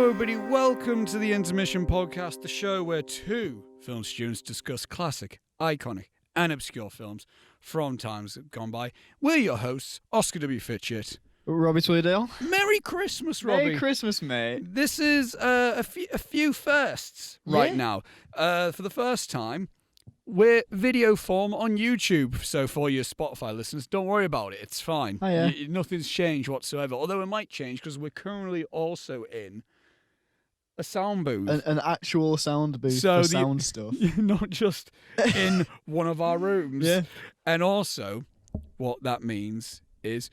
Hello everybody, welcome to the Intermission Podcast, the show where two film students discuss classic, iconic and obscure films from times gone by. We're your hosts, Oscar W. Fitchett. Robbie Tweedale. Merry Christmas, Robbie. Merry Christmas, mate. This is a few firsts right now. For the first time, we're video form on YouTube. So for your Spotify listeners, don't worry about it. It's fine. Oh, yeah. Nothing's changed whatsoever. Although it might change because we're currently also in a sound booth. An actual sound booth So for sound stuff. Not just in one of our rooms. Yeah. And also, what that means is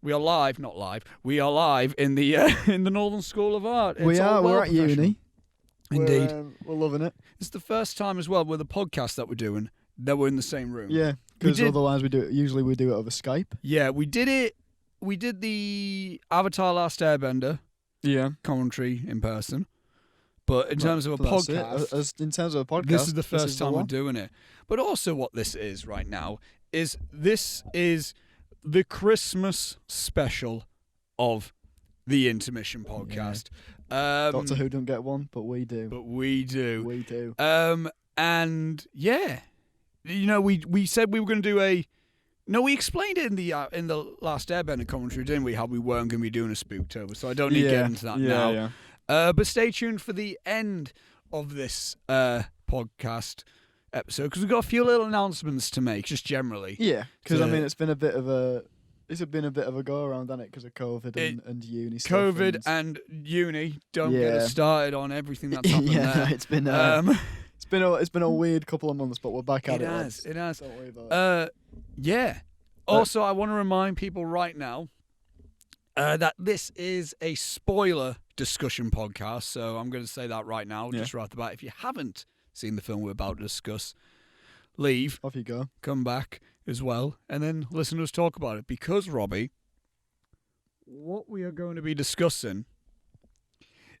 we are live, not live. We are live in the Northern School of Art. We're at uni. Indeed. We're loving it. It's the first time as well with the podcast that we're doing that we're in the same room. Yeah, because otherwise we do it over Skype. Yeah, we did it. We did the Avatar Last Airbender commentary in person. But in terms of a podcast, in terms of a podcast, this is the first time we're doing it. But also what this is right now is the Christmas special of the Intermission Podcast. Doctor Who don't get one, but we do. We do. And yeah, you know, we said we were going to do we explained it in the Last Airbender commentary, didn't we? How we weren't going to be doing a Spooktober, so I don't need to get into that now. Yeah. But stay tuned for the end of this podcast episode because we've got a few little announcements to make, just generally. Yeah, because I mean, it's been a bit of a go around, hasn't it? Because of COVID and uni stuff. COVID and uni don't get us started on everything that's happened there. It's been a weird couple of months, but we're back at it. It has. Don't worry about it. Yeah. Also, I want to remind people right now that this is a spoiler discussion podcast, so I'm going to say that right now, just right off the bat. If you haven't seen the film we're about to discuss, leave. Off you go. Come back as well, and then listen to us talk about it. Because, Robbie, what we are going to be discussing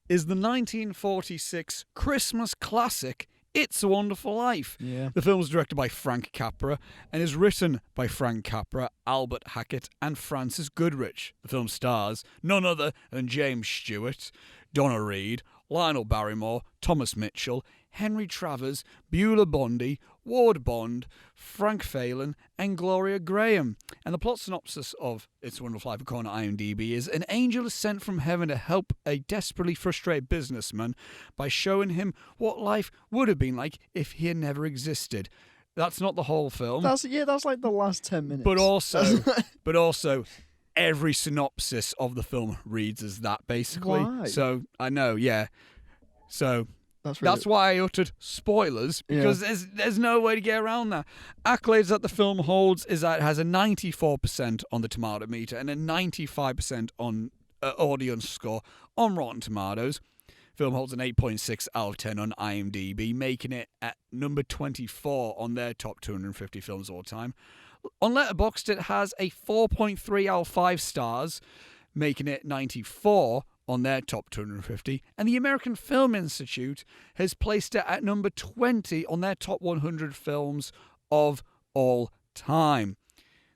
is the 1946 Christmas classic, It's a Wonderful Life. Yeah. The film is directed by Frank Capra and is written by Frank Capra, Albert Hackett, and Francis Goodrich. The film stars none other than James Stewart, Donna Reed, Lionel Barrymore, Thomas Mitchell, Henry Travers, Beulah Bondi, Ward Bond, Frank Phelan, and Gloria Graham. And the plot synopsis of It's a Wonderful Life, according to IMDb, is an angel is sent from heaven to help a desperately frustrated businessman by showing him what life would have been like if he had never existed. That's not the whole film. That's like the last 10 minutes. But also, every synopsis of the film reads as that, basically. Why? So, I know, yeah. So That's why I uttered spoilers, because there's no way to get around that. Accolades that the film holds is that it has a 94% on the tomato meter and a 95% on audience score on Rotten Tomatoes. Film holds an 8.6 out of 10 on IMDb, making it at number 24 on their top 250 films of all time. On Letterboxd, it has a 4.3 out of 5 stars, making it 94 on their top 250, and the American Film Institute has placed it at number 20 on their top 100 films of all time.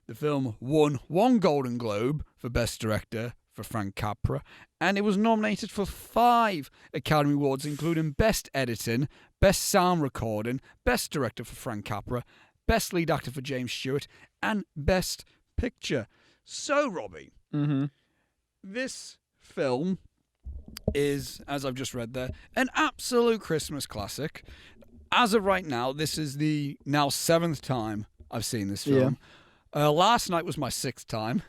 The film won 1 Golden Globe for Best Director for Frank Capra, and it was nominated for 5 Academy Awards, including Best Editing, Best Sound Recording, Best Director for Frank Capra, Best Lead Actor for James Stewart, and Best Picture. So, Robbie, this film is, as I've just read there, an absolute Christmas classic. As of right now, this is the now 7th time I've seen this film. Last night was my 6th time.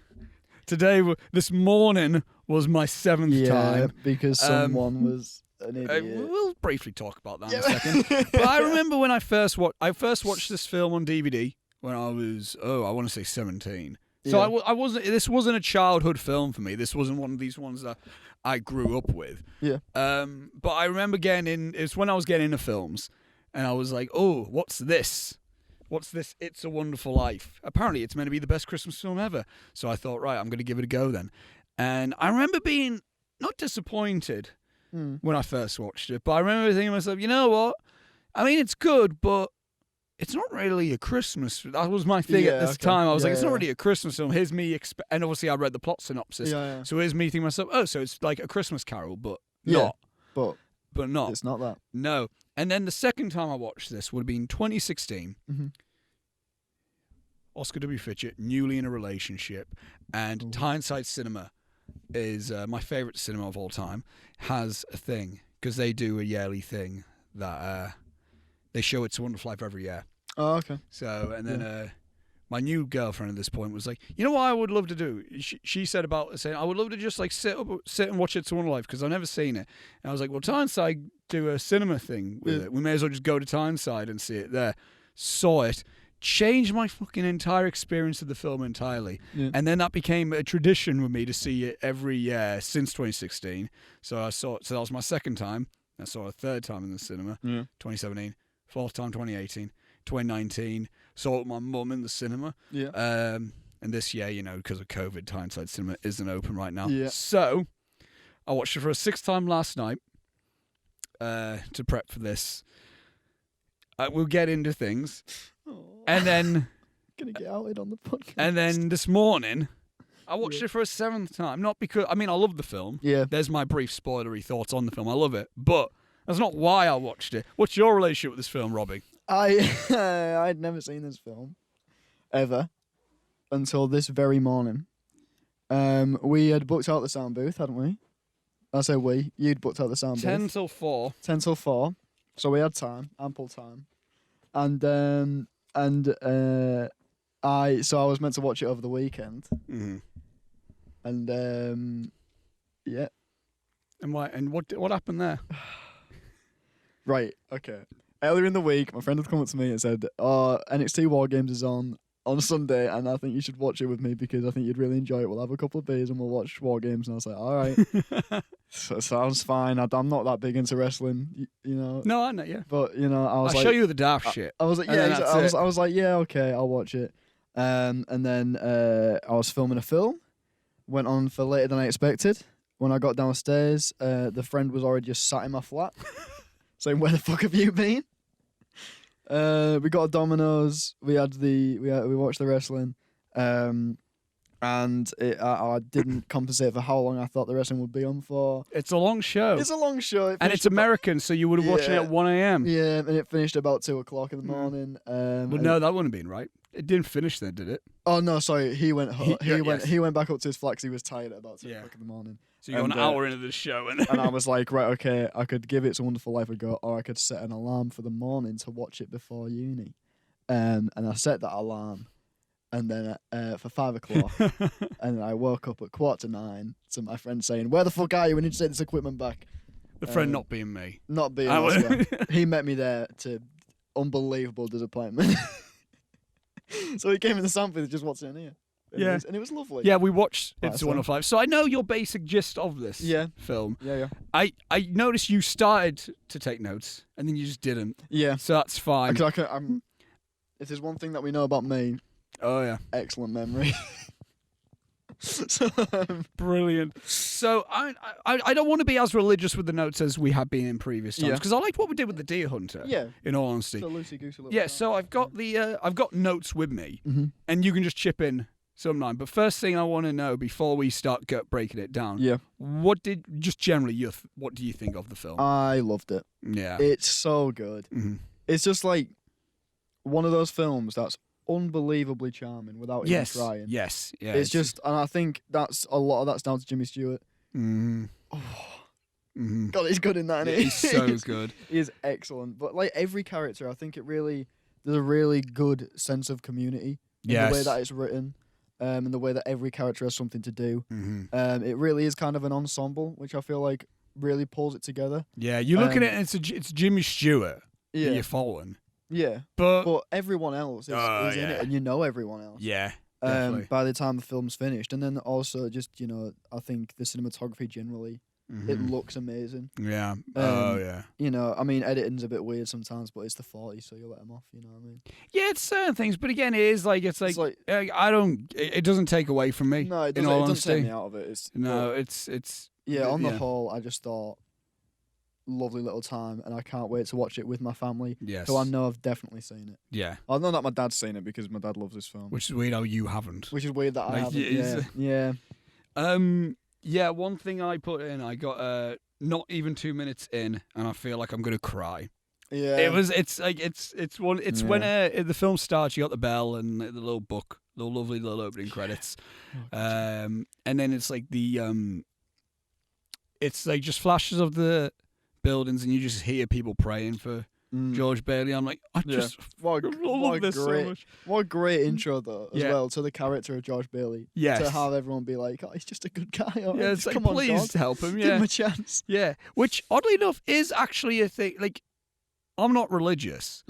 This morning was my 7th time. Because someone was an idiot. We'll briefly talk about that in a second. But I remember when I first watched this film on DVD when I was, I want to say 17. So I wasn't. This wasn't a childhood film for me. This wasn't one of these ones that I grew up with. Yeah. But I remember it's when I was getting into films, and I was like, oh, what's this? What's this? It's a Wonderful Life. Apparently, it's meant to be the best Christmas film ever. So I thought, right, I'm going to give it a go then. And I remember being not disappointed when I first watched it, but I remember thinking to myself, you know what? I mean, it's good, but it's not really a Christmas. That was my thing at this time. I was like, it's not really a Christmas film. Here's me, and obviously I read the plot synopsis. So here's me thinking to myself, oh, so it's like a Christmas Carol, but not. But not. it's not that. No. And then the second time I watched this would have been 2016. Mm-hmm. Oscar W. Fitchett, newly in a relationship, and Tyneside Cinema is my favourite cinema of all time, has a thing, because they do a yearly thing that they show It's a Wonderful Life every year. Oh, okay. So, and then my new girlfriend at this point was like, you know what I would love to do? She said about saying, I would love to just like sit and watch It's a Wonderful Life, because I've never seen it. And I was like, well, Tyneside do a cinema thing with it. We may as well just go to Tyneside and see it there. Saw it. Changed my fucking entire experience of the film entirely. Yeah. And then that became a tradition with me to see it every year since 2016. So that was my second time. I saw it a third time in the cinema, 2017, fourth time 2018, 2019, saw it with my mum in the cinema. Yeah. And this year, because of COVID, Tyneside Cinema isn't open right now. Yeah. So I watched it for a sixth time last night to prep for this. We'll get into things. And then gonna get outed on the podcast. And then this morning I watched it for a seventh time. Not because I love the film. Yeah. There's my brief spoilery thoughts on the film. I love it. But that's not why I watched it. What's your relationship with this film, Robbie? I'd never seen this film ever until this very morning. We had booked out the sound booth, hadn't we? I say we. You'd booked out the sound booth. 10 till 4. 10 till 4. So we had time, ample time. And I was meant to watch it over the weekend. Mm-hmm. And yeah. And why? And what happened there? Right. Okay. Earlier in the week, my friend had come up to me and said, NXT War Games is on Sunday, and I think you should watch it with me because I think you'd really enjoy it. We'll have a couple of beers and we'll watch War Games. And I was like, all right. So sounds fine. I'm not that big into wrestling, No, I know, yeah. But, I was I'll show you the daft shit. I was like, yeah, I was like, yeah, okay, I'll watch it. And then I was filming a film. Went on for later than I expected. When I got downstairs, the friend was already just sat in my flat, saying, "Where the fuck have you been?" We got a Domino's. We watched the wrestling, and I didn't compensate for how long I thought the wrestling would be on for. It's a long show. It's a long show, and it's American, so you would have watched it at 1 a.m. Yeah, and it finished about 2 o'clock in the morning. Well, no, that wouldn't have been right. It didn't finish then, did it? Oh no, sorry. He went back up to his flat 'cause he was tired at about 2 o'clock in the morning. So you got an hour into the show, and I was like, right, okay, I could give It's a Wonderful Life a go, or I could set an alarm for the morning to watch it before uni. And I set that alarm, and then for 5 o'clock, and then I woke up at 8:45 to my friend saying, "Where the fuck are you? We need to take this equipment back." The friend not being me. Not being Oscar. He met me there to unbelievable disappointment. So he came in the sample just what's in here. And it was lovely. Yeah, we watched It's a Wonderful Life. So I know your basic gist of this film. Yeah. I noticed you started to take notes and then you just didn't. Yeah. So that's fine. If there's one thing that we know about me, excellent memory. Brilliant. So I don't want to be as religious with the notes as we have been in previous times because I liked what we did with the Deer Hunter. Yeah. In all honesty. So loosey-goosey little so I've got I've got notes with me, and you can just chip in sometime. But first thing I want to know before we start breaking it down. Yeah. What do you think of the film? I loved it. Yeah. It's so good. Mm-hmm. It's just like one of those films that's unbelievably charming without even trying. Yes. Yeah. It's just, and I think that's a lot of that's down to Jimmy Stewart. Mm. God, he's good in that. Isn't he? He's so good. He is excellent. But like every character, I think there's a really good sense of community in the way that it's written, and the way that every character has something to do. Mm-hmm. It really is kind of an ensemble, which I feel like really pulls it together. Yeah, you look at it and it's Jimmy Stewart that you're following. Yeah, but everyone else is in it, and you know everyone else. Yeah, by the time the film's finished, and then also just I think the cinematography generally, it looks amazing. Yeah. Editing's a bit weird sometimes, but it's the 40s, so you let them off. You know what I mean? Yeah, it's certain things, but again, it's like it doesn't take away from me. No, it doesn't take me out of it. It's on the whole, I just thought. Lovely little time, and I can't wait to watch it with my family. Yes. So I know I've definitely seen it. Yeah. I know that my dad's seen it because my dad loves this film. Which is weird how you haven't. Which is weird that I haven't. Yeah. Yeah, one thing I put in, I got not even 2 minutes in, and I feel like I'm gonna cry. Yeah. It's when the film starts, you got the bell and the little book, the lovely little opening credits, and then it's like it's like just flashes of the buildings, and you just hear people praying for George Bailey. I'm like, I love this so much. What a great intro though, as well, to the character of George Bailey. Yes. To have everyone be like, oh, he's just a good guy. Right? Yeah, it's like, come on, please God. help him. Yeah. Give him a chance. Yeah, which oddly enough is actually a thing. Like, I'm not religious,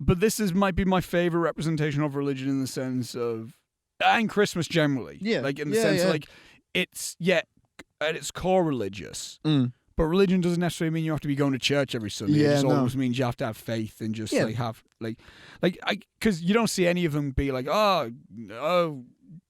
but this might be my favorite representation of religion in the sense of, and Christmas generally. Yeah. Like in the sense of, like, it's at its core religious. But religion doesn't necessarily mean you have to be going to church every Sunday. Yeah, it just no. almost means you have to have faith and just like have because you don't see any of them be like, oh,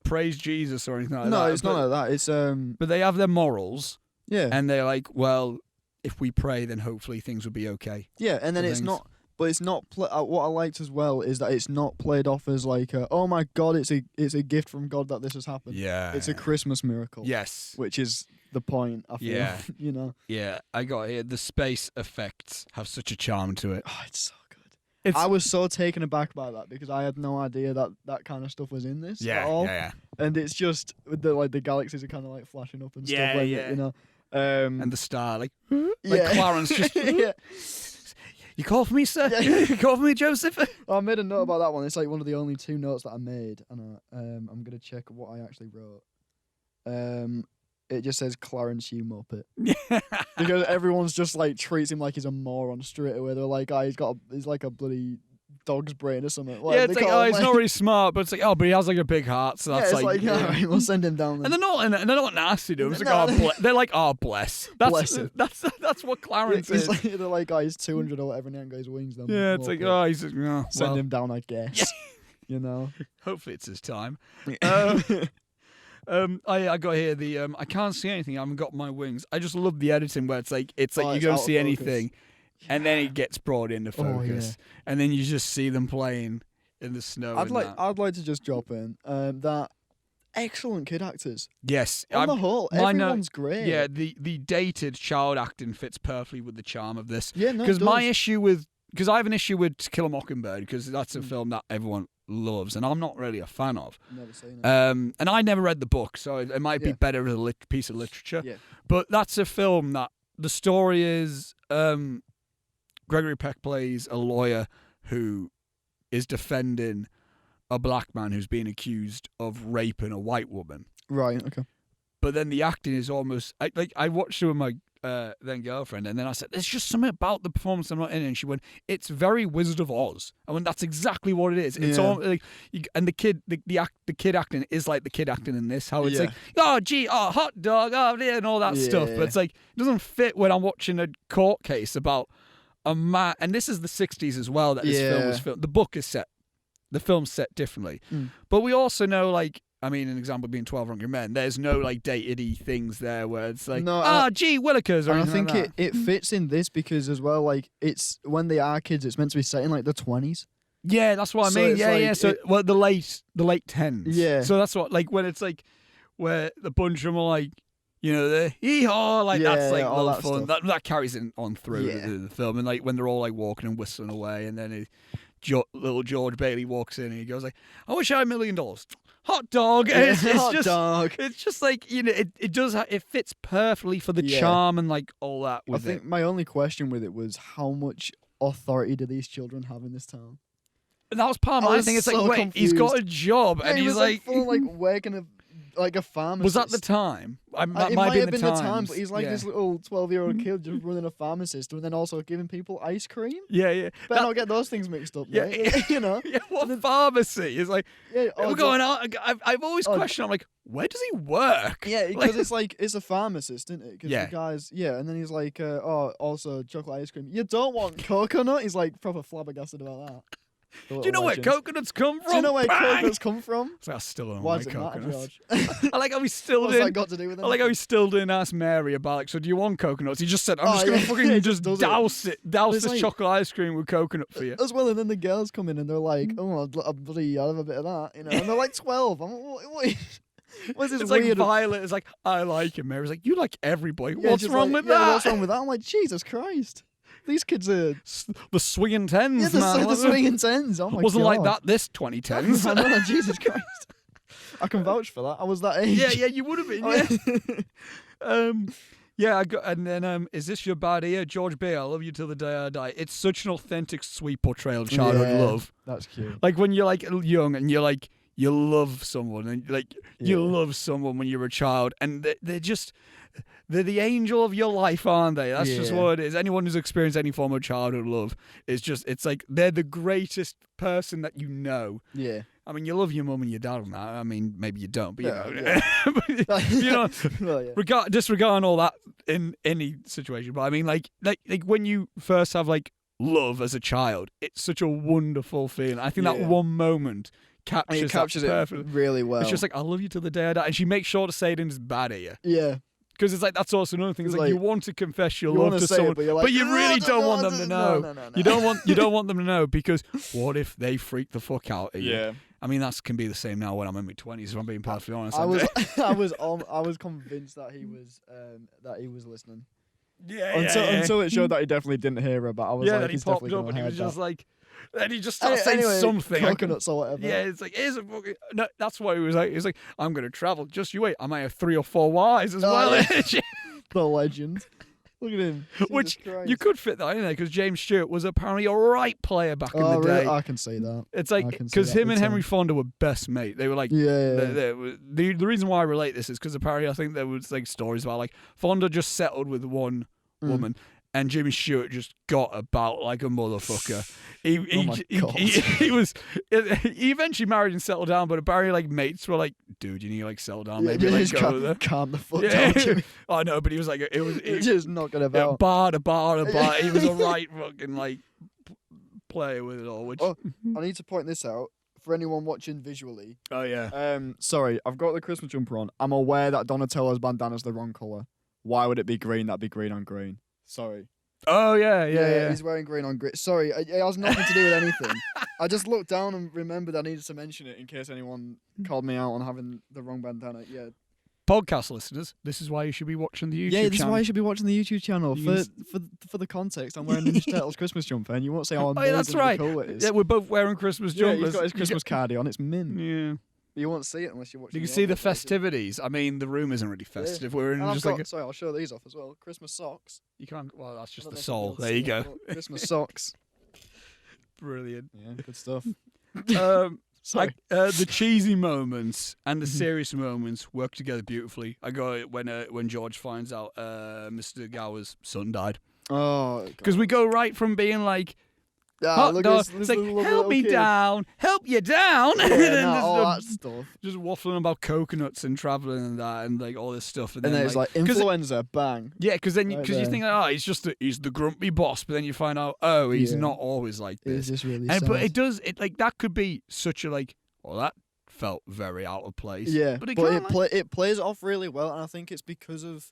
praise Jesus or anything like that. No, it's not like that. It's But they have their morals. Yeah. And they're like, well, if we pray, then hopefully things will be okay. Yeah, and then it's not. But it's not. What I liked as well is that it's not played off as like, oh my God, it's a gift from God that this has happened. Yeah. It's a Christmas miracle. Yes. Which is the point, I feel. Yeah. You know? Yeah, I got here. The space effects have such a charm to it. Oh, it's so good. I was so taken aback by that because I had no idea that kind of stuff was in this at all. Yeah. And it's just the galaxies are kind of like flashing up and stuff. Yeah, like yeah. That, you know. And the star, like Clarence just. Yeah. You call for me, sir? You call for me, Joseph? I made a note about that one. It's like one of the only 2 notes that I made, and I'm gonna check what I actually wrote. It just says Clarence, you muppet. Because everyone's just like treats him like he's a moron straight away. They're like, he's like a bloody dog's brain or something. Like, yeah, it's like, he's not really smart, but it's like, but he has like a big heart, so that's all right, we'll send him down. Then. And they're not nasty to him. It's like, they're like, bless. Bless him. That's what Clarence is. Like, they're like, he's 200 or whatever, and he ain't got his wings. Then yeah, it's like, he's send him down, I guess. You know. Hopefully, it's his time. I got here the I can't see anything. I haven't got my wings. I just love the editing where it's like you don't see anything. And then it gets brought into focus, and then you just see them playing in the snow. I'd like to just drop in that excellent kid actors. Yes, on the whole, everyone's great. Yeah, the dated child acting fits perfectly with the charm of this. Yeah, no, because I have an issue with To Kill a Mockingbird because that's a film that everyone loves, and I'm not really a fan of. Never seen it. And I never read the book, so it might be better as a piece of literature. Yeah. But that's a film that the story is. Gregory Peck plays a lawyer who is defending a black man who's being accused of raping a white woman. Right, okay. But then the acting is almost... I watched it with my then girlfriend, and then I said, there's just something about the performance I'm not in. And she went, it's very Wizard of Oz. I went, that's exactly what it is. It's all like... And the kid acting is like the kid acting in this. How it's like, hot dog, and all that stuff. But it's like, it doesn't fit when I'm watching a court case about... a man, and this is the 60s as well that this film was filmed. The book is set, the film's set differently. But we also know, like, I mean, an example being 12 Angry Men, there's no, like, dated-y things there where it's like, gee Willikers, or anything like that. I think it fits in this because, as well, like, it's, when they are kids, it's meant to be set in, like, the 20s. Yeah, that's what I mean. Yeah. So, the late 10s. Yeah. So that's what, like, when it's, like, where the bunch of them are, like, you know, the hee-haw, like, that's, like, a lot of fun. That carries it on through the film. And, like, when they're all, like, walking and whistling away, and then little George Bailey walks in, and he goes, like, I wish I had $1 million. Hot dog. And it's just, dog. It's just, like, you know, it fits perfectly for the charm and, like, all that with I think my only question with it was how much authority do these children have in this town? And that was part of my thing. It's like, wait, confused. he's got a job, and he he's was, like, full, like, working like a pharmacist. Was that the time? That it might have been the time, but he's like this this little 12-year-old kid just running a pharmacist and then also giving people ice cream. Yeah. Better not get those things mixed up, mate. You know? Yeah, what pharmacy? It's like, we're going out. I've always questioned, I'm like, where does he work? Yeah, because it's a pharmacist, isn't it? Because the guy's, and then he's like, also chocolate ice cream. You don't want coconut? He's like proper flabbergasted about that. Do you know where coconuts come from? Do you know where coconuts come from? I still don't know why why coconuts. I like how he's still What's that got to do with it? I like how he still didn't ask Mary about, like, so do you want coconuts? He just said, I'm just going to fucking just douse this like, chocolate ice cream with coconut for you. As well, and then the girls come in and they're like, I'll have a bit of that, you know. And they're like 12. I'm like, what? What's this It's weird? like Violet is like, I like him. Mary's like, you like every boy. Yeah, What's just wrong like, with yeah, that? What's wrong with that? I'm like, Jesus Christ. These kids are The swinging tens, man. the swinging tens. Oh my god. Wasn't like that this 2010s. I know, Jesus Christ. I can vouch for that. I was that age. Yeah, you would have been. Yeah. Yeah, I got, and then is this your bad ear, George B? I love you till the day I die. It's such an authentic, sweet portrayal of childhood love. That's cute. Like when you're like young and you're like you love someone and like you love someone when you're a child, and they're the angel of your life, aren't they? That's just what it is. Anyone who's experienced any form of childhood love is just, it's like they're the greatest person that you know. Yeah. I mean, you love your mum and your dad on that. I mean, maybe you don't, but you know. Well, yeah. Disregarding all that in any situation. But I mean, like when you first have like love as a child, it's such a wonderful feeling. I think that one moment captures it perfectly. really well. It's just like, I love you till the day I die, and she makes sure to say it in his bad ear. Yeah. Because it's like, that's also another thing. It's like you want to confess your you love to someone, but you really don't want them to know. No. You don't want them to know, because what if they freak the fuck out at you? Yeah. I mean, that can be the same now when I'm in my 20s, if I'm being perfectly honest. I was convinced that he was listening. Yeah, until it showed that he definitely didn't hear her, but I was like, he's popped definitely up and he was just that. like, and he just started saying something. Coconuts or whatever. Yeah, it's like, here's a fucking... No, that's what he was like. He's like, I'm going to travel. Just you wait. I might have 3 or 4 wives as well. Yeah. The legend. Look at him. Which Christ. you could fit that in there, because James Stewart was apparently a right player back in the day. Really? I can see that. It's like, because him and Henry Fonda were best mate. They were like, the reason why I relate this is because apparently I think there was like stories about like Fonda just settled with one woman, and Jimmy Stewart just got about like a motherfucker. He eventually married and settled down, but apparently like mates were like, dude, you need to like settle down, maybe like go there. Calm the fuck down, Jimmy. I know, but he was like, it was just knocking about. Bar to bar. He was a right fucking like player with it all. Which I need to point this out for anyone watching visually. Oh yeah. Sorry, I've got the Christmas jumper on. I'm aware that Donatello's bandana's the wrong colour. Why would it be green? That'd be green on green. Sorry. Oh, yeah. He's wearing green on green. Sorry, it has nothing to do with anything. I just looked down and remembered I needed to mention it in case anyone called me out on having the wrong bandana. Yeah. Podcast listeners, this is why you should be watching the YouTube channel. Yeah, this is why you should be watching the YouTube channel. For the context, I'm wearing the Ninja Turtles Christmas jumper, and you won't say how amazing cool it is. Yeah, we're both wearing Christmas jumpers. Yeah, he's got his Christmas cardi on. It's mint. Yeah. You won't see it unless you're watching. You can see the festivities. I mean, the room isn't really festive. We're in just like. Sorry, I'll show these off as well. Christmas socks. You can't. Well, that's just the soul. There you go. Christmas socks. Brilliant. Yeah, good stuff. Sorry. The cheesy moments and the serious moments work together beautifully. I got it when George finds out Mr. Gower's son died. Oh. Because we go right from being like. Look it's like, help me down, help you down. Yeah, and then all that stuff. Just waffling about coconuts and travelling and that and like all this stuff. And then it's like influenza, bang. Yeah, because then you think, he's the grumpy boss, but then you find out, he's not always like this. It's just really sad. But it that could be such a like, well, that felt very out of place. Yeah, but it plays it off really well, and I think it's because of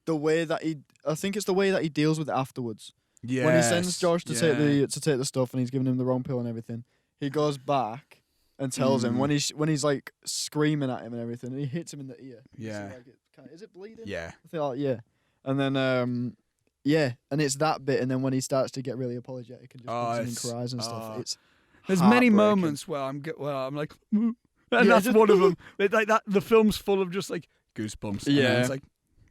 the way that he deals with it afterwards. Yes. When he sends Josh to take the stuff and he's giving him the wrong pill and everything, he goes back and tells him when he's like screaming at him and everything, and he hits him in the ear. Yeah. Is it bleeding? Yeah. I feel like and then and it's that bit, and then when he starts to get really apologetic and just comes in and cries and stuff, there's many moments where I'm like, and that's one of them. Like that, the film's full of just like goosebumps. Yeah. And it's like,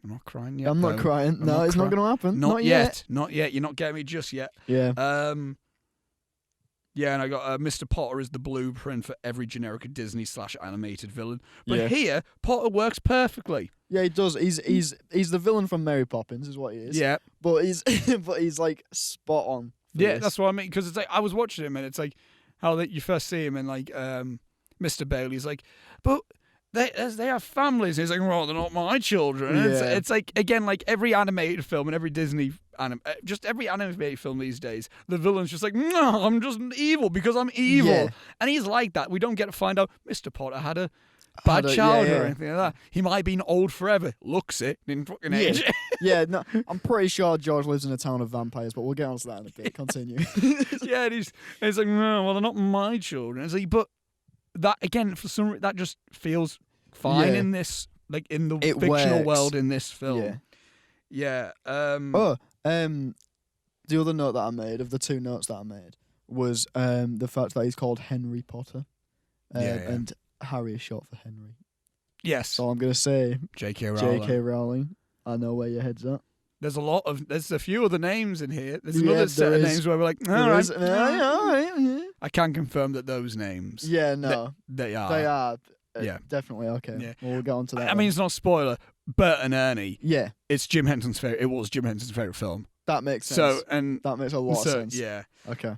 I'm not crying yet. I'm not crying. No, it's not going to happen. Not yet. Not yet. You're not getting me just yet. Yeah. Yeah, and I got Mr. Potter is the blueprint for every generic Disney/animated villain. But here, Potter works perfectly. Yeah, he does. He's the villain from Mary Poppins, is what he is. Yeah. But he's like spot on. Yeah, that's what I mean. Because it's like I was watching him, and it's like how you first see him, and like Mr. Bailey's like, but. They have families. He's like, well, they're not my children. Yeah. It's like, again, like every animated film and every Disney just every animated film these days, the villain's just like, no, I'm just evil because I'm evil. Yeah. And he's like that. We don't get to find out Mr. Potter had a bad childhood or anything like that. He might have been old forever. Looks it. Didn't fucking age. Yeah, no, I'm pretty sure George lives in a town of vampires, but we'll get onto that in a bit. Continue. Yeah, and he's like, no, well, they're not my children. It's like, but that, again, for some reason, that just feels fine Yeah. in this, like in the It fictional works. world in this film. Yeah. Yeah. The other note that I made, of the two notes that I made, was the fact that he's called Henry Potter. Yeah. And Harry is short for Henry. Yes. So I'm going to say J.K. Rowling. J.K. Rowling. I know where your head's at. There's a few other names in here. There's Yeah, another set there of is. names where we're like, There all right. is- all right, yeah. I can confirm that those names. Yeah, no. They are. They are. Yeah. Definitely, okay. Yeah. Well, we'll get on to that. I mean, it's not a spoiler. Bert and Ernie. yeah, It's Jim Henson's favorite. It was Jim Henson's favorite film. that makes sense. So and that makes a lot of sense. yeah. Okay.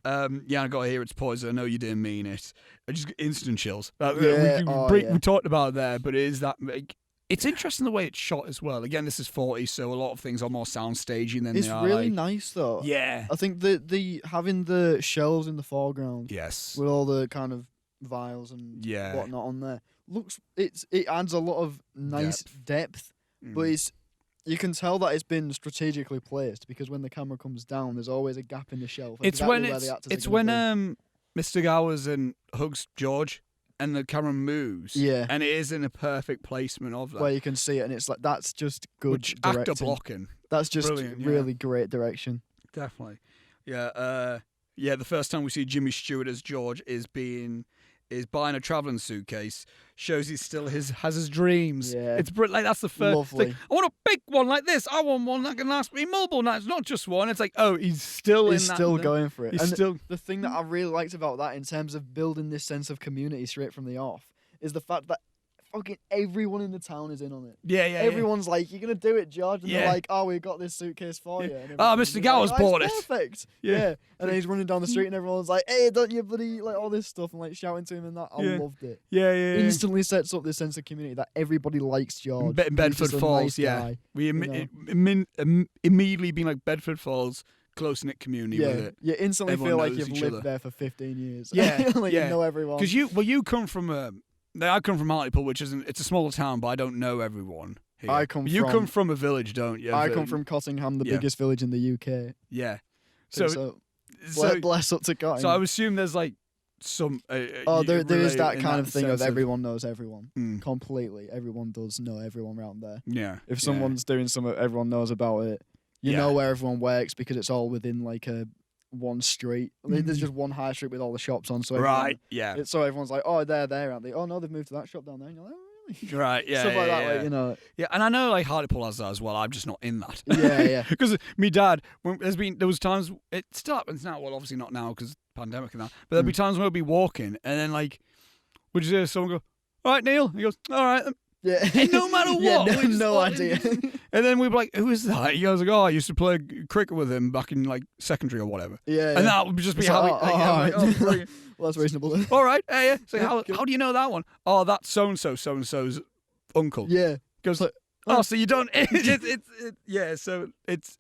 Yeah, I got to hear it's poison. I know you didn't mean it. I just got instant chills. Yeah, We talked about it there, but it is that. Like, it's interesting the way it's shot as well. Again, this is 40, so a lot of things are more soundstagey than It's they are. really like, nice though. yeah. I think the having the shelves in the foreground Yes. with all the kind of vials and Yeah. whatnot on there it adds a lot of nice depth, but you can tell that it's been strategically placed because when the camera comes down, there's always a gap in the shelf. It's exactly when where the actors it's are when gonna Mr. Gowers and hugs George, and the camera moves. Yeah. And it is in a perfect placement of be, that. where you can see it, and it's like that's just good Which directing. actor blocking. That's just Brilliant, yeah. really great direction. Definitely. Yeah. Yeah. The first time we see Jimmy Stewart as George is buying a traveling suitcase. Shows he still has his dreams. Yeah. It's like that's the first. Lovely. It's like, I want a big one like this. I want one that can last me multiple nights, not just one. It's like, oh, he's still He's in that. still going for it. He's And still. the thing that I really liked about that in terms of building this sense of community straight from the off is the fact that fucking everyone in the town is in on it. Yeah. Everyone's like, "You're gonna do it, George," and Yeah. they're like, "Oh, we got this suitcase for you." Yeah. And Oh, everything's Mr. just Gowers like, "Oh, bought it's it." Perfect. Yeah. Yeah. And then he's running down the street, and everyone's like, "Hey, don't you bloody like all this stuff?" and like shouting to him and that. I Yeah. loved it. Yeah. Instantly sets up this sense of community that everybody likes George. In He's Bedford just a Falls, nice yeah. guy. We know. immediately being like Bedford Falls, close knit community with Yeah, it. you instantly Everyone feel like knows you've each lived other. there for 15 years. Yeah, like yeah. you know everyone. Because you come from I come from Hartlepool, which isn't. It's a small town, but I don't know everyone. Here. I come You from- come from a village, don't you? I come from Cottingham, the Yeah. biggest village in the UK. Yeah. So So bless up to Cottingham. so I would assume there's like some. there is that in kind of thing of sense everyone knows everyone. Mm, Completely. Everyone does know everyone around there. yeah. If yeah. someone's doing something, everyone knows about it. You Yeah. know where everyone works because it's all within like a one street. There's just one high street with all the shops on. So everyone, Right. Yeah. So everyone's like, "Oh, they're there, aren't they? Oh no, they've moved to that shop down there." And you're like, "Oh, really?" Right. Yeah. Stuff yeah, like that, yeah. like, you know. Yeah, and I know like Hartlepool has that as well. I'm just not in that. Yeah, yeah. Because me dad, there was times it still happens now. Well, obviously not now because pandemic and that. But there'd be times when we'd be walking and then like, would you hear someone go, "All right, Neil"? He goes, "All right." Then. Yeah. And no matter what, yeah, we just no thought- idea. And then we'd be like, "Who is that?" He goes like, "Oh, I used to play cricket with him back in like secondary or whatever." yeah. And that would just be It's how. like, we, oh, yeah, alright. like, oh, brilliant. Well, that's reasonable. All right, yeah. So Yeah, how good. do you know that one? Oh, that's so and so's uncle. Yeah. Goes like, oh, so you don't. Yeah. So it's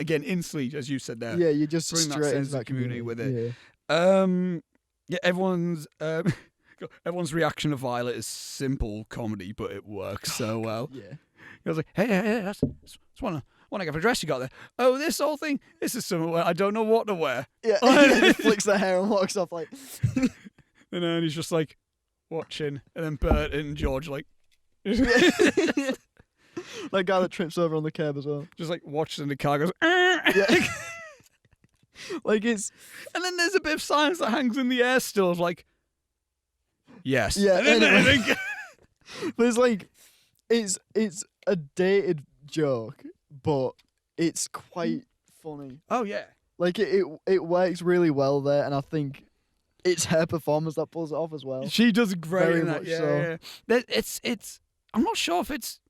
again instantly, as you said there. Yeah, you just bring that straight sense into of that community with it. Yeah. Yeah, everyone's reaction to Violet is simple comedy, but it works so well. Yeah. He was like, hey, that's one of a dress you got there. Oh, this whole thing, this is something where I don't know what to wear. Yeah. He flicks their hair and walks off like. And then he's just like watching, and then Bert and George like That guy that trips over on the curb as well. just like watching the car goes. Yeah. Like it's. And then there's a bit of silence that hangs in the air still of like, yes. Yeah, And then, anyway. But it's like, it's a dated joke, but it's quite funny. oh yeah. Like it works really well there, and I think it's her performance that pulls it off as well. She does great Very in that. much Yeah, so. yeah. It's. I'm not sure if it's.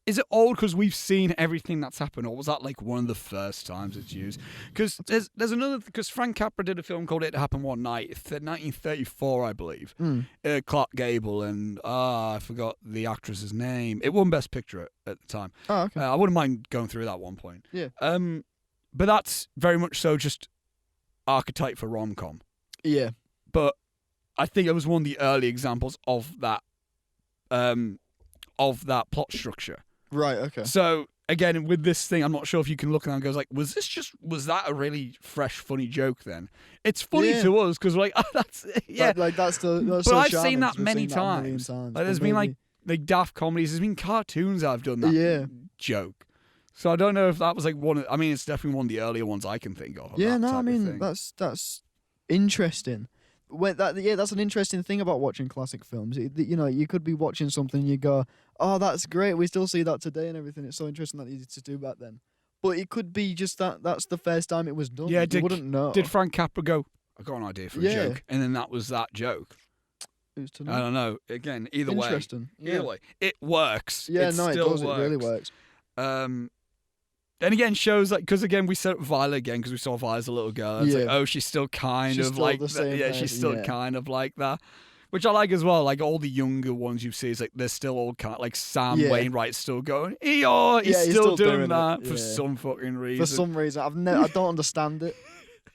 Is it old because we've seen everything that's happened, or was that like one of the first times it's used? Because there's another. Because Frank Capra did a film called It Happened One Night, 1934, I believe. Clark Gable and I forgot the actress's name. It won Best Picture at the time. Oh, okay. I wouldn't mind going through that at one point. Yeah. But that's very much so just archetype for rom-com. Yeah. But I think it was one of the early examples of that plot structure. Right. Okay. So again, with this thing, I'm not sure if you can look at it and goes like, was that a really fresh, funny joke then? It's funny to us because we're like, oh, that's, yeah. That's but so I've charming, seen that 'cause we've many seen that a million times. times. Like, there's been like daft comedies. There's been cartoons that have done that joke. So I don't know if that was like it's definitely one of the earlier ones I can think of. Yeah, that no, type I of mean, thing. that's interesting. That's an interesting thing about watching classic films. You could be watching something, you go, "Oh, that's great. We still see that today and everything. It's so interesting that they used to do back then." But it could be just that's the first time it was done. Yeah, you wouldn't know. Did Frank Capra go, "I got an idea for a joke," and then that was that joke? Who's to know? I don't know. Again, either Interesting. way, either way, it works. Yeah, it no, still it does. Works. It really works. And again, shows like because again we set up Violet again because we saw Violet as a little girl. It's like, oh, she's still kind of like that. Yeah, she's still kind of like that, which I like as well. Like all the younger ones you see, is like they're still all kind of, like Sam Wainwright's still going. He's still doing that for some fucking reason. For some reason, I don't understand it.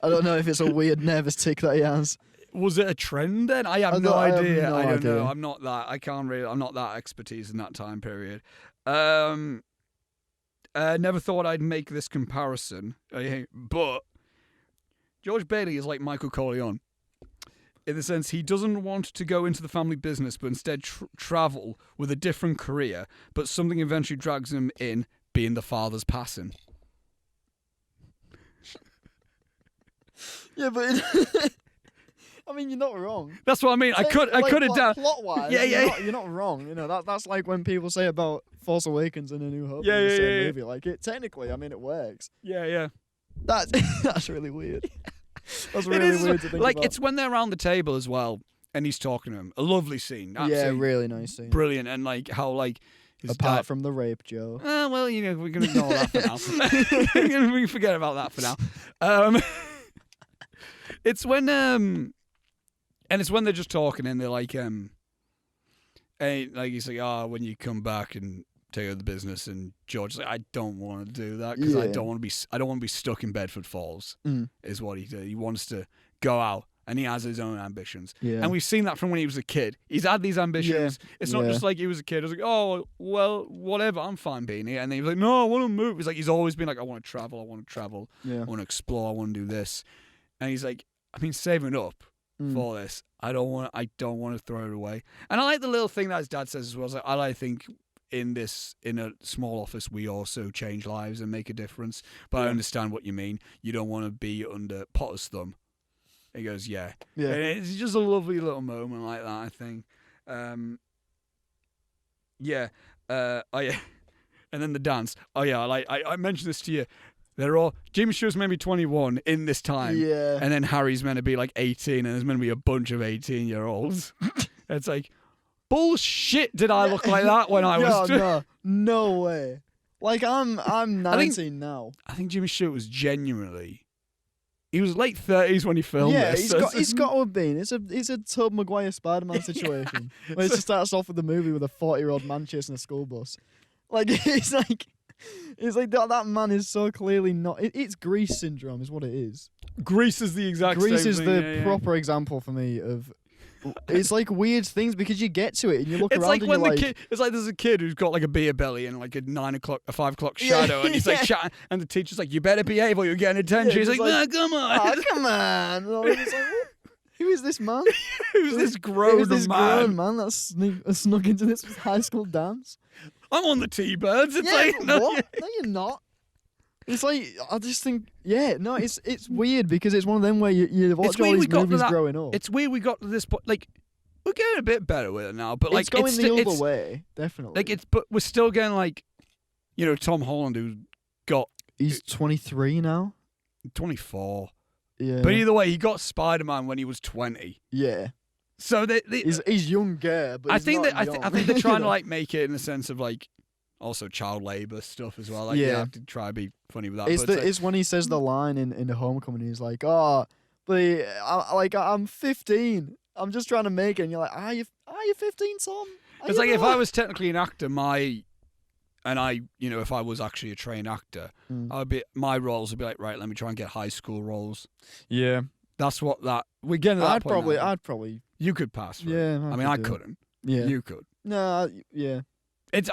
I don't know if it's a weird nervous tick that he has. Was it a trend then? I have no idea. I don't know. I'm not that expertise in that time period. Never thought I'd make this comparison, but George Bailey is like Michael Corleone in the sense he doesn't want to go into the family business, but instead travel with a different career, but something eventually drags him in, being the father's passing. Yeah, but I mean, you're not wrong. That's what I mean. I could have done. Plot-wise, you're not wrong. You know, that's like when people say about Force Awakens and A New Hope in the same movie. Like, technically, I mean, it works. Yeah. That's really weird. That's really weird to think like, about. it's when they're around the table as well, and he's talking to him. A lovely scene. Yeah, really nice scene. Brilliant, and like how like. Apart from the rape, Joe. Well, you know, we're gonna ignore that for now. We can forget about that for now. It's when and it's when they're just talking and they're like like he's like, when you come back and take over the business, and George's like, I don't want to do that because I don't want to be stuck in Bedford Falls. Is what he did. He wants to go out. And he has his own ambitions. Yeah. And we've seen that from when he was a kid. He's had these ambitions. Yeah. It's not just like he was a kid. I was like, oh, well, whatever. I'm fine being here. And then he was like, no, I want to move. He's like, he's always been like, I want to travel. Yeah. I want to explore. I want to do this. And he's like, I've been saving up for this. I don't want to throw it away. And I like the little thing that his dad says as well. I think in a small office, we also change lives and make a difference. But I understand what you mean. You don't want to be under Potter's thumb. He goes, yeah. And it's just a lovely little moment like that, I think. And then the dance. I mentioned this to you. They're all Jimmy Stewart's maybe 21 in this time. Yeah. And then Harry's meant to be like 18, and there's meant to be a bunch of 18-year-olds. It's like, bullshit, did I look like that when I was... No way. Like, I'm 19 now. I think Jimmy Stewart was genuinely... He was late 30s when he filmed this. Yeah, he's got to have been. It's a Tobey Maguire Spider-Man situation. Where it just starts off with the movie with a 40-year-old man chasing a school bus. Like, it's like that man is so clearly not... It's Grease syndrome is what it is. Grease is the exact Grease same is thing. the proper example for me of... It's like weird things because you get to it and you look around and you're like... It's like there's a kid who's got like a beer belly and like a 5 o'clock shadow and he's like chatting and the teacher's like, you better behave or you're getting attention. He's like, no, come on. Oh, come on. It's like, who is this man? Who's this grown man that snuck into this high school dance? I'm on the T-Birds. It's like, what? No, you're not. It's like, I just think, it's weird because it's one of them where you watch all these movies growing up. It's weird we got to this point. Like, we're getting a bit better with it now, but like, it's going the other way, definitely. Like, but we're still getting like, you know, Tom Holland he's 23 now? 24. Yeah. But either way, he got Spider-Man when he was 20. Yeah. So he's younger, but I think they're trying to like make it in the sense of like, also child labour stuff as well. Like, you have to try to be funny with that. It's when he says the line in the Homecoming, he's like, oh, but I'm 15. I'm just trying to make it. And you're like, are you 15, Tom? It's like if I was technically an actor, if I was actually a trained actor, my roles would be like, right, let me try and get high school roles. Yeah. That's what we're getting to that point now. I'd probably. You could pass for it. Yeah. I couldn't. Yeah. You could. No, yeah.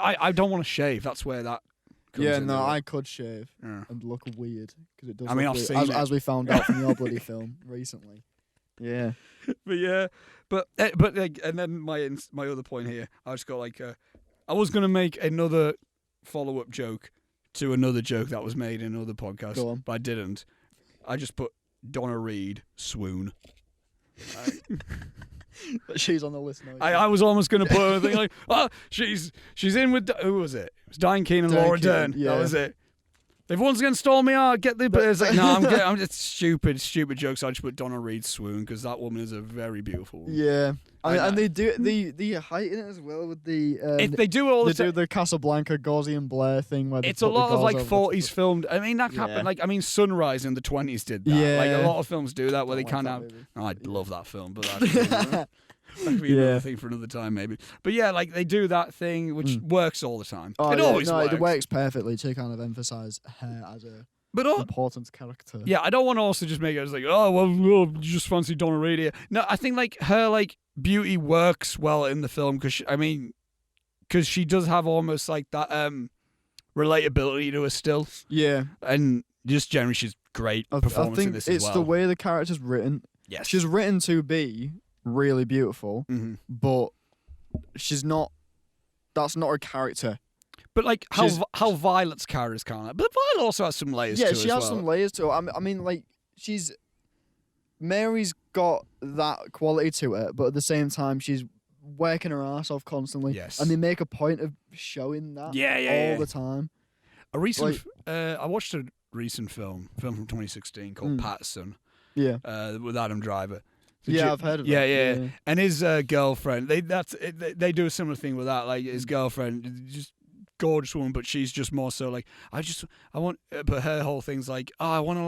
I don't want to shave. That's where that comes Yeah, into no, it. I could shave Yeah. and look weird because it does. I mean, look I've weird, seen it. as we found out from your bloody film recently. Yeah. But yeah, but like, and then my other point here, I just got like, I was gonna make another follow-up joke to another joke that was made in another podcast, Go on. but I didn't. I just put Donna Reed swoon. But she's on the list now. I was almost gonna put a thing like, oh, she's in with who was it? It was Diane Keane and Laura Keane, Dern. yeah. That was it. If one's gonna stall me, I'll get the. But it's like, no, I'm just stupid jokes. I just put Donna Reed swoon because that woman is a very beautiful woman. Yeah, and know. they do the height in it as well with the. They do it all the They do time. the Casablanca Gauzy and Blair thing where they It's a put the lot of gauze like over the 40s filmed. I mean, that happened. Yeah. Like, I mean, Sunrise in the 20s did that. Yeah. Like, a lot of films do that where they Don't kind like of. that movie. Oh, I'd love that film, but that could be another thing for another time, maybe. But yeah, like they do that thing which works all the time. Oh, it yeah, always no, works. it works perfectly to kind of emphasize her as a But important character. yeah, I don't want to also just make it as like, oh well, you just fancy Donna Reed here. No, I think like her like beauty works well in the film because she does have almost like that relatability to her still, Yeah, and just generally she's great I performance think in this it's as well. the way the character's written. Yes, She's written to be really beautiful, hmm but she's not. That's not her character. But like She's- how Violet's character is kind of, but Violet also has some layers. Yeah, to she her has as well. some layers to her. I mean, like Mary's got that quality to her, but at the same time, she's working her ass off constantly. Yes. And they make a point of showing that all the time. A recent, I watched a recent film from 2016 called Patterson, Yeah. with Adam Driver. Yeah, I've heard of yeah, that. yeah, and his girlfriend. They do a similar thing with that. Like his girlfriend, just gorgeous woman, but she's just more so like I want. But her whole thing's like, oh, I want to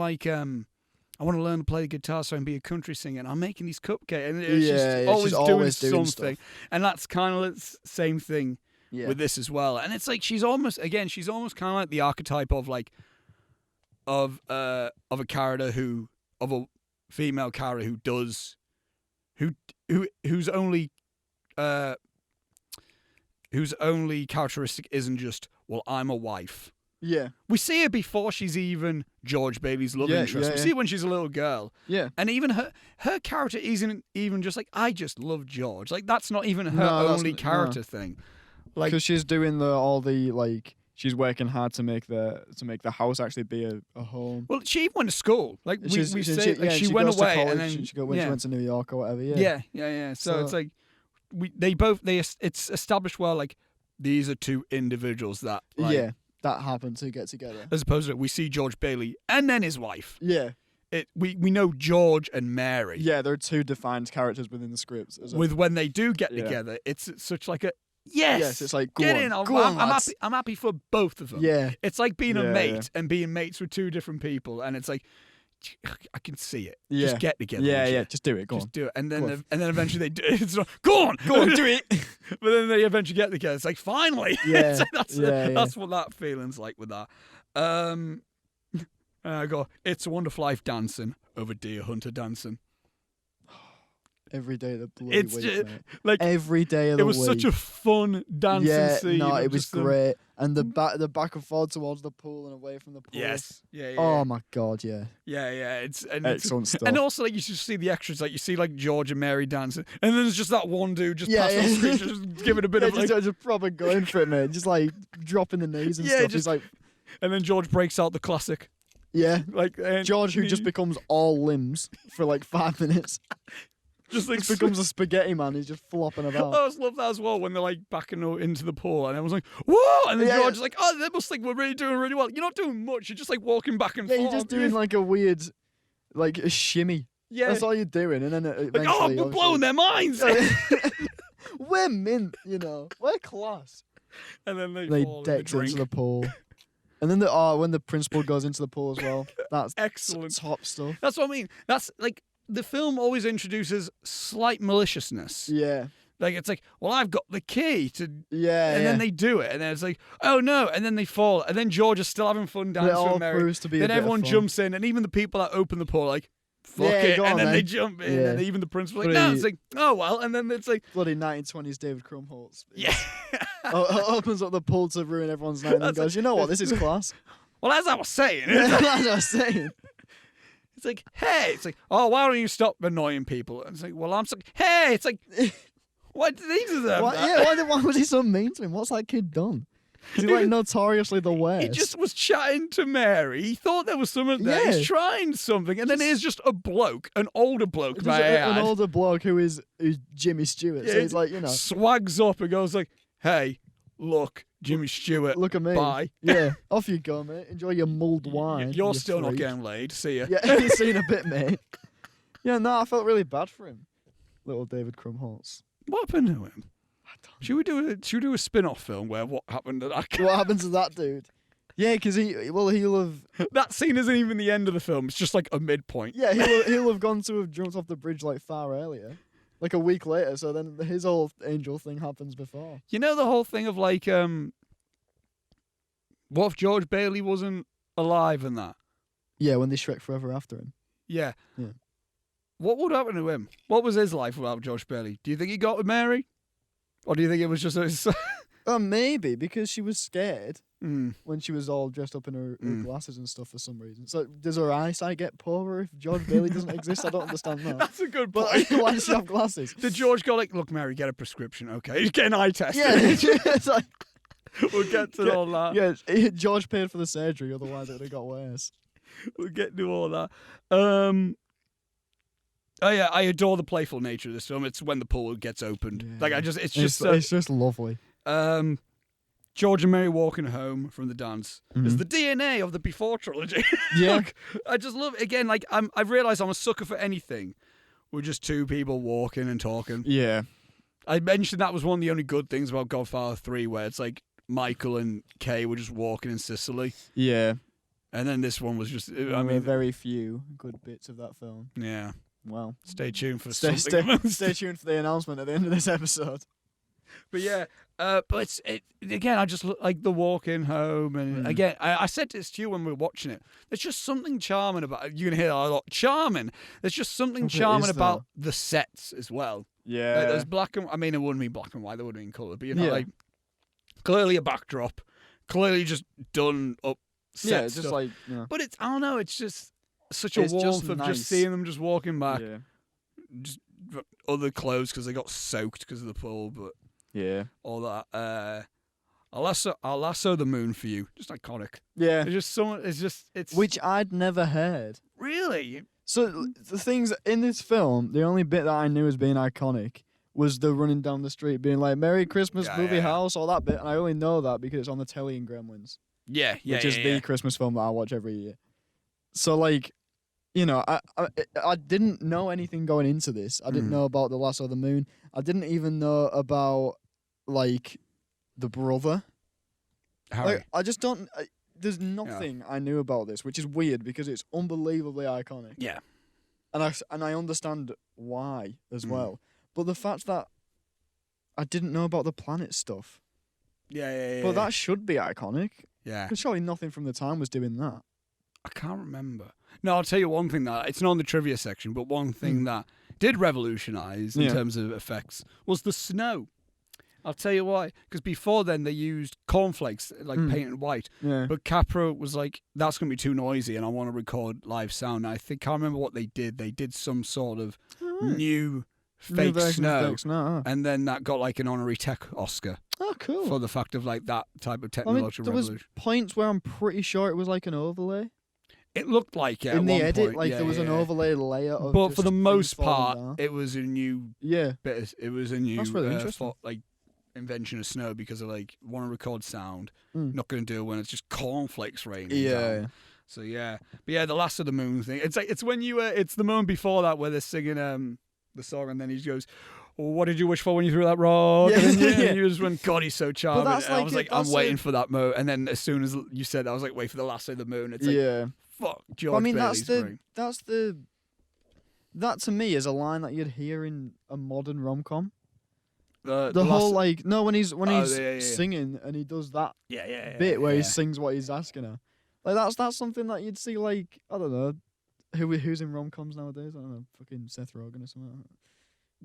learn to play the guitar so I can be a country singer. And I'm making these cupcakes, and she's she's always doing doing something. stuff. And that's kind of the same thing Yeah. with this as well. And it's like she's almost kind of like the archetype of like of a character of a female character whose only characteristic isn't just, well, I'm a wife. Yeah. We see her before she's even George Bailey's love Yeah, interest. yeah, We yeah. see it when she's a little girl. Yeah. And even her character isn't even just like, I just love George. Like, that's not even her No, that's only no. character thing. Like, Because she's doing she's working hard to make the house actually be a home. well, she even went to school. Like, we say, like, she she went goes to away college, and then she went to New York or whatever. Yeah. So it's like it's established well. Like these are two individuals that that happened to get together. as opposed to we see George Bailey and then his wife. Yeah. We know George and Mary. Yeah, there are two defined characters within the scripts. With when they do get together, it's such like a yes. It's like get go in. on, I'm lads. happy. I'm happy for both of them. Yeah. It's like being a Yeah, mate and being mates with two different people, and it's like I can see it. Yeah. Just get together. Yeah, would yeah. you? Just do it. Go Just on. do it, and Go then on. eventually they do it. It's not, go on, do it. But then they eventually get together. It's like finally. Yeah, It's like, yeah. that's what that feeling's like with that. I go. It's a Wonderful Life dancing over Deer Hunter dancing. Every day of the bloody It's week, just, mate. like Every day of the it was week. such a fun dancing scene. no, it was just them- great. And the back and forth towards the pool and away from the pool. Yes. Yeah. Oh my god, yeah. Yeah. It's Excellent stuff. And also, like, you should see the extras. Like, you see, like, George and Mary dancing. And then there's just that one dude just passing on the screen, just giving a bit Yeah, of, like... just proper going for it, man. Just like dropping the knees and Yeah, stuff. just- He's like, And then George breaks out the classic. yeah. Like, and George, who just becomes all limbs for like 5 minutes, just like... just becomes a spaghetti man. He's just flopping I about. always love that as well, when they're, like, backing into the pool. And I was like, whoa! And then Yeah, George yeah. is like, oh, they must think we're really doing really well. You're not doing much. You're just, like, walking back and Yeah, forth. you're just doing like a weird, like a shimmy. Yeah. That's all you're doing, and then Like, eventually, oh, we're blowing their minds! We're mint, you know. We're class. And then they They fall in the decks into drink. the pool. And then when the principal goes into the pool as well, that's Excellent. top stuff. That's what I mean. That's, like, the film always introduces slight maliciousness. Yeah, Like, it's like, well, I've got the key to... yeah. And then they do it, and then it's like, oh no, and then they fall, and then George is still having fun it dancing all with Mary. proves to be. Then a bit of everyone fun. jumps in, and even the people that open the pool are like, fuck Yeah, it, go and on then then. they jump in, Yeah. and even the principal like, Bloody- no, it's like, oh well, and then it's like, Bloody 1920s David Krumholtz. yeah. Opens up the pool to ruin everyone's night and then That's goes, you know what, this is class. Well, as I was saying, That's what I was saying. it's like, hey, it's like, oh, why don't you stop annoying people? And it's like, well, I'm so, hey, it's like, why do they deserve Why, that? yeah, why was he so mean to him? What's that kid done? Is he like notoriously the worst? He just was chatting to Mary. He thought there was something there. Yeah. He's trying something, and then here's just a bloke, an older bloke, Just may I an add, older bloke who's Jimmy Stewart. So Yeah, he's like, you know, swags up and goes like, hey, look, Jimmy Stewart, look at me. bye. Yeah, off you go, mate. Enjoy your mulled wine. You're you still not freak. getting laid. See ya. Yeah, you've seen a bit, mate. Yeah, no, I felt really bad for him. Little David Krumholtz. What happened to him? Should we do a spin-off film where what happened to that guy? What happened to that dude? Yeah, because he'll have That scene isn't even the end of the film. It's just like a midpoint. yeah he'll have gone to have jumped off the bridge like far earlier, like a week later. So then his whole angel thing happens before. You know the whole thing of like, what if George Bailey wasn't alive and that? Yeah, when they Shrek Forever after him. Yeah. Yeah. What would happen to him? What was his life without George Bailey? Do you think he got with Mary? Or do you think it was just his... Maybe because she was scared Mm. when she was all dressed up in her glasses and stuff for some reason. So does her eyesight get poorer if George Bailey doesn't exist? I don't understand that. That's a good But point. why does she have glasses? Did George go like, look, Mary, get a prescription, okay? He's getting eye tested. Yeah, it's like, We'll get to all that. yeah. George paid for the surgery, otherwise it would have got worse. We'll get to all that. Oh yeah, I adore the playful nature of this film. It's when the pool gets opened. Yeah. Like it's It's just lovely. George and Mary walking home from the dance. It's the DNA of the Before trilogy. Yeah. Look, I just love it. Again, like I've realised I'm a sucker for anything with just two people walking and talking. Yeah. I mentioned that was one of the only good things about Godfather 3, where it's like Michael and Kay were just walking in Sicily. Yeah. And then this one was just, I mean, very few good bits of that film. yeah. Well, Stay tuned for stay something. tuned for the announcement at the end of this episode. But yeah, but again, I just look like the walking home, and again, I said this to you when we were watching it. There's just something charming about it. You can hear that a lot. Charming. There's just something charming about the sets as well. Yeah. Like, there's black and, I mean, it wouldn't be black and white. There would be in colour, but you know, Yeah. like clearly a backdrop, clearly just done up. Set Yeah, it's stuff. just like, yeah. But it's, I don't know. It's just such a It's just warmth of nice. just seeing them just walking back. Yeah. Just other clothes because they got soaked because of the pool, but. Yeah. All that. I'll lasso the moon for you. Just iconic. Yeah. It's just someone. It's Which I'd never heard. really. So the things in this film, the only bit that I knew as being iconic was the running down the street being like "Merry Christmas, Yeah, movie yeah. house," all that bit, and I only know that because it's on the telly in Gremlins, Yeah, which is the Christmas film that I watch every year. So like, you know, I didn't know anything going into this. I didn't know about the Lasso of the Moon. I didn't even know about like the brother. Harry. Like, I just don't. There's nothing I knew about this, which is weird because it's unbelievably iconic. Yeah. And I understand why as well. But the fact that I didn't know about the planet stuff. Yeah. But that should be iconic. Yeah. Because surely nothing from the time was doing that. I can't remember. No, I'll tell you one thing that it's not in the trivia section, but one thing that did revolutionise in terms of effects was the snow. I'll tell you why. Because before then they used cornflakes like painted white. Yeah. But Capra was like, that's going to be too noisy and I want to record live sound. And I can't remember what they did. They did some sort of new fake snow. And then that got like an honorary tech Oscar. Oh, cool. For the fact of like that type of I mean, technological there was revolution. points where I'm pretty sure it was like an overlay. It looked like it in at the one edit, point. like Yeah, there was an yeah. overlay layer of. But just for the things most falling part, down. it was a new Yeah. bit. It was a new That's really interesting. like invention of snow because of like want to record sound. Not going to do it when it's just cornflakes raining. Yeah. Down. So yeah, but yeah, the Last of the Moon thing. It's like it's when you it's the moment before that where they're singing the song and then he goes, well, what did you wish for when you threw that rock? Yeah. And then Yeah. you just went, God, he's so charming. that's And I like was it- like, I'm that's waiting a- for that moment. And then as soon as you said that, I was like, wait for the Last of the Moon. It's like, Yeah. fuck, George But I mean, Bailey's great. that to me is a line that you'd hear in a modern rom-com. The The whole last- when he's yeah. singing and he does that yeah, bit where yeah. he sings what he's asking her. Like that's something that you'd see like, I don't know, who's in rom-coms nowadays? I don't know, fucking Seth Rogen or something.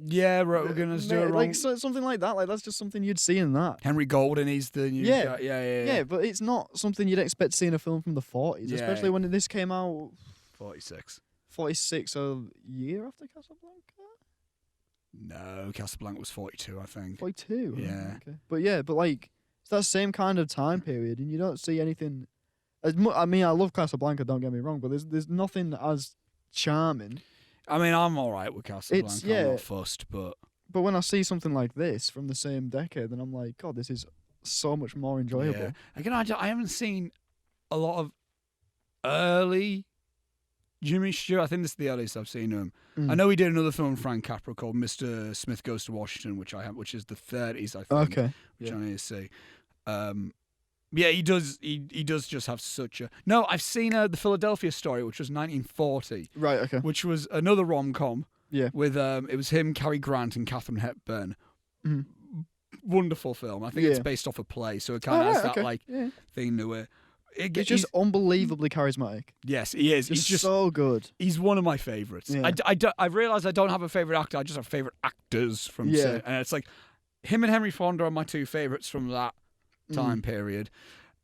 Yeah, Rogen is doing like something like that. Like that's just something you'd see in that. Henry Golden, he's the new guy. Yeah. But it's not something you'd expect to see in a film from the 40s, especially when this came out. 46, a year after Casablanca. No, Casablanca was 42, I think. 42. Yeah. Okay. But like it's that same kind of time period, and you don't see anything. I mean, I love Casablanca. Don't get me wrong, but there's nothing as charming. I mean, I'm all right with Casablanca. I'm not fussed, but when I see something like this from the same decade, then I'm like, God, this is so much more enjoyable. Yeah. Again, I haven't seen a lot of early Jimmy Stewart. I think this is the earliest I've seen him. I know he did another film with Frank Capra called Mr. Smith Goes to Washington, which is the 30s, I think. Okay. Which I need to see. Yeah, he does. He does just have such a. No, I've seen the Philadelphia Story, which was 1940. Right. Okay. Which was another rom-com. Yeah. With it was him, Cary Grant, and Katharine Hepburn. Wonderful film. I think it's based off a play, so it kind of has that thing to it. He's just unbelievably charismatic. Yes, he is. He's just so good. He's one of my favourites. Yeah. I realise I don't have a favourite actor. I just have favourite actors from. And it's like him and Henry Fonda are my two favourites from that time period.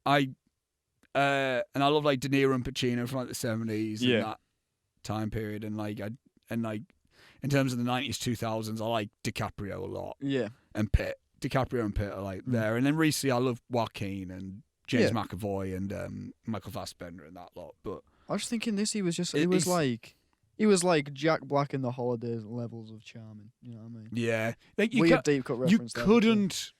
And I love like De Niro and Pacino from like the 70s and that time period, and in terms of the 90s 2000s I like DiCaprio a lot. And Pitt. DiCaprio and Pitt are like there, and then recently I love Joaquin and James McAvoy and Michael Fassbender and that lot. But I was thinking he was like Jack Black in The Holidays levels of charming. You know what I mean? Yeah, weird deep cut reference. You couldn't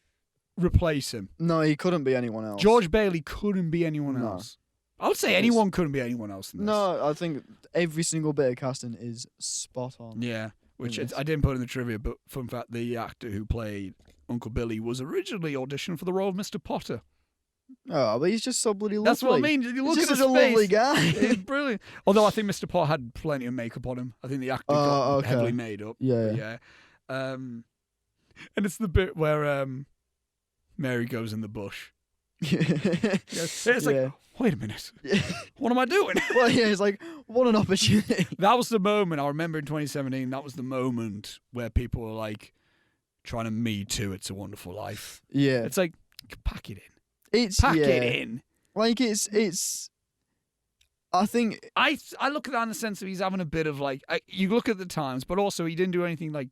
replace him. No, he couldn't be anyone else. George Bailey couldn't be anyone else. I would say anyone couldn't be anyone else in this. No, I think every single bit of casting is spot on. Yeah, which I didn't put in the trivia, but fun fact, the actor who played Uncle Billy was originally auditioned for the role of Mr. Potter. Oh, but he's just so bloody lovely. That's what I mean. You look at his face. He's such a lovely guy. He's brilliant. Although I think Mr. Potter had plenty of makeup on him. I think the actor got heavily made up. Yeah. And it's the bit where Mary goes in the bush. It's like, wait a minute. What am I doing? Well, yeah, it's like, what an opportunity. That was the moment, I remember in 2017, that was the moment where people were like trying to Me Too It's a Wonderful Life. Yeah. It's like, pack it in. Pack it in. Like it's. I think I look at that in the sense of he's having a bit of like you look at the times, but also he didn't do anything like.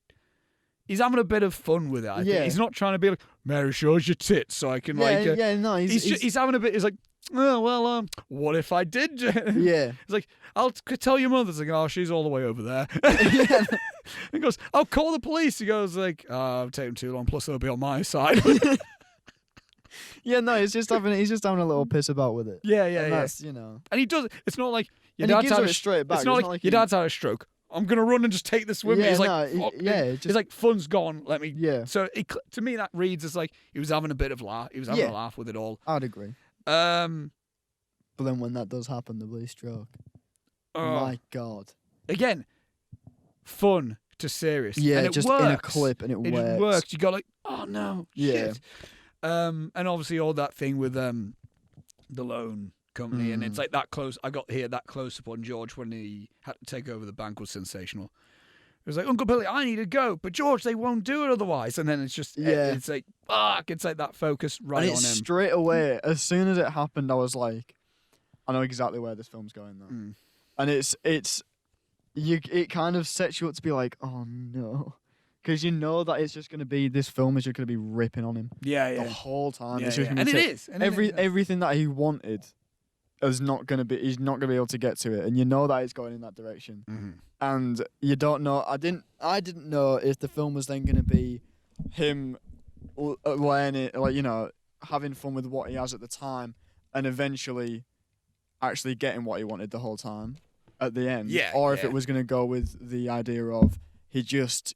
He's having a bit of fun with it. I think he's not trying to be like Mary shows your tits, so I can no. He's having a bit. He's like, oh well, what if I did? Yeah. It's like I'll tell your mother. It's like, oh, she's all the way over there. He goes, I'll call the police. He goes like, oh, I've taken too long. Plus they'll be on my side. Yeah, no, he's just having a little piss about with it. Yeah. That's, you know. And he does. It's not like your dad's had a straight back. It's not like your dad's had a stroke. I'm gonna run and just take this with me. He's like, it's like fun's gone. Let me. Yeah. So to me that reads as like he was having a bit of laugh. He was having a laugh with it all. I'd agree. But then when that does happen, the blue stroke. My God. Again, fun to serious. Yeah, and it just works. in a clip, and it works. It works. You got like, oh no, shit. And obviously all that thing with the loan company, and it's like that close. I got here that close up on George when he had to take over the bank was sensational. It was like, Uncle Billy, I need to go, but George, they won't do it otherwise. And then it's just, it's like, fuck, it's like that focus right on him. Straight away, as soon as it happened, I was like, I know exactly where this film's going though. And it kind of sets you up to be like, oh no. Because you know that it's just going to be, this film is just going to be ripping on him. The whole time. Yeah, it's just and it is. And everything that he wanted is not going to be, he's not going to be able to get to it. And you know that it's going in that direction. And you don't know, I didn't know if the film was then going to be him learning, like, you know, having fun with what he has at the time and eventually actually getting what he wanted the whole time at the end. Or if it was going to go with the idea of he just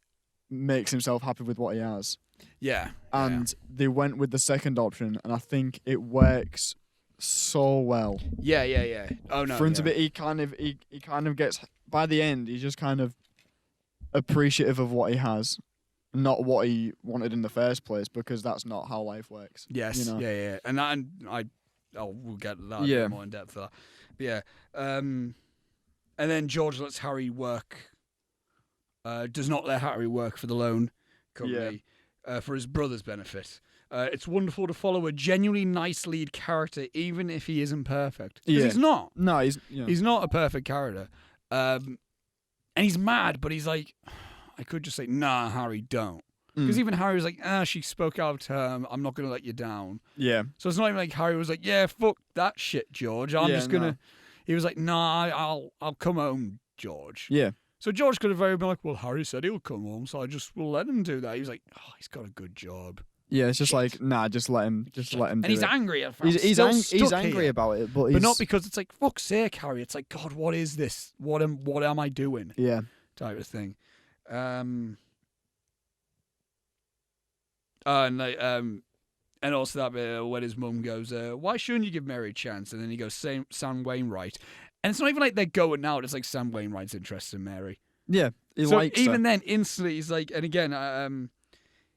makes himself happy with what he has. And they went with the second option, and I think it works so well. Oh no. For him to be, he kind of gets, by the end, he's just kind of appreciative of what he has, not what he wanted in the first place, because that's not how life works. Yes. You know? And we'll get that more in depth for that. But And then George lets Harry work. Does not let Harry work for the loan company for his brother's benefit. It's wonderful to follow a genuinely nice lead character, even if he isn't perfect. Because he's not. No, He's not a perfect character. And he's mad, but he's like, I could just say, nah, Harry, don't. Because even Harry was like, she spoke out of term. I'm not going to let you down. Yeah. So it's not even like Harry was like, yeah, fuck that shit, George. I'm just going to... He was like, nah, I'll come home, George. Yeah. So George could have very been like, well, Harry said he'll come home, so we'll let him do that. He was like, oh, he's got a good job. Yeah, it's just like, nah, just let him do and he's it. angry at He's angry about it, but not because it's like, fuck's sake, Harry. It's like, God, what is this? What am I doing? Yeah. Type of thing. And also that bit when his mum goes, why shouldn't you give Mary a chance? And then he goes, Sam Wainwright. And it's not even like they're going out. It's like Sam Wainwright's interested in Mary. Yeah, he so likes even her. then, instantly, he's like, and again,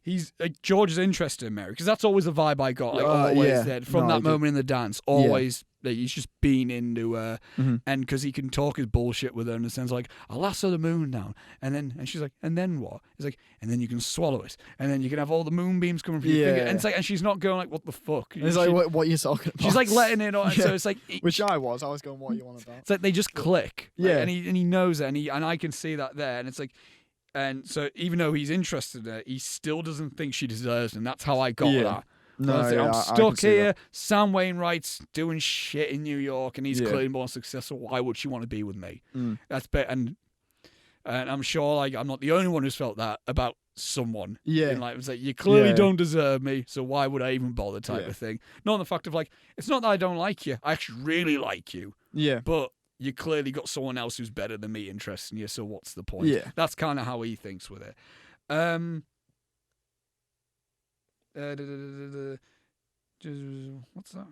he's George is interested in Mary because that's always the vibe I got. Like always there from that moment in the dance. Always, like, he's just been into her, and because he can talk his bullshit with her in the sense like, I'll lasso the moon down, and she's like, and then what? He's like, and then you can swallow it, and then you can have all the moonbeams coming from your finger, and it's like, and she's not going like, what the fuck? It's like, what are you talking about? She's like letting it on, so it's like, which I was going, what are you on about? It's like they just click, yeah, and he knows it, and I can see that there, and it's like. And so even though he's interested in her, he still doesn't think she deserves him. That's how I got that. No, I'm stuck here. Sam Wainwright's doing shit in New York, and he's clearly more successful. Why would she want to be with me? That's better. And I'm sure like I'm not the only one who's felt that about someone. Yeah. In life. It's like, you clearly don't deserve me, so why would I even bother type of thing. Not the fact of like, it's not that I don't like you. I actually really like you. Yeah. But you clearly got someone else who's better than me interested in you, so what's the point? Yeah. That's kind of how he thinks with it. What's that?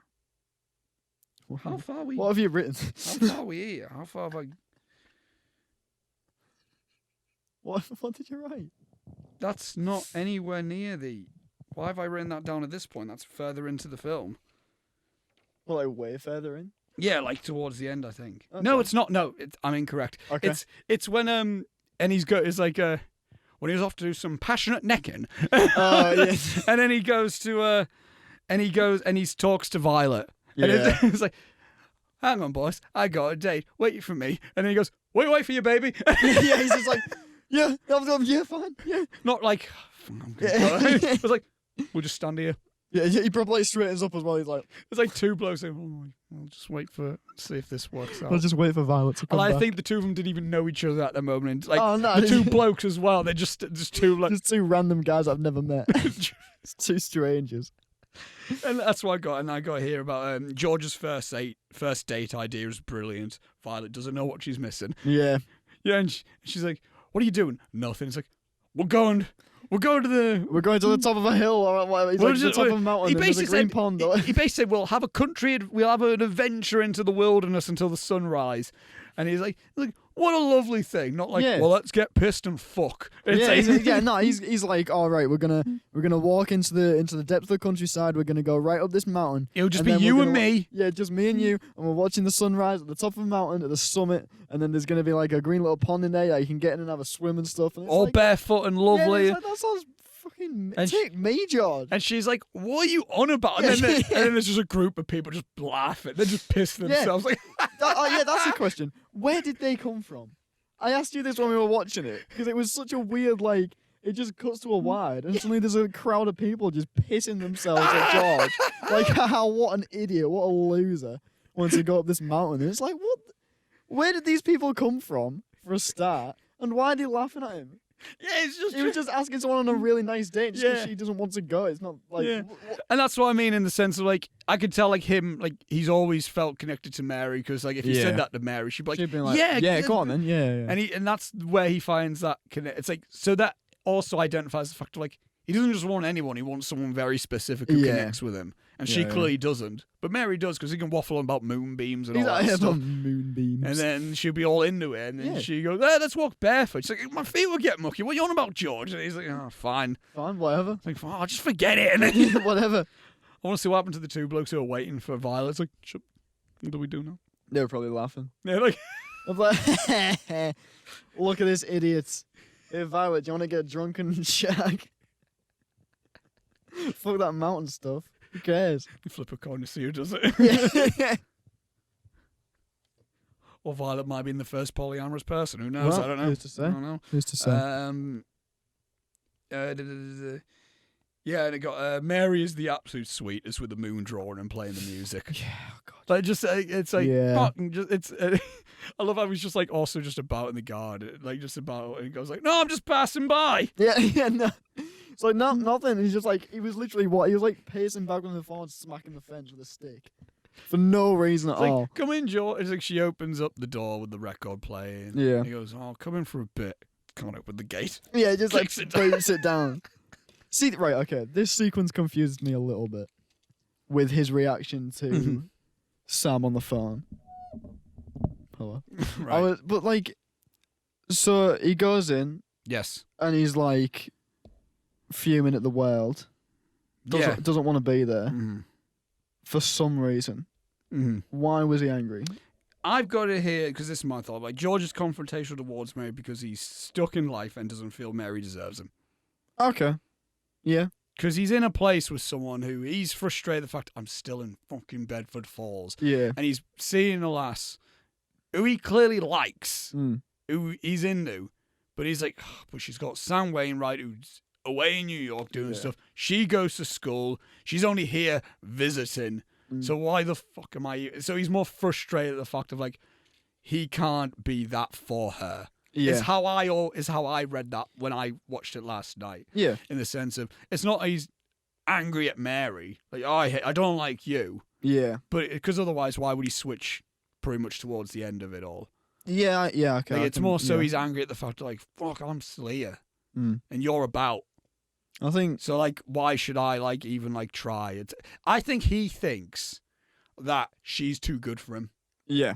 How far are we? What have you written? How far are we here? How far have I... What did you write? That's not anywhere near the... Why have I written that down at this point? That's further into the film. Well, like way further in? Yeah, like towards the end, I think. Okay. No, it's not. No, I'm incorrect. Okay. It's when and he's when he was off to do some passionate necking. Oh yes. And then he goes to and he talks to Violet. Yeah. And it's like, hang on, boss, I got a date. Wait for me. And then he goes, wait for you, baby. Yeah, he's just like, yeah, fine, yeah. Not like, it was like, we'll just stand here. Yeah, he probably straightens up as well. He's like, it's like two blokes saying, I'll just wait see if this works out. I'll just wait for Violet to come back. I think the two of them didn't even know each other at the moment. Like, oh, no. the two blokes as well. They're just two like just two random guys I've never met. It's two strangers. And that's what I got here about George's first date idea is brilliant. Violet doesn't know what she's missing. Yeah. Yeah, and she's like, what are you doing? Nothing. It's like, we're going to the top of a hill or whatever. He's like to the top of a mountain. There's a green pond. He basically said, we'll have an adventure into the wilderness until the sunrise. And he's like, what a lovely thing. Not like, well, let's get pissed and fuck. He's like, all right, we're gonna walk into the depth of the countryside. We're gonna go right up this mountain. It'll just be you and me. Yeah, just me and you, and we're watching the sunrise at the top of the mountain at the summit. And then there's gonna be like a green little pond in there that you can get in and have a swim and stuff. And all like, barefoot and lovely. Yeah, that sounds fucking take me, George. And she's like, what are you on about? And then there's just a group of people just laughing. They just piss themselves. Like, that's the question. Where did they come from? I asked you this when we were watching it because it was such a weird, like, it just cuts to a wide and suddenly there's a crowd of people just pissing themselves at George. Like, what an idiot, what a loser wants to go up this mountain. And it's like, what? Where did these people come from for a start? And why are they laughing at him? Yeah, it's just... He was just asking someone on a really nice date just because she doesn't want to go. It's not like... Yeah. And that's what I mean in the sense of, like, I could tell, like, him, like, he's always felt connected to Mary because, like, if he said that to Mary, she'd be like, yeah, go on then, yeah. And that's where he finds that connect. It's like, so that also identifies the fact of, like, he doesn't just want anyone, he wants someone very specific who connects with him. And she clearly doesn't. But Mary does because he can waffle on about moonbeams and all that stuff. Moonbeams. And then she'll be all into it. And then she goes, let's walk barefoot. She's like, my feet will get mucky. What are you on about, George? And he's like, oh, fine. Fine, whatever. It's like, fine, I'll just forget it. And then, whatever. I want to see what happened to the two blokes who are waiting for Violet. It's like, what do we do now? They were probably laughing. Yeah, like... I'm like, look at this idiot. Hey, Violet, do you want to get drunk and shag? Fuck that mountain stuff. Who cares? You flip a coin to see who does it. Yeah. Or Violet might be in the first polyamorous person. Who knows? Well, I don't know. who's to say? I don't know. Who's to say? Yeah, and it got Mary is the absolute sweetest with the moon drawing and playing the music. Yeah, oh God. Like just it's like Yeah. fucking just it's. I love how he's just like also just about in the garden, like just about, and he goes like, "No, I'm just passing by." Yeah, no. It's like nothing. He's just like he was literally he was like pacing back on the phone, smacking the fence with a stick for no reason at It's like, all. come in, George. It's like she opens up the door with the record playing. Yeah. And he goes, "Oh, come in for a bit." Can't open the gate. Yeah, just like Kicks it down. sit down. See, right, okay. This sequence confused me a little bit with his reaction to Sam on the phone. Hello. Right. But like, so he goes in Yes. and he's like fuming at the world. Doesn't want to be there Mhm. for some reason. Mhm. Why was he angry? I've got it here because this is my thought. Like George is confrontational towards Mary because he's stuck in life and doesn't feel Mary deserves him. Okay. Yeah. Because he's in a place with someone who he's frustrated the fact I'm still in fucking Bedford Falls, Yeah. and he's seeing a lass who he clearly likes, Mm. who he's into, but he's like, "Oh, but she's got Sam Wainwright who's away in New York doing stuff. She goes to school. She's only here visiting. So why the fuck am I?" So he's more frustrated at the fact of like he can't be that for her. Yeah. Is how I read that when I watched it last night. Yeah. In the sense of it's not he's angry at Mary like, "Oh, I don't like you," Yeah. but because otherwise why would he switch pretty much towards the end of it all? Yeah. Yeah. Okay. Like, I it's can- more so yeah. he's angry at the fact of like, fuck, I'm still here Mm. and you're about. I think. So like, why should I like even like try it? I think he thinks that she's too good for him. Yeah.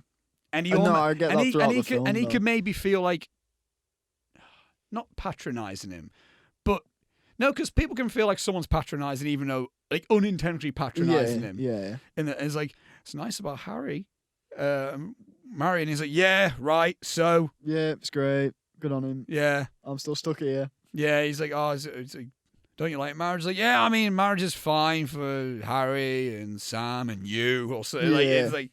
And he No, almo- I get and that he, throughout and he the could, film, and he though. could maybe feel like not patronizing him, but no, because people can feel like someone's patronizing even though like unintentionally patronizing him. Yeah. And it's like, it's nice about Harry, Mary, and he's like, yeah, right, so Yeah. It's great. Good on him. yeah, I'm still stuck here. yeah. He's like, oh, it's like, don't you like marriage? Like, yeah, I mean, marriage is fine for Harry and Sam and you. Also, like, Yeah. it's like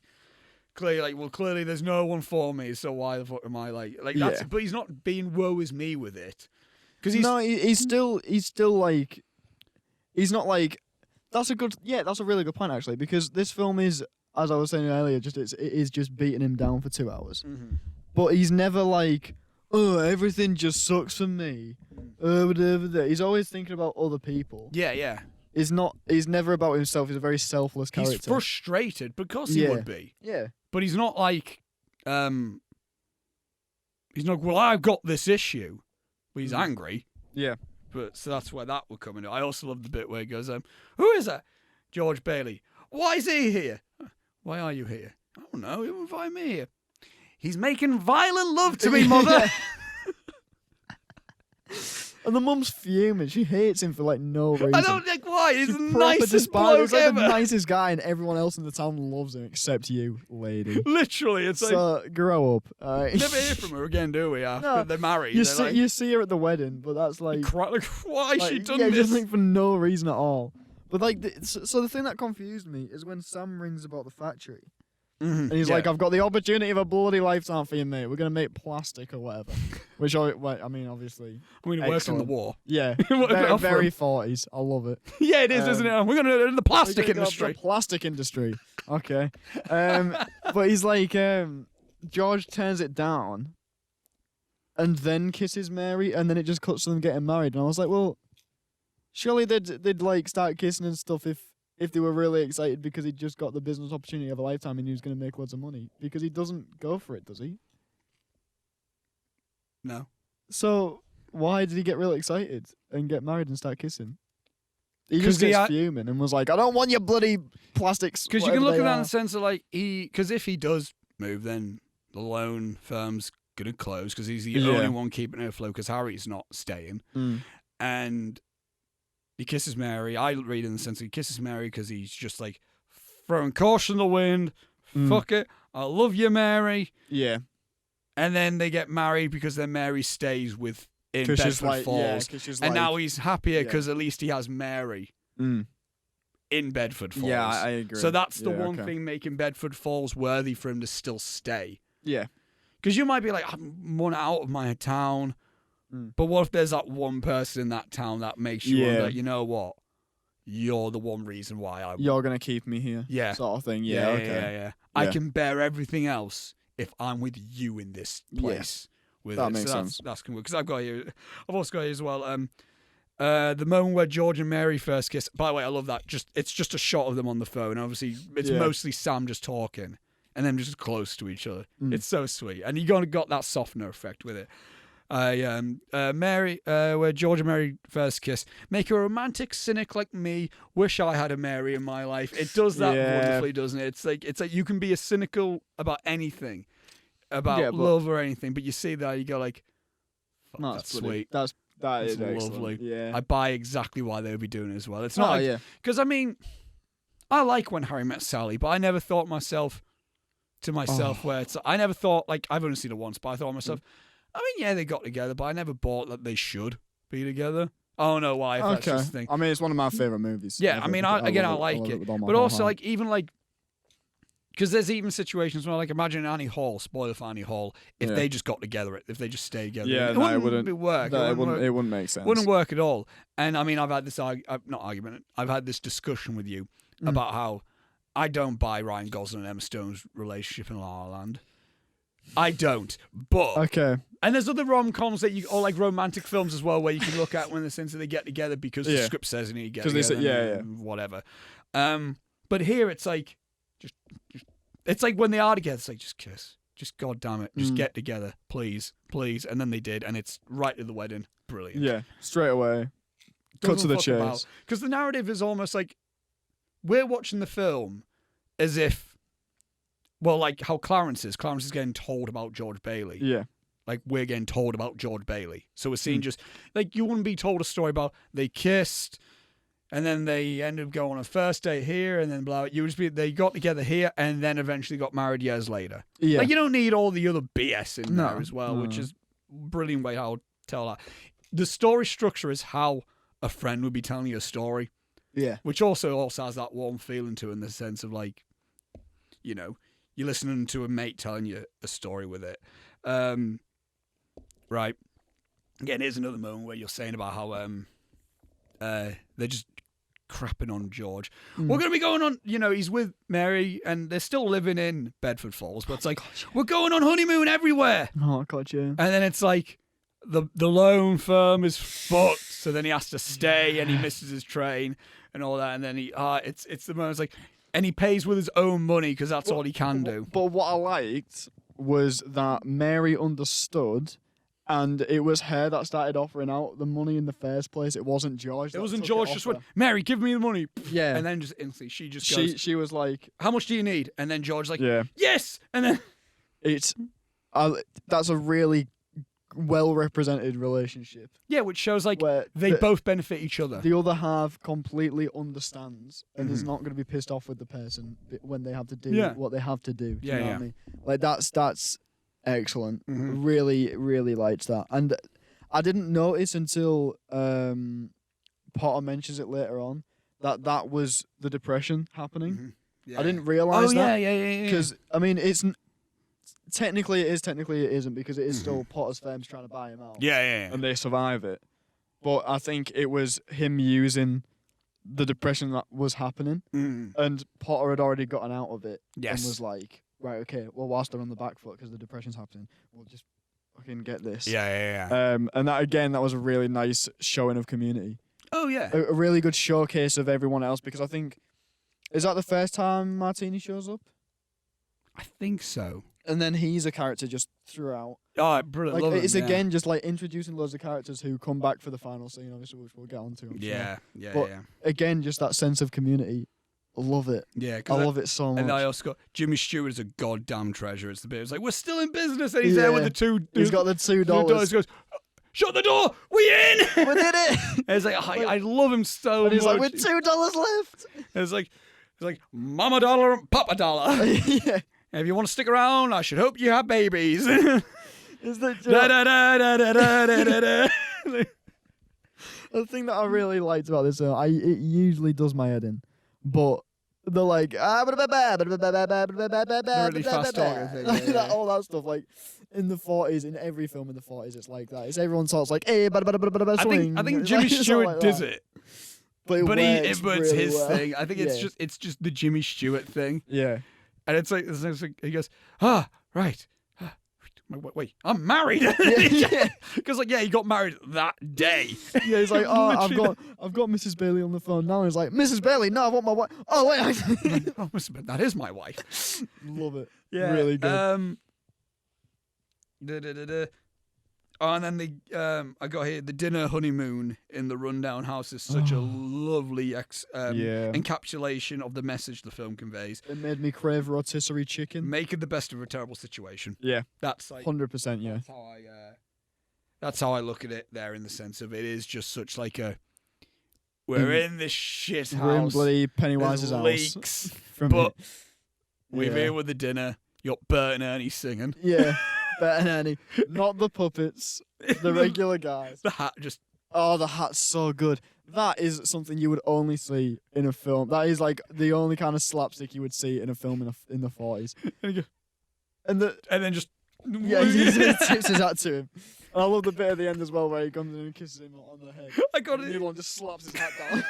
clearly, like, well, clearly there's no one for me, so why the fuck am I like that's? Yeah. But he's not being woe is me with it, because he's No, he's still like, he's not like. That's a really good point actually, because this film is, as I was saying earlier, it is just beating him down for 2 hours. Mhm. But he's never like, oh, everything just sucks for me. He's always thinking about other people. yeah. He's never about himself. He's a very selfless character. He's frustrated because he would be, Yeah. but he's not like he's not. Well, I've got this issue. Well, he's angry. Yeah. But so that's where that would come in. I also love the bit where he goes, "Who is that? George Bailey. Why is he here? Why are you here? I don't know. He invited me here. He's making violent love to me, mother." And the mum's fuming. She hates him for like no reason. I don't think why. He's She the proper nicest despises- bloke He's like ever. the nicest guy, and everyone else in the town loves him except you, lady. Literally, it's like So grow up. Alright. never hear from her again, do we? After No. they're married, You they're see, like, you see her at the wedding, but that's like, like, why she done yeah, this? just like for no reason at all. But like, so the thing that confused me is when Sam rings about the factory, and he's like, "I've got the opportunity of a bloody lifetime for you, mate. We're gonna make plastic or whatever." Which I mean, obviously, I mean, it worked in the excellent. war. yeah, What did they very, offer very him? 40s. I love it. Yeah, it is, isn't it? We're gonna in the plastic We're gonna go industry. for the plastic industry. Okay. But he's like, George turns it down and then kisses Mary, and then it just cuts to them getting married. And I was like, well, surely they'd like start kissing and stuff if they were really excited because he just got the business opportunity of a lifetime and he was going to make loads of money. Because he doesn't go for it, does he? No. So why did he get really excited and get married and start kissing? He 'Cause just he gets had- fuming and was like, I don't want your bloody plastics. Because you can look at whatever that they in are." the sense of like because if he does move, then the loan firm's gonna close because he's the Yeah. only one keeping it afloat because Harry's not staying. Mm. And he kisses Mary. I read in the sense he kisses Mary because he's just like throwing caution to the wind. Mm. Fuck it, I love you, Mary. Yeah. And then they get married because then Mary stays in Bedford Falls. And now he's happier because at least he has Mary in Bedford Falls. Yeah, I agree. So that's the one thing making Bedford Falls worthy for him to still stay. Yeah. Because you might be like, I'm one out of my town. But what if there's that one person in that town that makes you wonder, you know what? You're the one reason why you're going to keep me here. Yeah. Sort of thing. Yeah. I can bear everything else if I'm with you in this place. That makes sense. That's good. Because I've also got here as well. The moment where George and Mary first kiss. By the way, I love that. It's just a shot of them on the phone. Obviously, it's mostly Sam just talking and them just close to each other. It's so sweet, and you got that softener effect with it. Mary, where George and Mary first kiss, make a romantic cynic like me. Wish I had a Mary in my life. It does that wonderfully, doesn't it? It's like you can be a cynical about anything, about love or anything, but you see that you go like, that's sweet. That is lovely. Yeah, I buy exactly why they would be doing it as well. It's not because I mean, I like When Harry Met Sally, but I never thought to myself where it's. I never thought like I've only seen it once, but I thought to myself. I mean, yeah, they got together, but I never bought that they should be together. I don't know why. That's just the thing. I mean, it's one of my favorite movies. Yeah, I mean, I like it. But also, like, even like, because there's even situations where, like, imagine Annie Hall, spoiler for Annie Hall, if they just got together, if they just stay together. Yeah, it wouldn't work. No, it wouldn't make sense. Wouldn't work at all. And I mean, I've had this I've had this discussion with you about how I don't buy Ryan Gosling and Emma Stone's relationship in La La Land. I don't, but and there's other rom-coms or like romantic films as well, where you can look at when they get together because the script says they need to get together. Whatever. But here it's like, it's like when they are together, it's like just kiss, just God damn it, just get together, please, and then they did, and it's right to the wedding, brilliant. Yeah, straight away, cut to the chase. Because the narrative is almost like we're watching the film as if. Well, like how Clarence is getting told about George Bailey. Yeah. Like we're getting told about George Bailey. So we're seeing just, like you wouldn't be told a story about they kissed and then they ended up going on a first date here and then blah. You would just be, they got together here and then eventually got married years later. Yeah. Like you don't need all the other BS in there as well, which is a brilliant way how to tell that. The story structure is how a friend would be telling you a story. Yeah. Which also has that warm feeling to it in the sense of like, you know, you're listening to a mate telling you a story with it. Right. Again, here's another moment where you're saying about how they're just crapping on George. We're going to be going on, you know, he's with Mary and they're still living in Bedford Falls, but it's like, we're going on honeymoon everywhere. Oh, God, yeah. And then it's like, the loan firm is fucked, so then he has to stay and he misses his train and all that. And then it's the moment, it's like, and he pays with his own money because that's all he can do. But what I liked was that Mary understood, and it was her that started offering out the money in the first place. It wasn't George. It wasn't George. Just went, Mary, give me the money. Yeah. And then just instantly, she goes, she was like, how much do you need? And then George's like, yes. And then that's a really well-represented relationship. Yeah, which shows like they both benefit each other. The other half completely understands and is not going to be pissed off with the person when they have to do what they have to do. Do you know what I mean? Like that's excellent. Really, really liked that. And I didn't notice until Potter mentions it later on that was the depression happening. Yeah. I didn't realise that. Yeah. Because I mean, it's. Technically it is, technically it isn't, because it is still Potter's firm's trying to buy him out. Yeah. And they survive it. But I think it was him using the depression that was happening, and Potter had already gotten out of it and was like, right, okay, well, whilst they're on the back foot because the depression's happening, we'll just fucking get this. Yeah. And that was a really nice showing of Community. Oh, yeah. A really good showcase of everyone else, because I think, is that the first time Martini shows up? I think so. And then he's a character just throughout. Oh, brilliant. Like, it's again just like introducing loads of characters who come back for the final scene, obviously, which we'll get onto. Yeah. Again, just that sense of Community. I love it. Yeah, I love it so much. And I also got Jimmy Stewart is a goddamn treasure. It's the bit. It's like, we're still in business, and he's there with the $2. He's got the $2. He goes, shut the door. We in. We did it. And it's like, I love him so much. And he's like, with $2 left. And it's like Mama dollar and Papa dollar. Yeah. If you want to stick around, I should hope you have babies. Is that Da, da, da, da, da, da, da, da. the thing that I really liked about this film? It usually does my head in, but they're like really fast talking thing. All that stuff. Like in the 40s, in every film in the 40s, it's like that. It's everyone talks like, hey, swing. I think Jimmy Stewart like does that. it. But it It's really his well. thing. I think it's just the Jimmy Stewart thing. Yeah. And it's like he goes, right. Wait, I'm married. Yeah. Because he got married that day. Yeah, he's like, I've got Mrs. Bailey on the phone now. And he's like, Mrs. Bailey, no, I want my wife. Oh wait, That is my wife. Love it. Yeah, really good. Oh, and then I got here the dinner honeymoon in the rundown house is such a lovely encapsulation of the message the film conveys. It made me crave rotisserie chicken. Making the best of a terrible situation. Yeah, that's like 100%. Yeah, that's how I look at it. There, in the sense of it is just such like a we're in this shit house. We're in bloody Pennywise's house. Leaks, but we're here with the dinner. You got Bert and Ernie singing. Yeah. Bert and Ernie, not the puppets, the regular guys. The hat just... Oh, the hat's so good. That is something you would only see in a film. That is like the only kind of slapstick you would see in a film in the 40s. And then just... Yeah, he tips his hat to him. And I love the bit at the end as well where he comes in and kisses him on the head. I got it. And the other one just slaps his hat down.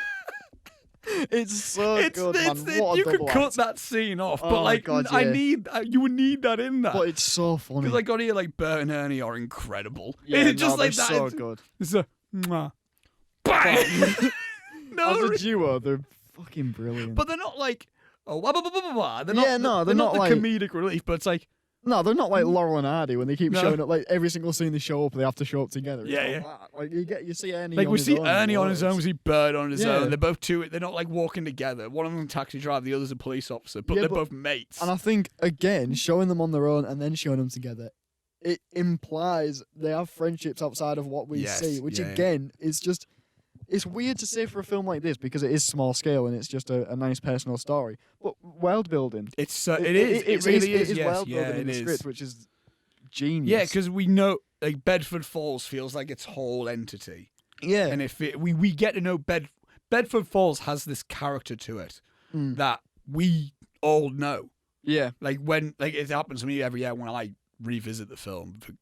It's so good, man. What a you could double cut act. that scene off, Oh but my God, yeah. you would need that in there. But it's so funny. Because I got here Bert and Ernie are incredible. Yeah, it's just like that. So good. It's a mwah, bang. As a duo, they're fucking brilliant. But they're not like blah, blah, blah, blah, blah. They're not. They're not the like comedic relief, but it's like. No, they're not like Laurel and Hardy when they keep showing up. Like every single scene they show up, they have to show up together. Yeah. Like you see Ernie. Like on we his see own Ernie on his own, we see Bert on his own. They're both two. They're not walking together. One of them taxi driver, the other's a police officer, but they're both mates. And I think again, showing them on their own and then showing them together, it implies they have friendships outside of what we see, which again is just. It's weird to say for a film like this because it is small scale and it's just a nice personal story. But world building. It really is. It is world building in the is. script, which is genius. Yeah, because we know Bedford Falls feels like its whole entity. Yeah, and if we get to know Bedford Falls has this character to it that we all know. Yeah, like when it happens to me every year when I revisit the film for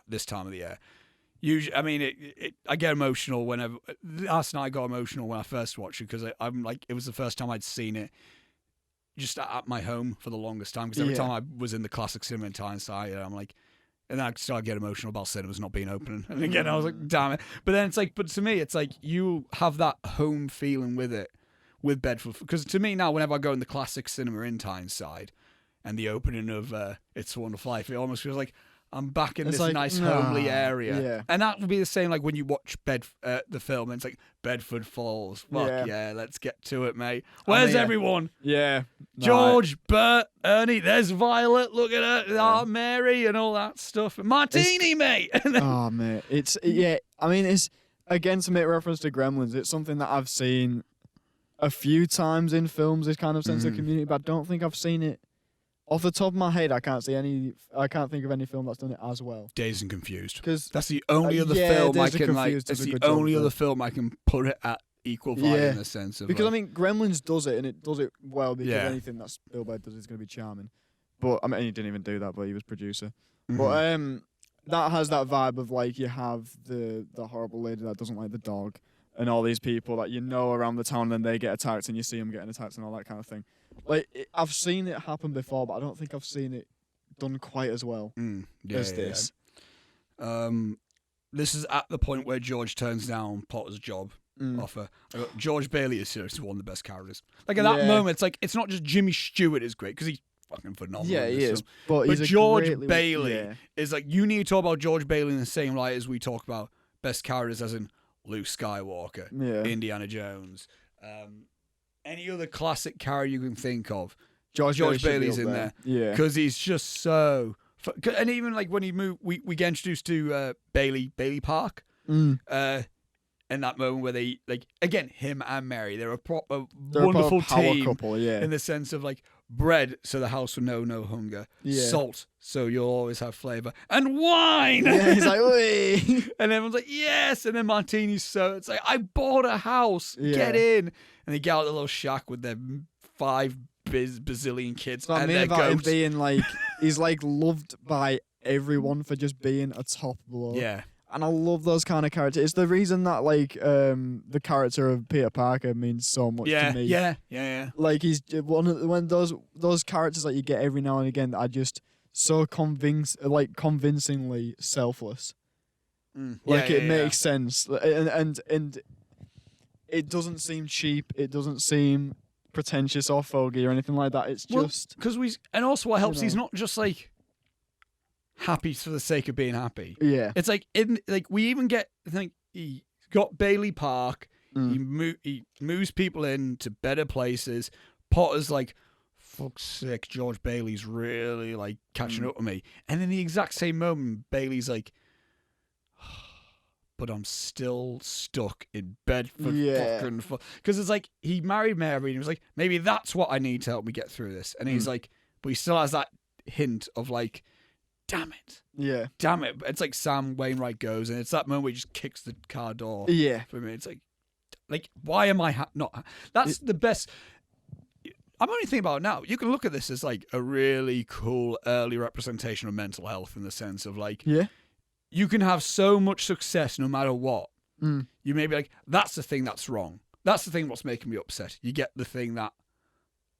this time of the year. Usually, I mean, I get emotional whenever. Last night I got emotional when I first watched it because I'm like, it was the first time I'd seen it just at my home for the longest time. Because every time I was in the classic cinema in Tyneside, I'm like, and then I started getting emotional about cinemas not being open. And again, I was like, damn it. But then it's like, but to me, it's like you have that home feeling with it, with Bedford. Because to me now, whenever I go in the classic cinema in Tyneside and the opening of It's a Wonderful Life, it almost feels like I'm back in this nice homely area. Yeah. And that would be the same like when you watch the film and it's like Bedford Falls. Fuck yeah, let's get to it, mate. Where's everyone? Yeah. George, Bert, Ernie, there's Violet, look at her, Mary and all that stuff. Martini, mate. Oh, mate. I mean, it's, again, to make reference to Gremlins, it's something that I've seen a few times in films, this kind of sense of community, but I don't think I've seen it. Off the top of my head, I can't think of any film that's done it as well. Dazed and Confused. Because that's the only other film I can It's the only other film I can put it at equal value in the sense of. Because I mean, Gremlins does it and it does it well because anything that Spielberg does is going to be charming. But I mean, he didn't even do that, but he was producer. But that has that vibe of like you have the horrible lady that doesn't like the dog and all these people that you know around the town, and then they get attacked and you see them getting attacked and all that kind of thing. Like, I've seen it happen before, but I don't think I've seen it done quite as well as this. This is at the point where George turns down Potter's job offer. George Bailey is seriously one of the best characters. Like, at that moment, it's like, it's not just Jimmy Stewart is great, because he's fucking phenomenal. Yeah, he is. But George Bailey is like, you need to talk about George Bailey in the same light as we talk about best characters, as in Luke Skywalker, Indiana Jones, any other classic character you can think of. George Bailey's in there. Yeah. Because he's just so... And even like when he moved, we get introduced to Bailey Park. In that moment where they, like, again, him and Mary, they're a wonderful power team. couple, in the sense of like, bread, so the house will know no hunger. Yeah. Salt, so you'll always have flavour. And wine! Yeah, he's like, "Oi." And everyone's like, yes! And then martinis, so it's like, I bought a house, Yeah. get in! And they get out of the little shack with their 5 bazillion kids What I and mean their about him goats. being like, he's like loved by everyone for just being a top bloke. Yeah. And I love those kind of characters. It's the reason that like the character of Peter Parker means so much to me. Yeah. Like he's one of when those characters that you get every now and again that are just so convincingly selfless. Like it makes sense, and it doesn't seem cheap. It doesn't seem pretentious or fogey or anything like that. It's just because and also what helps, you know. he's not just like happy for the sake of being happy. Yeah. It's like we even get, I think he got Bailey Park. He moves people into better places. Potter's like, fuck's sake, George Bailey's really like catching up with me. And in the exact same moment, Bailey's like, but I'm still stuck in bed for fucking because it's like he married Mary and he was like, maybe that's what I need to help me get through this. And he's like, but he still has that hint of like, damn it. Yeah. Damn it. It's like Sam Wainwright goes, and it's that moment where he just kicks the car door. Yeah. For me, it's like why am I not? That's the best. I'm only thinking about it now. You can look at this as like a really cool early representation of mental health in the sense of like, you can have so much success no matter what. You may be like, that's the thing that's wrong. That's the thing what's making me upset. You get the thing that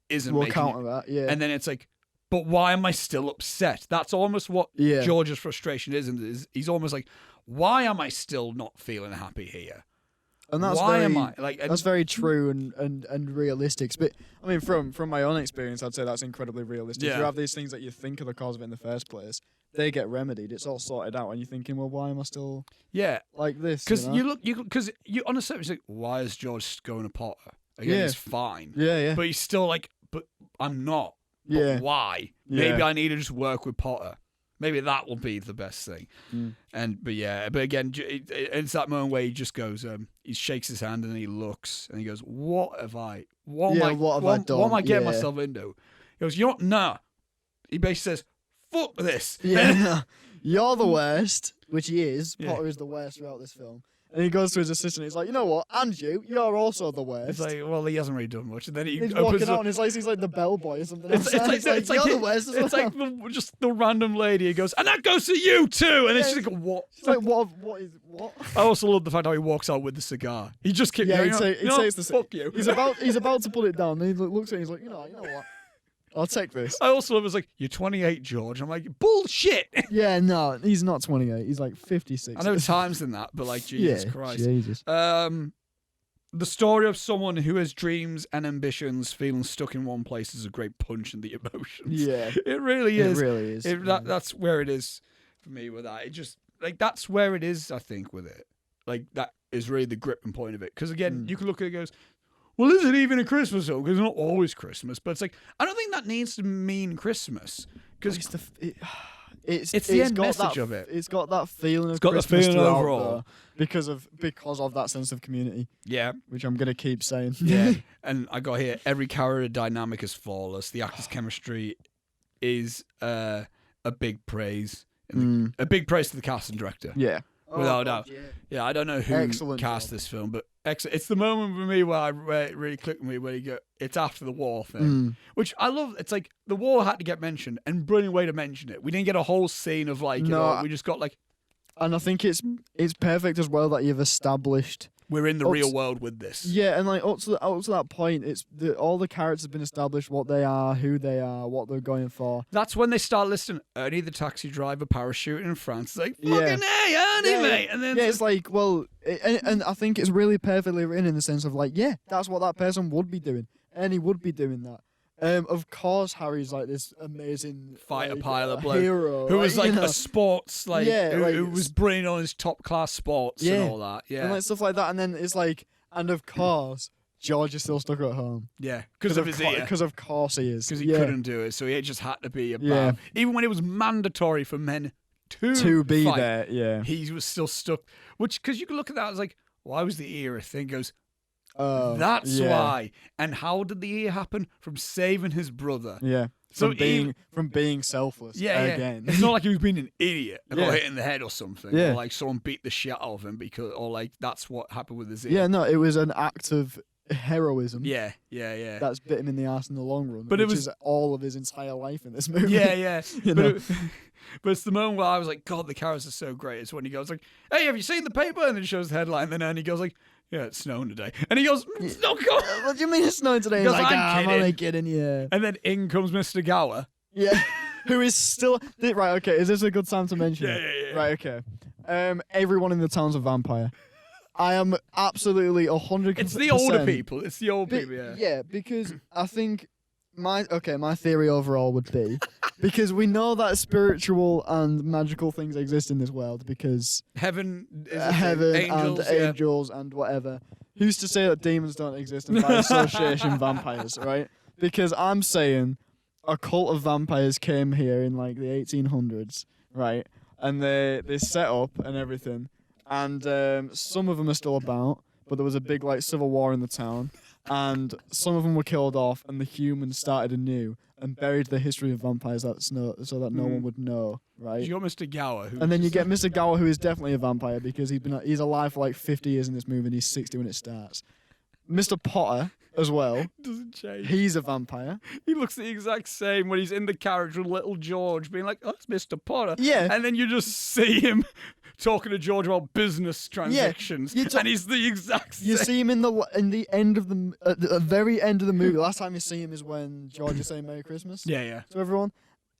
isn't We'll making counter you, that, yeah. and then it's like, but why am I still upset? That's almost what George's frustration is, and he's almost like, why am I still not feeling happy here? And that's why am I like? That's very true and realistic. But I mean, from my own experience, I'd say that's incredibly realistic. Yeah. You have these things that you think are the cause of it in the first place. They get remedied. It's all sorted out, and you're thinking, well, why am I still like this? Because you know? because you on a surface like, why is George going to Potter? Again, he's fine. Yeah. But he's still like, but I'm not. But Yeah. why? Yeah. Maybe I need to just work with Potter. Maybe that will be the best thing. But again, it's that moment where he just goes, he shakes his hand and he looks and he goes, what have I done? What am I getting Yeah. myself into? He goes, you know what? Nah. He basically says, fuck this. Yeah. You're the worst, which he is. Yeah. Potter is the worst throughout this film. And he goes to his assistant. He's like, you know what? And you're also the worst. It's like, well, he hasn't really done much. And then he he's opens walking up. out and he's like the bellboy or something. It's like you're the worst as well. It's like just the random lady who goes, and that goes to you too. And then she's like, what? She's like, what? I also love the fact how he walks out with the cigar. He just keeps Yeah, going, he takes the fuck you. He's about to put it down. And he looks at it. He's like, you know what? I'll take this. I also love it's like, you're 28, George. I'm like, bullshit. Yeah, no, he's not 28. He's like 56. I know times than that, but like, Jesus Christ. Jesus. The story of someone who has dreams and ambitions feeling stuck in one place is a great punch in the emotions. Yeah. It really is. It really is. That's where it is for me with that. It just, like, that's where it is, I think, with it. Like, that is really the gripping point of it. Because, again, you can look at it and goes, well, is it even a Christmas film? Because it's not always Christmas. But it's like, I don't think that needs to mean Christmas. Because it's the end message of it. It's got that feeling of got the Christmas feeling throughout, overall. though, because of that sense of community. Yeah. Which I'm going to keep saying. Yeah. And I got here, every character dynamic is flawless. The actors' chemistry is a big praise. A big praise to the cast and director. Yeah. Without a doubt. Yeah, I don't know who Excellent cast job. this film, but it's the moment for me where it really clicked with me where you go, it's after the war thing. Which I love. It's like the war had to get mentioned, and brilliant way to mention it. We didn't get a whole scene of like, we just got like. And I think it's perfect as well that you've established. We're in the real world with this. Yeah, and like up to that point, all the characters have been established, what they are, who they are, what they're going for. That's when they start listing Ernie the taxi driver parachuting in France. It's like, fucking hey, Ernie, mate. And then it's like, well, and I think it's really perfectly written in the sense of like, yeah, that's what that person would be doing. Ernie would be doing that. Of course, Harry's like this amazing fighter pilot bloke hero who was like a sports who was brilliant on his top class sports and all that. Yeah, and like stuff like that. And then it's like, and of course, George is still stuck at home. Yeah, because of his ear. Because of course he is. Because he couldn't do it, so he just had to be about. Even when it was mandatory for men to be fight, there. Yeah, he was still stuck. Which, because you can look at that as like, why was the ear a thing? Goes, That's yeah. why. And how did the ear happen? From saving his brother. Yeah. So From being selfless. Yeah, again. It's not like he was being an idiot and Yeah. got hit in the head or something. Yeah. Or like someone beat the shit out of him or like that's what happened with his ear. Yeah, no, it was an act of heroism. Yeah. That's bit him in the ass in the long run. But which it was is all of his entire life in this movie. Yeah. You but, know? but it's the moment where I was like, God, the characters are so great. It's when he goes like, hey, have you seen the paper? And then he shows the headline. And he goes like, yeah, it's snowing today. And he goes, it's not going. What do you mean it's snowing today? He's Because like, I'm I'm only kidding, yeah. And then in comes Mr. Gower. Yeah. Who is still... Right, okay, is this a good time to mention it? Yeah. Right, okay. Everyone in the town's a vampire. I am absolutely 100%. It's the older people. It's the old people, yeah. Yeah, because I think my theory overall would be because we know that spiritual and magical things exist in this world because Heaven angels and whatever. Who's to say that demons don't exist and by association vampires, right? Because I'm saying a cult of vampires came here in like the 1800s, right? And they set up and everything. And some of them are still about, but there was a big like civil war in the town, and some of them were killed off, and the humans started anew and buried the history of vampires so that no one would know, right? You got Mr. Gower, And then you get Mr. Gower, who is definitely a vampire because he's alive for like 50 years in this movie, and he's 60 when it starts. Mr. Potter as well. Doesn't change. He's a vampire. He looks the exact same when he's in the carriage with little George, being like, "Oh, it's Mr. Potter." Yeah. And then you just see him talking to George about business transactions, and he's the exact same. You see him in the end of the very end of the movie. Last time you see him is when George is saying Merry Christmas. Yeah. To everyone.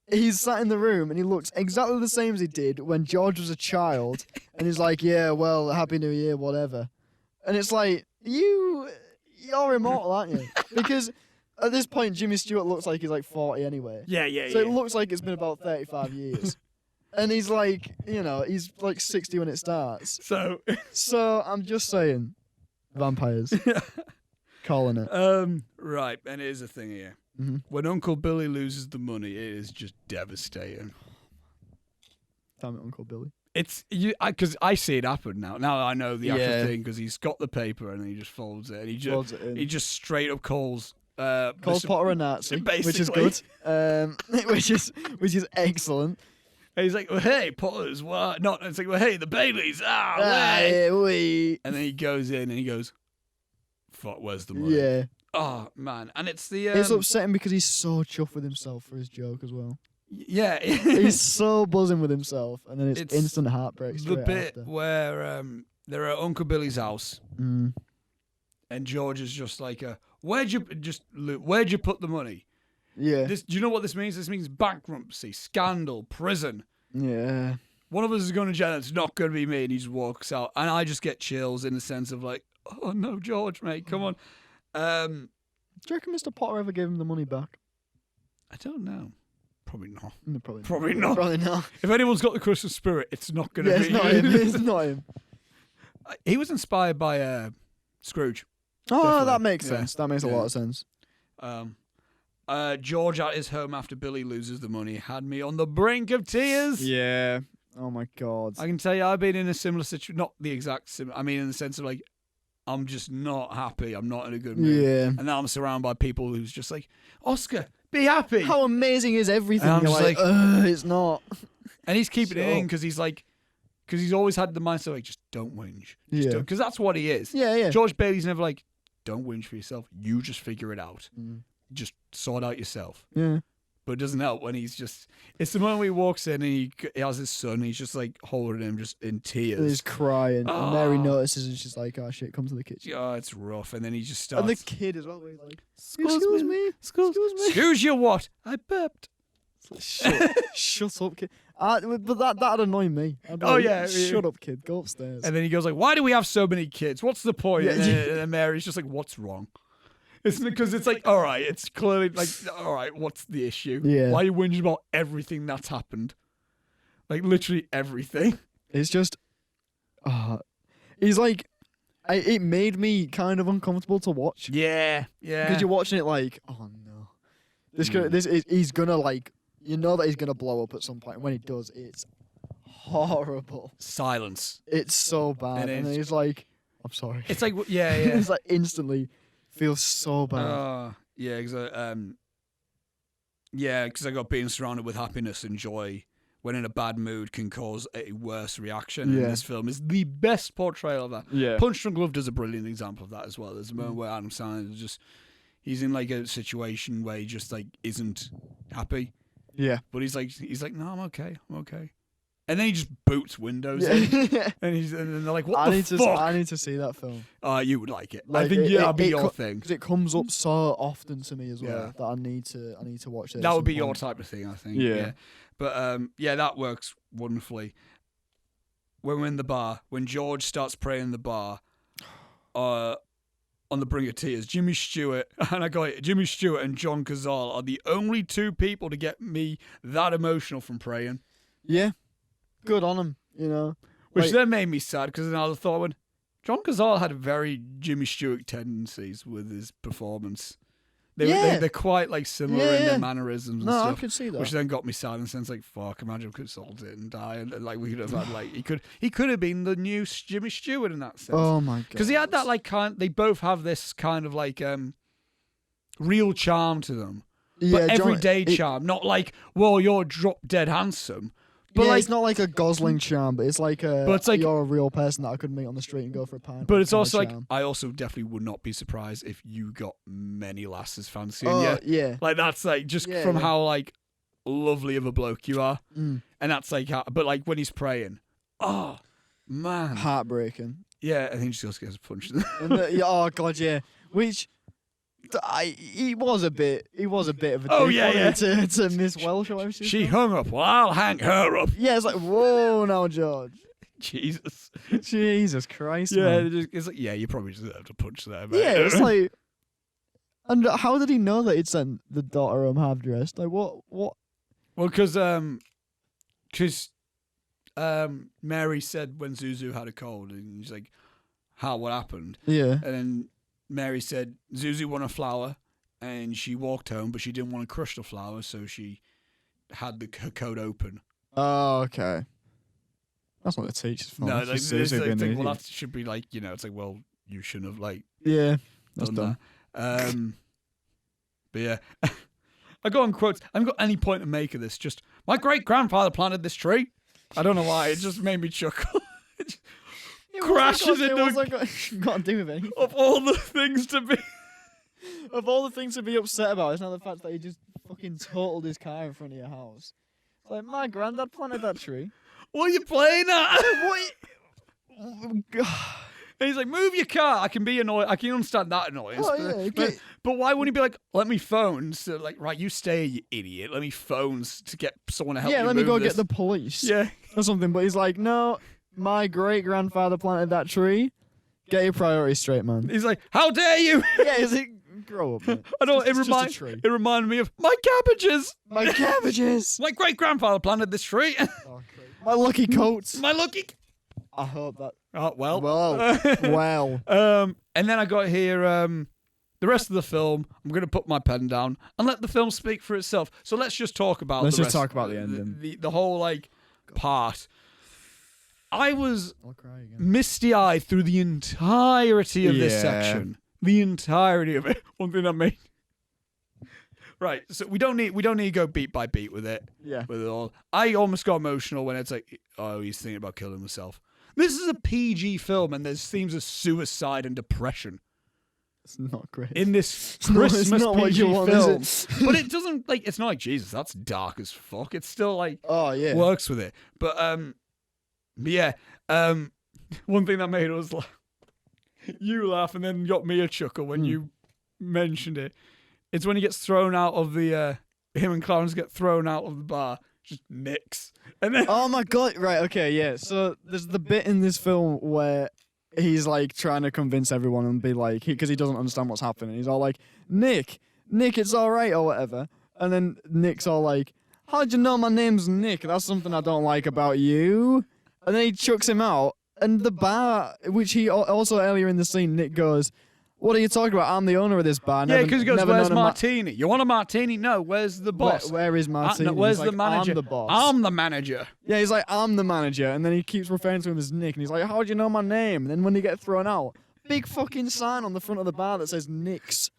He's sat in the room and he looks exactly the same as he did when George was a child, and he's like, "Yeah, well, Happy New Year, whatever." And it's like, you're immortal, aren't you? Because at this point, Jimmy Stewart looks like he's like 40 anyway. Yeah. So it looks like it's been about 35 years. And he's like, he's like 60 when it starts. So I'm just saying, vampires. Calling it. Right, and here's the thing here. Mm-hmm. When Uncle Billy loses the money, it is just devastating. Damn it, Uncle Billy. It's because I see it happen now. Now I know the actual Yeah. thing because he's got the paper and he just folds it and Folds it in. he just straight up calls Potter a Nazi, which is basically. good, which is excellent. And he's like, well, hey, Potter's what? Not. It's like, well, hey, the Baileys. We. And then he goes in and he goes, fuck, where's the money? Yeah. Oh man, and it's the It's upsetting because he's so chuffed with himself for his joke as well. yeah. He's so buzzing with himself, and then it's instant heartbreak. The straight bit after. where they're at Uncle Billy's house. Mm. And George is just like, where'd you put the money? Yeah. Do you know what this means? This means bankruptcy, scandal, prison. Yeah. One of us is going to jail. It's not going to be me. And he just walks out. And I just get chills in the sense of like, oh no, George, mate, come on. Do you reckon Mr. Potter ever gave him the money back? I don't know. Probably not. No, probably not. Probably not. If anyone's got the Christmas spirit, it's not going to be It's not him. It's not him. He was inspired by Scrooge. Oh, Definitely. that makes Yeah. sense. That makes a lot of sense. George at his home after Billy loses the money had me on the brink of tears. Yeah. Oh my God. I can tell you, I've been in a similar situation. Not the exact similar. I mean, in the sense of like, I'm just not happy. I'm not in a good mood. Yeah. And now I'm surrounded by people who's just like, Oscar, be happy. How amazing is everything? And I'm You're just like, it's not. And he's keeping it in because he's like, because he's always had the mindset like, just don't whinge. Yeah. Because that's what he is. Yeah. George Bailey's never like, don't whinge for yourself. You just figure it out. Mm. Just sort out yourself. Yeah. But it doesn't help when he's just... It's the moment he walks in and he has his son. He's just like holding him just in tears. He's crying. And Mary notices and she's like, oh shit, come to the kitchen. Oh, it's rough. And then he just starts... And the kid as well, where he's like, Excuse me. Excuse me. Excuse you what? I burped. Shut up, kid. But that'd annoy me. I'd be Oh, like, yeah. Shut up, kid. Go upstairs. And then he goes like, why do we have so many kids? What's the point? Yeah. And then Mary's just like, what's wrong? It's because it's like, all right, it's clearly like, all right, what's the issue? Yeah. Why are you whinging about everything that's happened? Like, literally everything. It's just... he's like... it made me kind of uncomfortable to watch. Yeah. Because you're watching it like, oh no. He's gonna like... You know that he's gonna blow up at some point. And when he does, it's horrible. Silence. It's so bad. It And is. he's like... I'm sorry. It's like, yeah. It's like instantly feels so bad. Yeah, because I got being surrounded with happiness and joy when in a bad mood can cause a worse reaction. Yeah. And this film is the best portrayal of that. Yeah. Punch Drunk Love does a brilliant example of that as well. There's a moment where Adam Sandler he's in like a situation where he just like isn't happy. Yeah. But he's like, no, I'm okay. And then he just boots windows Yeah. in. And then they're like, what the fuck? I need to see that film. You would like it. Like, I think that'd be your thing. Because it comes up so often to me as well that I need to watch it. That would be your type of thing, I think. Yeah. But that works wonderfully. When we're in the bar, when George starts praying in the bar, on the brink of tears, Jimmy Stewart and John Cazale are the only two people to get me that emotional from praying. Yeah. Good on him, you know. Which then made me sad because then I thought, when John Cazale had very Jimmy Stewart tendencies with his performance. They're quite like similar in their mannerisms and stuff. I could see that. Which then got me sad in the sense like, fuck, imagine if Cazale didn't die and like we could have had like he could have been the new Jimmy Stewart in that sense. Oh my god. Because he had that like they both have this kind of like real charm to them. But everyday charm, not like, well, you're drop dead handsome. But it's not like a Gosling charm, but it's like you're a real person that I could meet on the street and go for a pint. But it's also like, I also definitely would not be surprised if you got many lasses fancying you. Yeah. Like that's like just from how like lovely of a bloke you are, and that's like but like when he's praying, oh man, heartbreaking. Yeah, I think he just gets punched. Oh god, yeah. Which. He was a bit of a dick to Miss Welsh or whatever she hung up. Well, I'll hang her up. Yeah, it's like, whoa, now George. Jesus Christ. Yeah, man. It's like, you probably deserve to punch there. Yeah, it's like, and how did he know that he'd sent the daughter home half dressed? Like what? Well, because Mary said when Zuzu had a cold, and he's like, what happened? Yeah, and then Mary said Zuzu won a flower, and she walked home, but she didn't want to crush the flower, so she had her coat open. Oh, okay. That's not the teacher's fault. No, that should be like, it's like, well, you shouldn't have like. Yeah, that's dumb. That. But yeah, I got on quotes. I haven't got any point to make of this. Just my great grandfather planted this tree. I don't know why. It just made me chuckle. Crashes into got to do with anything. Of all the things to be upset about, it's not the fact that he just fucking totaled his car in front of your house. It's like, my granddad planted that tree. What are you playing at? And he's like, move your car. I can be annoyed. I can understand that annoyance. Okay. But why wouldn't he be like, let me phone? So like, right, you stay, you idiot. Let me phone to get someone to help you. Yeah, let me go get the police. Yeah. Or something. But he's like, no. My great-grandfather planted that tree. Get your priorities straight, man. He's like, how dare you? Yeah, he's like, grow up, man. I don't. It reminded me of my cabbages. My cabbages. My great-grandfather planted this tree. Oh, my lucky coats. I hope that. Oh well. Well. And then I got here. The rest of the film, I'm going to put my pen down and let the film speak for itself. So let's just talk about. The ending. The whole like part. I was misty-eyed through the entirety of this section. The entirety of it. One thing that made. Right, so we don't need to go beat by beat with it. Yeah. With it all. I almost got emotional when it's like, oh, he's thinking about killing himself. This is a PG film, and there's themes of suicide and depression. It's not great. In this Christmas PG film. But it doesn't, like, it's not like, Jesus, that's dark as fuck. It's still, like, works with it. But yeah, one thing that made us you laugh and then got me a chuckle when you mentioned it. It's when he gets thrown out of the, him and Clarence get thrown out of the bar, just nicks. And then oh my god, right, okay, yeah. So there's the bit in this film where he's like trying to convince everyone and be like, because he doesn't understand what's happening. He's all like, Nick, it's all right or whatever. And then Nick's all like, how'd you know my name's Nick? That's something I don't like about you. And then he chucks him out. And the bar, which he also earlier in the scene, Nick goes, What are you talking about? I'm the owner of this bar. Yeah, because he goes, where's Martini? You want a Martini? No, where's the boss? Where is Martini? No, where's He's the like, manager? I'm the boss. I'm the manager. Yeah, he's like, I'm the manager. And then he keeps referring to him as Nick. And he's like, how do you know my name? And then when he gets thrown out, big fucking sign on the front of the bar that says Nick's.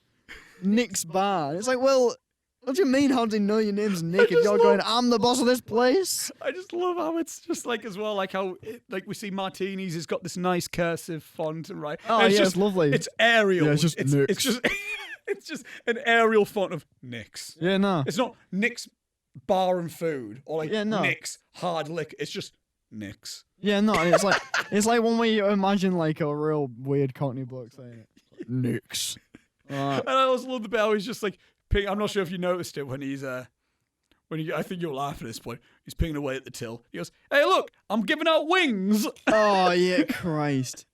Nick's bar. And it's like, well, what do you mean, how do you know your name's Nick if you're going, I'm the boss of this place? I just love how it's just like, as well, like how, like we see Martini's, it's got this nice cursive font, and right? Oh, and yeah, it's lovely. It's Arial. Yeah, it's just Nick's. It's just, it's just an Arial font of Nick's. Yeah, no. It's not Nick's Bar and Food, or like no. Nick's Hard Liquor. It's just Nick's. Yeah, no, and it's like one way you imagine like a real weird Cockney bloke saying it. Nick's. And I also love the bit how he's just like, I'm not sure if you noticed it when he's I think you'll laugh at this point. He's pinging away at the till. He goes, "Hey, look, I'm giving out wings." Oh yeah, Christ.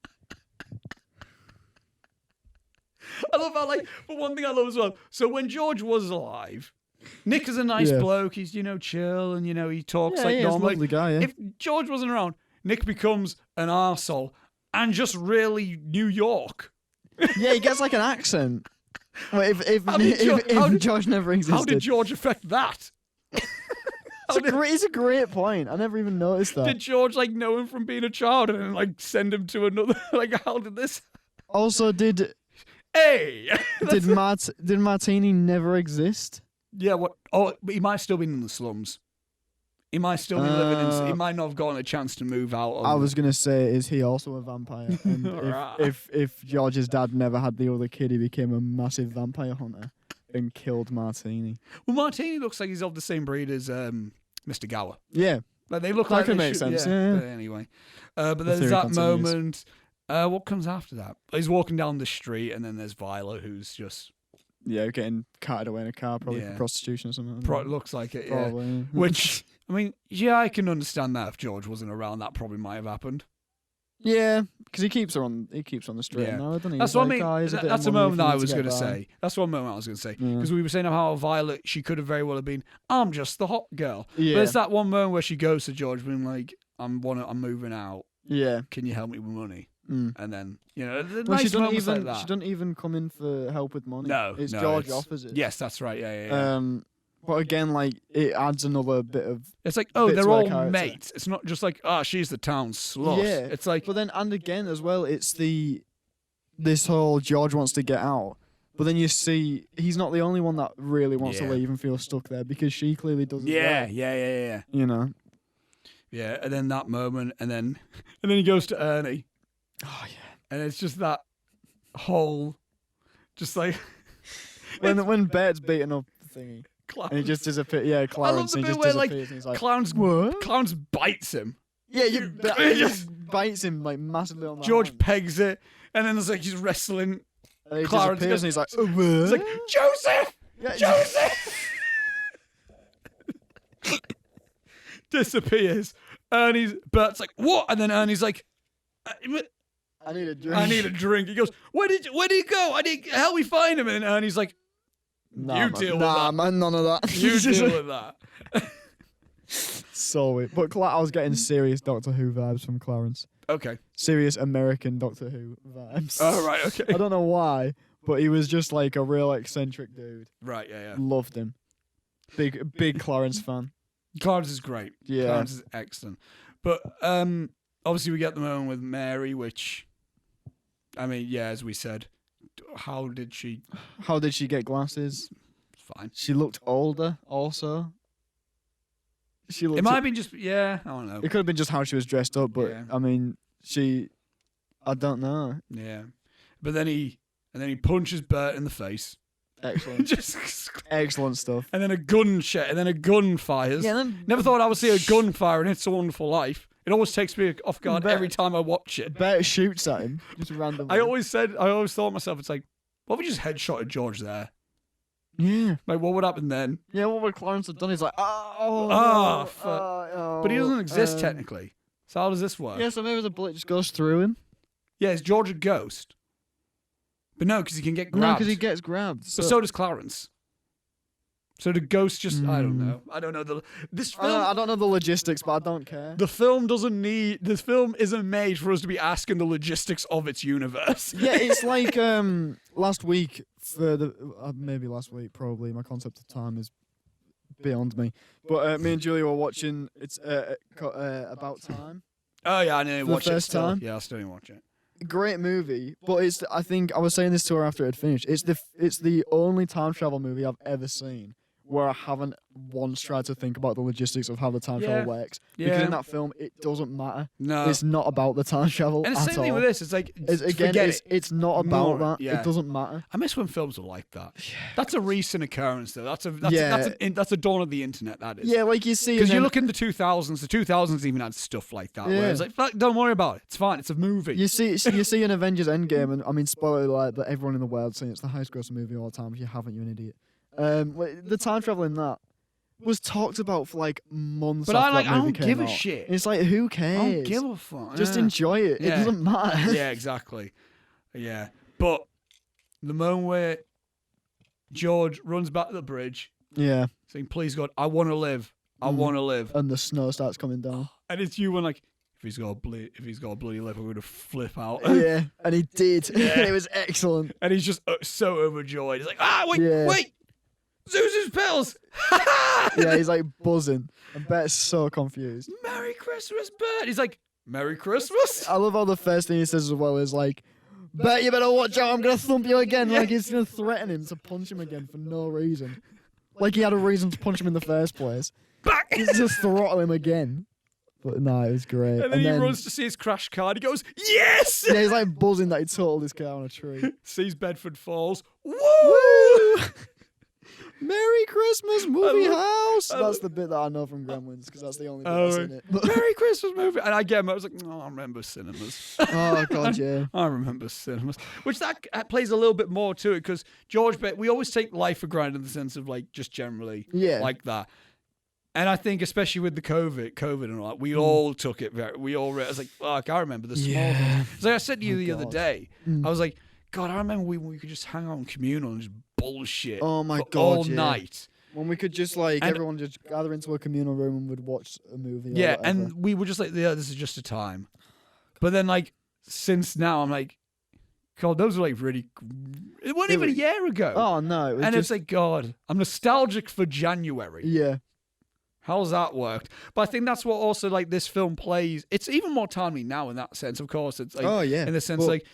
I love how, like, but one thing I love as well. So when George was alive, Nick is a nice bloke. He's, chill, and he talks like normal. He's a lovely guy. Yeah. If George wasn't around, Nick becomes an arsehole and just really New York. Yeah, he gets like an accent. Well, if George never existed. How did George affect that? It's a great point. I never even noticed that. Did George know him from being a child and then send him to another? How did this? Also, did Martini never exist? Yeah. What? Oh, but he might still be in the slums. He might still be living in. He might not have gotten a chance to move out. I was gonna say, is he also a vampire? And if George's dad never had the other kid, he became a massive vampire hunter and killed Martini. Well, Martini looks like he's of the same breed as Mr. Gower. Yeah, they look that like can make sense. Yeah. But anyway, but there's that moment. What comes after that? He's walking down the street, and then there's Violet, who's just getting carted away in a car, probably for prostitution or something. Looks like it, probably. Yeah. Which, I mean, I can understand that if George wasn't around, that probably might have happened. Yeah, because he keeps on the street now, doesn't he? That's what I mean. That's a moment that I was going to say. That's one moment I was going to say. Because we were saying how Violet, she could have very well have been, I'm just the hot girl. Yeah. But it's that one moment where she goes to George being like, I'm moving out. Yeah. Can you help me with money? And then, she doesn't even come in for help with money. No, it's George offers it. Yes, that's right. Yeah. But again, it adds another bit of. It's like, they're all mates. It's not just like, she's the town slut. Yeah, it's like. But then, and again as well, it's this whole George wants to get out. But then you see he's not the only one that really wants to leave and feels stuck there, because she clearly doesn't. Yeah. Yeah, and then that moment, and then he goes to Ernie. Oh yeah, and it's just that whole, just like when Bert's beating up the thingy, Clowns. And he just disappears. Yeah, Clarence. I love the bit where and he's like, Clowns bites him. Yeah, he just bites him massively on the George hand. pegs it, and then there's he's wrestling. And he Clarence disappears, and he's like, it's like, Joseph, Joseph. Disappears. Bert's like, what? And then Ernie's like, I need a drink. I need a drink. He goes, where did you go? Help me find him. And then Ernie's like, deal with that. Nah, man, none of that. You deal with that. So weird. But I was getting serious Doctor Who vibes from Clarence. Okay. Serious American Doctor Who vibes. Oh, right, okay. I don't know why, but he was just like a real eccentric dude. Right, yeah. Loved him. Big Clarence fan. Clarence is great. Yeah. Clarence is excellent. But obviously we get the moment with Mary, which, I mean, yeah, as we said, how did she get glasses? Fine. She looked older also. It might have been just, I don't know. It could have been just how she was dressed up, but I mean, I don't know. Yeah. But then he punches Bert in the face. Excellent. Excellent stuff. And then a gun fires. Yeah, never thought I would see a gun fire in It's a Wonderful Life. It always takes me off guard every time I watch it. Bert shoots at him just randomly. I always thought myself, it's like, what if we just headshotted George there? Yeah. Like, what would happen then? Yeah, what would Clarence have done? He's like, but he doesn't exist technically. So how does this work? Yeah, so maybe the bullet just goes through him. Yeah, is George a ghost? But no, because he can get grabbed. No, because he gets grabbed. But so does Clarence. So the ghost just, I don't know. I don't know. This film, I don't know the logistics, but I don't care. this film isn't made for us to be asking the logistics of its universe. Yeah, it's like last week maybe last week, probably. My concept of time is beyond me. But me and Julia were watching, it's About Time. Oh yeah, I didn't For the watch it first still. time? Yeah, I still didn't watch it. Great movie, but I think I was saying this to her after it had finished. It's the only time travel movie I've ever seen where I haven't once tried to think about the logistics of how the time travel works. Yeah. Because in that film, it doesn't matter. No. It's not about the time travel And the at same all. thing with this, it's like, It's not about that. Yeah. It doesn't matter. I miss when films are like that. That's a recent occurrence, though. That's a dawn of the internet. That is. Yeah, like you see, Because you look in the 2000s. The 2000s even had stuff like that. Where it's like, don't worry about it. It's fine. It's a movie. You see an Avengers Endgame, and I mean, spoiler alert, but everyone in the world saying it's the highest grossing movie of all time. If you haven't, you're an idiot. The time travel in that was talked about for like months. But after I that movie don't came give a out. shit. It's like, who I cares? don't give a fuck. Just Yeah. enjoy it. Yeah. It doesn't matter. Yeah, exactly. Yeah, but the moment where George runs back to the bridge, Yeah. saying, "Please God, I want to live. I want to live," And the snow starts coming down. and it's you when like, if he's got a bloody lip, I'm gonna flip out. Yeah, and he did. Yeah. It was excellent. And he's just so overjoyed. He's like, Yeah. wait, Zeus's pills. Yeah, he's like buzzing. And Bert's so confused. Merry Christmas, Bert. He's like, Merry Christmas. I love how the first thing he says as well is like, Bert, you better watch out, I'm going to thump you again. Yeah. Like he's going to threaten him to punch him again for no reason. Like he had a reason to punch him in the first place. Back. He's just throttle him again. But no, it was great. And then he runs to see his crash car. And he goes, yes. Yeah, he's like buzzing that he totaled his car on a tree. Sees Bedford Falls. Woo! Woo! Merry Christmas movie house. I That's the bit that I know from Gremlins because that's the only bit that's in it. But- Merry Christmas movie. And I get him. I was like, oh, I remember cinemas. oh god, yeah. I remember cinemas. Which that plays a little bit more to it because we always take life for granted in the sense of like just generally like that. And I think especially with the COVID and all that, we all took it I was like, fuck, I remember the small things. It's like I said to you the other day, I was like, God, I remember when we could just hang out in communal and just bullshit God, all night. When we could just everyone just gather into a communal room and would watch a movie. Yeah, and we were just like, yeah, this is just a time. But then like since now, I'm like, God, those were like really. It wasn't even a year ago. Oh no! It's like, God, I'm nostalgic for January. Yeah. How's that worked? But I think that's what also like this film plays. It's even more timely now in that sense. Of course, it's like in the sense like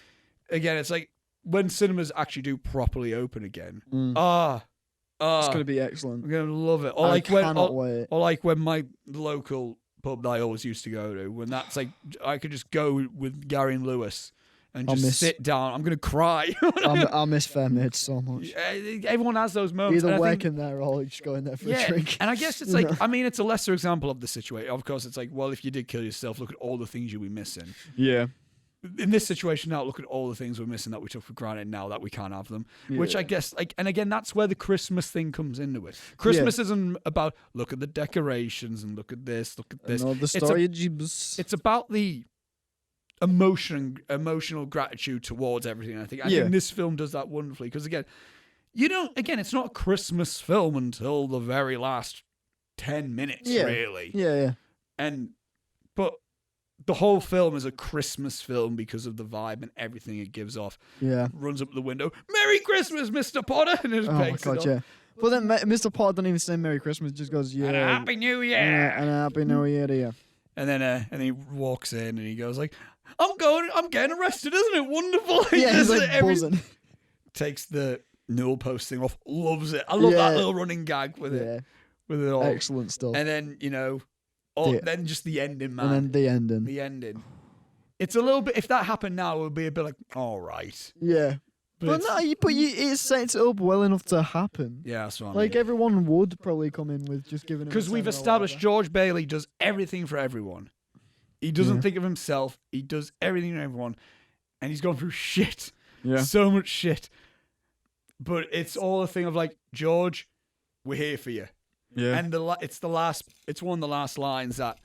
again, it's like when cinemas actually do properly open again. It's gonna be excellent. I'm gonna love it. Or I like cannot wait. Or like when my local pub that I always used to go to, when that's like I could just go with Gary and Lewis and just sit down. I'm gonna cry. I miss Fairmaid so much. Everyone has those moments. Either working there or just going there for a drink. And I guess it's like, I mean, it's a lesser example of the situation. Of course, it's like, well, if you did kill yourself, look at all the things you'll be missing. Yeah. In this situation now, look at all the things we're missing that we took for granted now that we can't have them. Which I guess, like, and again, that's where the Christmas thing comes into it. Christmas isn't about, look at the decorations and look at this, look at this. No, the story it's about the emotional gratitude towards everything. I think this film does that wonderfully because again, it's not a Christmas film until the very last 10 minutes, really. Yeah. But the whole film is a Christmas film because of the vibe and everything it gives off. Yeah. Runs up the window, Merry Christmas, Mr. Potter, and just pegs it up. But then Mr. Potter doesn't even say Merry Christmas, just goes, yeah. And a Happy New Year. And a Happy New Year to you. And then he walks in and he goes like, I'm getting arrested, isn't it wonderful? Yeah, he's like buzzing. Takes the newel post thing off, loves it. I love that little running gag with it. With it all. Excellent stuff. And then, then just the ending, man. And then the ending. The ending. It's a little bit, if that happened now, it would be a bit like, all right. Yeah. But it sets it up well enough to happen. Yeah, that's what I mean. Like, everyone would probably come in with just giving him because we've established George Bailey does everything for everyone. He doesn't think of himself. He does everything for everyone. And he's gone through shit. Yeah. So much shit. But it's all a thing of like, George, we're here for you. Yeah. And it's one of the last lines that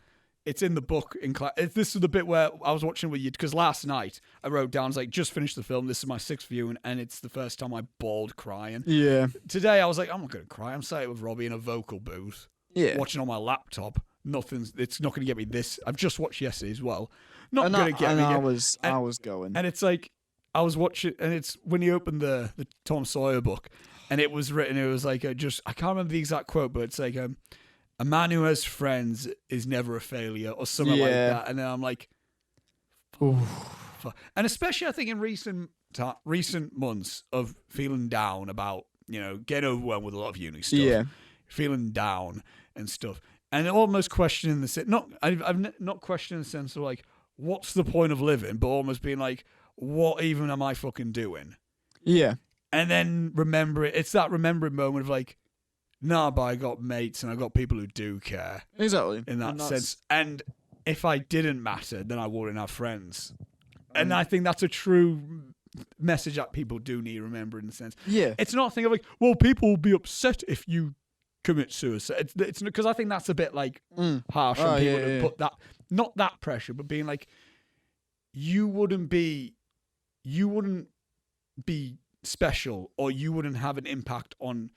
it's in the book in class. This is the bit where I was watching with you because last night I wrote down, I was like, just finished the film. This is my 6th viewing, and it's the first time I bawled crying. Yeah. Today I was like, I'm not going to cry. I'm sat with Robbie in a vocal booth, watching on my laptop. It's not going to get me this. I've just watched yesterday as well. Not going to get me. I was going. And it's like, I was watching, and it's when you open the Tom Sawyer book, and it was written, it was like, I can't remember the exact quote, but it's like, a man who has friends is never a failure, or something like that. And then I'm like, fuck. And especially I think in recent months of feeling down about, getting overwhelmed with a lot of uni stuff, feeling down and stuff, and almost questioning I've not questioning the sense of like, what's the point of living, but almost being like, what even am I fucking doing? Yeah. And then it's that remembering moment of like, nah, but I got mates and I got people who do care. Exactly. In that sense. And if I didn't matter, then I wouldn't have friends. And I think that's a true message that people do need to remember in a sense. Yeah. It's not a thing of like, well, people will be upset if you commit suicide. It's because I think that's a bit like harsh on people to put that, not that pressure, but being like, you wouldn't be special, or you wouldn't have an impact on.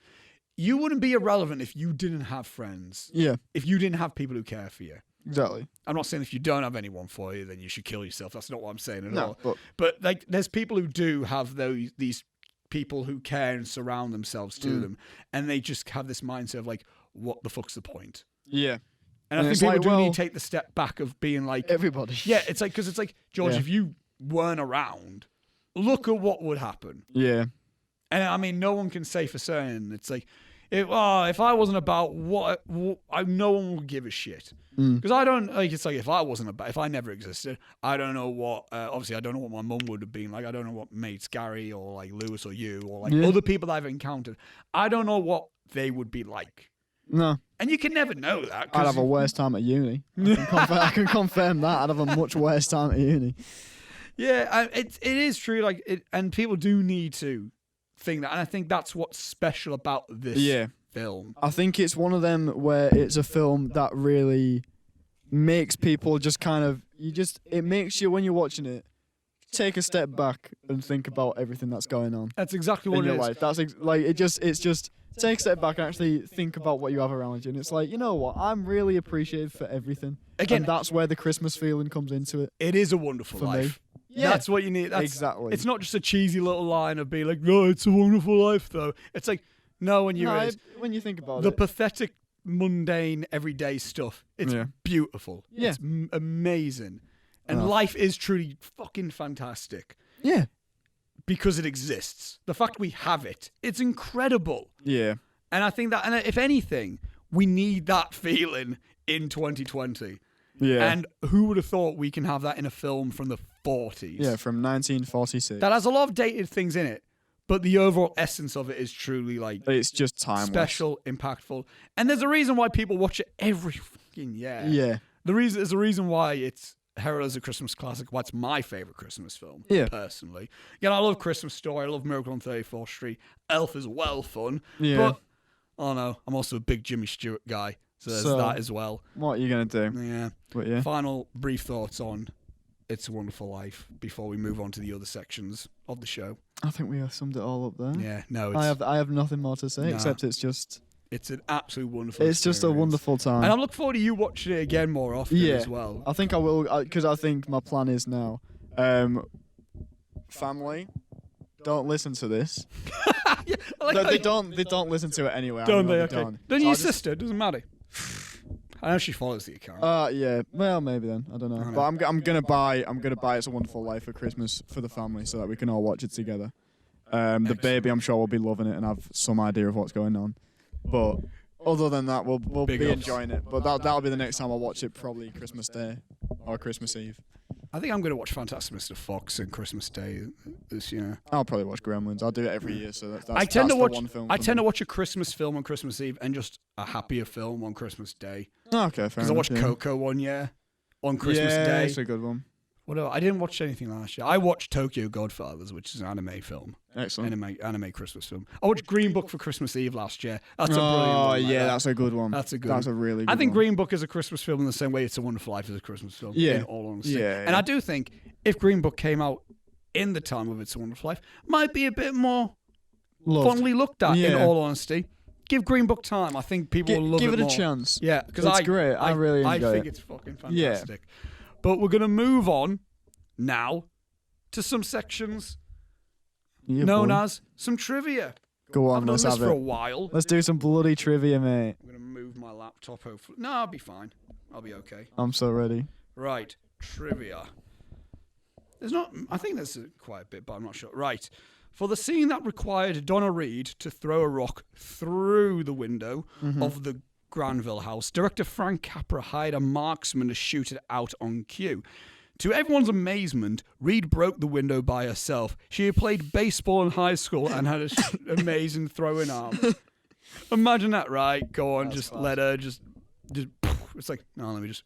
You wouldn't be irrelevant if you didn't have friends. Yeah. If you didn't have people who care for you. Exactly. I'm not saying if you don't have anyone for you, then you should kill yourself. That's not what I'm saying at all. But like, there's people who do have these people who care and surround themselves to them, and they just have this mindset of like, what the fuck's the point? Yeah. And I think people do need to take the step back of being like everybody. Yeah, it's like, because it's like, George, if you weren't around, look at what would happen. Yeah. And I mean, no one can say for certain. It's like, if I wasn't about, no one would give a shit. Because I don't, like, it's like, if I never existed, I don't know what, obviously I don't know what my mum would have been like. I don't know what mates Gary or like Lewis or you or like other people that I've encountered. I don't know what they would be like. No. And you can never know that. I'd have a worse time at uni. I can confirm that. I'd have a much worse time at uni. Yeah, it is true. Like, and people do need to think that, and I think that's what's special about this film. I think it's one of them where it's a film that really makes people just kind of, it makes you, when you're watching it, take a step back and think about everything that's going on. That's exactly what in it your is. Life. That's it's just take a step back and actually think about what you have around you, and it's like, you know what, I'm really appreciative for everything. Again, and that's where the Christmas feeling comes into it. It is a wonderful life. Yeah. That's what you need. Exactly. It's not just a cheesy little line of being like, no, it's a wonderful life, though. It's like, no, when you think about the pathetic, mundane, everyday stuff, it's beautiful. Yeah. It's amazing. And life is truly fucking fantastic. Yeah. Because it exists. The fact we have it, it's incredible. Yeah. And I think that, and if anything, we need that feeling in 2020. Yeah. And who would have thought we can have that in a film from the 40s? Yeah, from 1946. That has a lot of dated things in it, but the overall essence of it is truly like, it's just timeless, special, impactful. And there's a reason why people watch it every fucking year. Yeah. There's a reason why it's heralded as a Christmas classic, why it's my favorite Christmas film, personally. I love Christmas Story, I love Miracle on 34th Street. Elf is well fun. Yeah. But, I'm also a big Jimmy Stewart guy. So there's that as well. What are you going to do? Yeah. But final brief thoughts on It's a Wonderful Life before we move on to the other sections of the show. I think we have summed it all up there. Yeah, no. I have nothing more to say except it's an absolute wonderful experience. Just a wonderful time. And I look forward to you watching it again more often as well. I think I will, because I think my plan is now, family, don't listen to this. They don't listen to it anyway. Don't they? Okay. Then your sister, doesn't matter. I know she follows the account. Yeah. Well, maybe then. I don't know. But I'm gonna buy It's a Wonderful Life for Christmas for the family so that we can all watch it together. The baby, I'm sure, will be loving it and have some idea of what's going on. But other than that, we'll be enjoying it. But that'll be the next time I watch it, probably Christmas Day or Christmas Eve. I think I'm going to watch Fantastic Mr. Fox on Christmas Day this year. I'll probably watch Gremlins. I'll do it every year, so that's I tend to watch a Christmas film on Christmas Eve and just a happier film on Christmas Day. Okay, fair enough. Because I watched Coco one year on Christmas Day. It's a good one. I didn't watch anything last year. I watched Tokyo Godfathers, which is an anime film. Excellent. Anime Christmas film. I watched Green Book for Christmas Eve last year. That's a brilliant one. Oh, yeah, that's a good one. That's a really good I think one. Green Book is a Christmas film in the same way It's a Wonderful Life is a Christmas film. Yeah. In all honesty. Yeah, And I do think if Green Book came out in the time of It's a Wonderful Life, might be a bit more fondly looked at, in all honesty. Give Green Book time. I think people will love it more. Give it a chance. Yeah, because it's great. I really enjoy it. I think it's fucking fantastic. But we're going to move on now to some sections known as some trivia. Go on, I've done let's this have for it. a while. Let's do some bloody trivia, mate. I'm going to move my laptop, hopefully. No, I'll be fine. I'll be okay. I'm so ready. Right, trivia. I think there's quite a bit, but I'm not sure. Right. For the scene that required Donna Reed to throw a rock through the window of the Granville house, director Frank Capra hired a marksman to shoot it out on cue. To everyone's amazement, Reed broke the window by herself. She had played baseball in high school and had an amazing throwing arm. Imagine that, right? Go on, just let her just. It's like, no, let me just.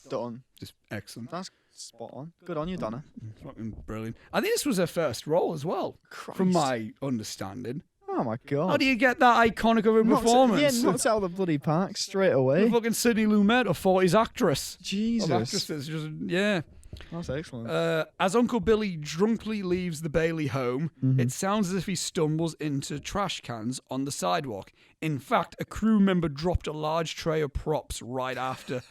Done. Just excellent. That's spot on. Good on you, Donna. Fucking brilliant. I think this was her first role as well, from my understanding. Oh my god. How do you get that iconic of a performance? Knocked out of the bloody park straight away. The fucking Sidney Lumet, a 40s actress. Jesus. Of actresses, just, yeah. That's excellent. As Uncle Billy drunkenly leaves the Bailey home, it sounds as if he stumbles into trash cans on the sidewalk. In fact, a crew member dropped a large tray of props right after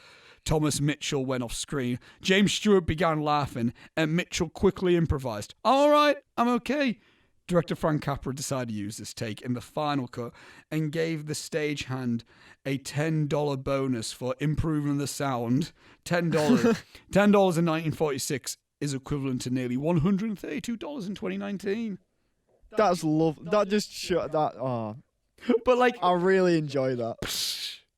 Thomas Mitchell went off screen. James Stewart began laughing, and Mitchell quickly improvised. All right, I'm okay. Director Frank Capra decided to use this take in the final cut and gave the stagehand a $10 bonus for improving the sound. $10. $10 in 1946 is equivalent to nearly $132 in 2019. That's love. That just shut that. Oh, But like, I really enjoy that.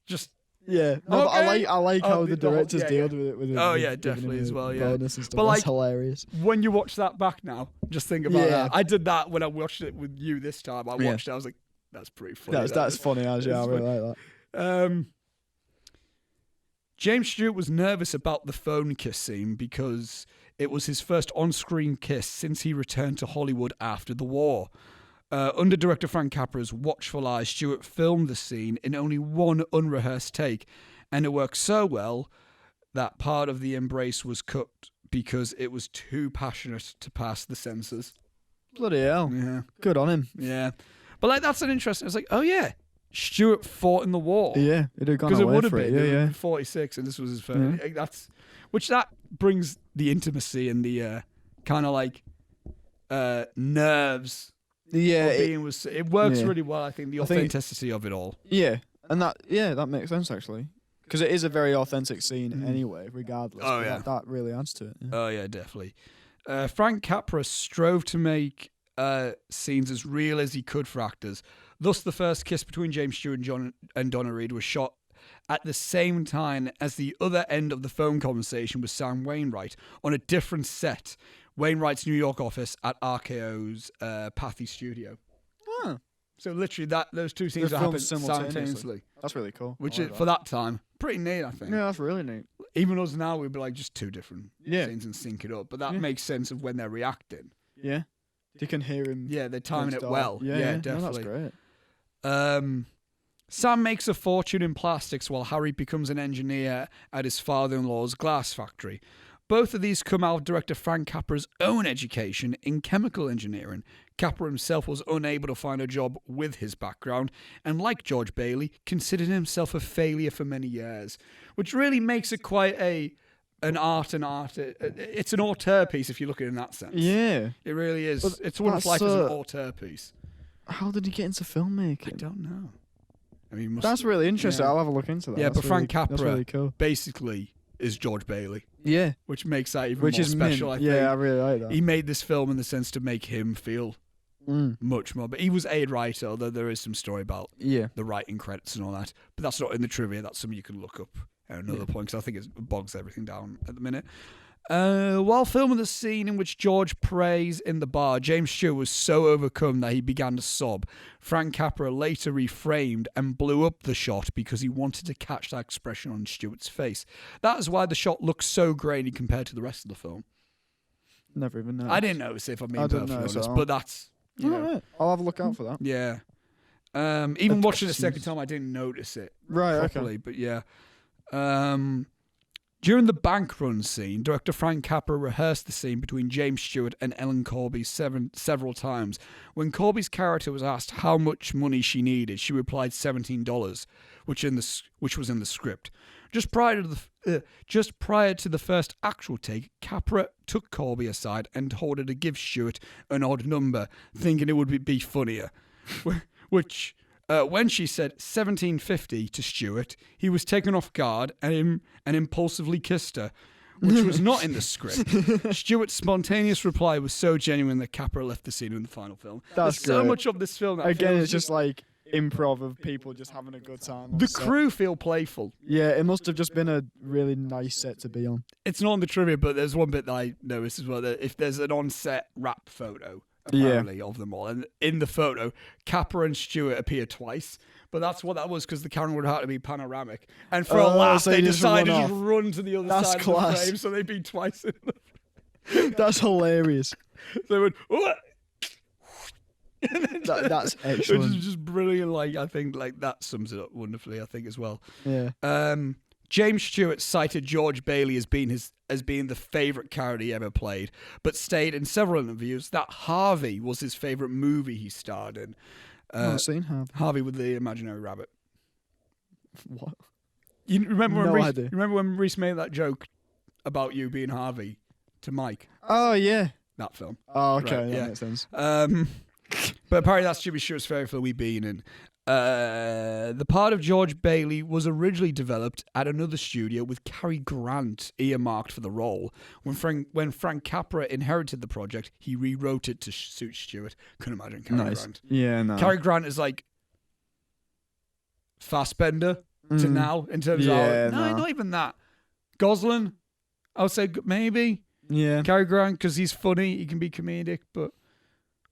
just Yeah, no, but I like how the directors deal with it. Oh, yeah, definitely as well, yeah. Bonus and stuff. But That's like, hilarious. when you watch that back now, just think about that. I did that when I watched it with you this time. I watched it. I was like, that's pretty funny. That's funny, actually. I really like that. James Stewart was nervous about the phone kiss scene because it was his first on-screen kiss since he returned to Hollywood after the war. Under director Frank Capra's watchful eye, Stewart filmed the scene in only one unrehearsed take, and it worked so well that part of the embrace was cut because it was too passionate to pass the censors. Bloody hell. Yeah. Good on him. Yeah. But like, that's an interesting... It's like, oh yeah, Stewart fought in the war. Yeah, it'd have gone Because it away would have for been. it. Yeah. 46, and this was his first. That brings the intimacy and the kind of like nerves. Yeah, It works really well. I think the authenticity of it all. Yeah, and that makes sense actually, because it is a very authentic scene anyway, regardless. Oh yeah, that really adds to it. Yeah. Oh yeah, definitely. Frank Capra strove to make scenes as real as he could for actors. Thus, the first kiss between James Stewart and Donna Reed was shot at the same time as the other end of the phone conversation with Sam Wainwright on a different set. Wainwright's New York office at RKO's Pathy Studio. Oh. So literally, those two scenes happened simultaneously. That's really cool. Which is, for that time, pretty neat, I think. Yeah, that's really neat. Even us now, we'd be like just two different scenes and sync it up. But that makes sense of when they're reacting. Yeah. You can hear him. Yeah, they're timing it well. Yeah, definitely. No, that's great. Sam makes a fortune in plastics while Harry becomes an engineer at his father-in-law's glass factory. Both of these come out of director Frank Capra's own education in chemical engineering. Capra himself was unable to find a job with his background, and like George Bailey, considered himself a failure for many years, which really makes it quite an art. It's an auteur piece if you look at it in that sense. Yeah. It really is. But It's One of Life as an auteur piece. How did he get into filmmaking? I don't know. I mean, that's really interesting. Yeah. I'll have a look into that. Yeah, that's but Frank Capra really cool. basically is George Bailey. Yeah. Which makes that even more special, I think. Yeah, I really like that. He made this film in the sense to make him feel much more. But he was a writer, although there is some story about the writing credits and all that. But that's not in the trivia. That's something you can look up at another point, because I think it bogs everything down at the minute. While filming the scene in which George prays in the bar, James Stewart was so overcome that he began to sob. Frank Capra later reframed and blew up the shot because he wanted to catch that expression on Stewart's face. That is why the shot looks so grainy compared to the rest of the film. Never even noticed. I didn't notice it, if I'm being perfectly honest, but that's... Right. I'll have a look out for that. Yeah. Even watching it the second time, I didn't notice it properly, but yeah. During the bank run scene, director Frank Capra rehearsed the scene between James Stewart and Ellen Corby several times. When Corby's character was asked how much money she needed, she replied $17, which was in the script. Just prior to the first actual take, Capra took Corby aside and told her to give Stewart an odd number, thinking it would be funnier. Which... when she said $17.50 to Stewart, he was taken off guard and impulsively kissed her, which was not in the script. Stewart's spontaneous reply was so genuine that Capra left the scene in the final film. That's There's so much of this film. Again, it's just like improv of people just having a good time. The crew feel playful. Yeah, it must have just been a really nice set to be on. It's not in the trivia, but there's one bit that I noticed as well, that if there's an on-set rap photo, apparently, of them all. And in the photo, Capra and Stewart appear twice. But that's what that was, because the camera would have to be panoramic. And for a laugh, so they just decided to just run to the other side class. of the frame, so they'd be twice in the... That's hilarious. They would... That's excellent. Which is just brilliant. Like, I think like that sums it up wonderfully, I think, as well. Yeah. James Stewart cited George Bailey as being the favourite character he ever played, but stated in several interviews that Harvey was his favourite movie he starred in. I've seen Harvey. Harvey with the imaginary rabbit. What? You remember when idea. You remember when Reese made that joke about you being Harvey to Mike? Oh, yeah. That film. Oh, okay. Right, that makes sense. But apparently that's Jimmy Stewart's favourite film we've been in. The part of George Bailey was originally developed at another studio with Cary Grant earmarked for the role. When Frank Capra inherited the project, he rewrote it to suit Stewart. Couldn't imagine Cary Grant. Yeah, no. Cary Grant is like Fassbender to now in terms of... No, not even that. Gosling, I would say maybe. Yeah. Cary Grant, because he's funny, he can be comedic, but...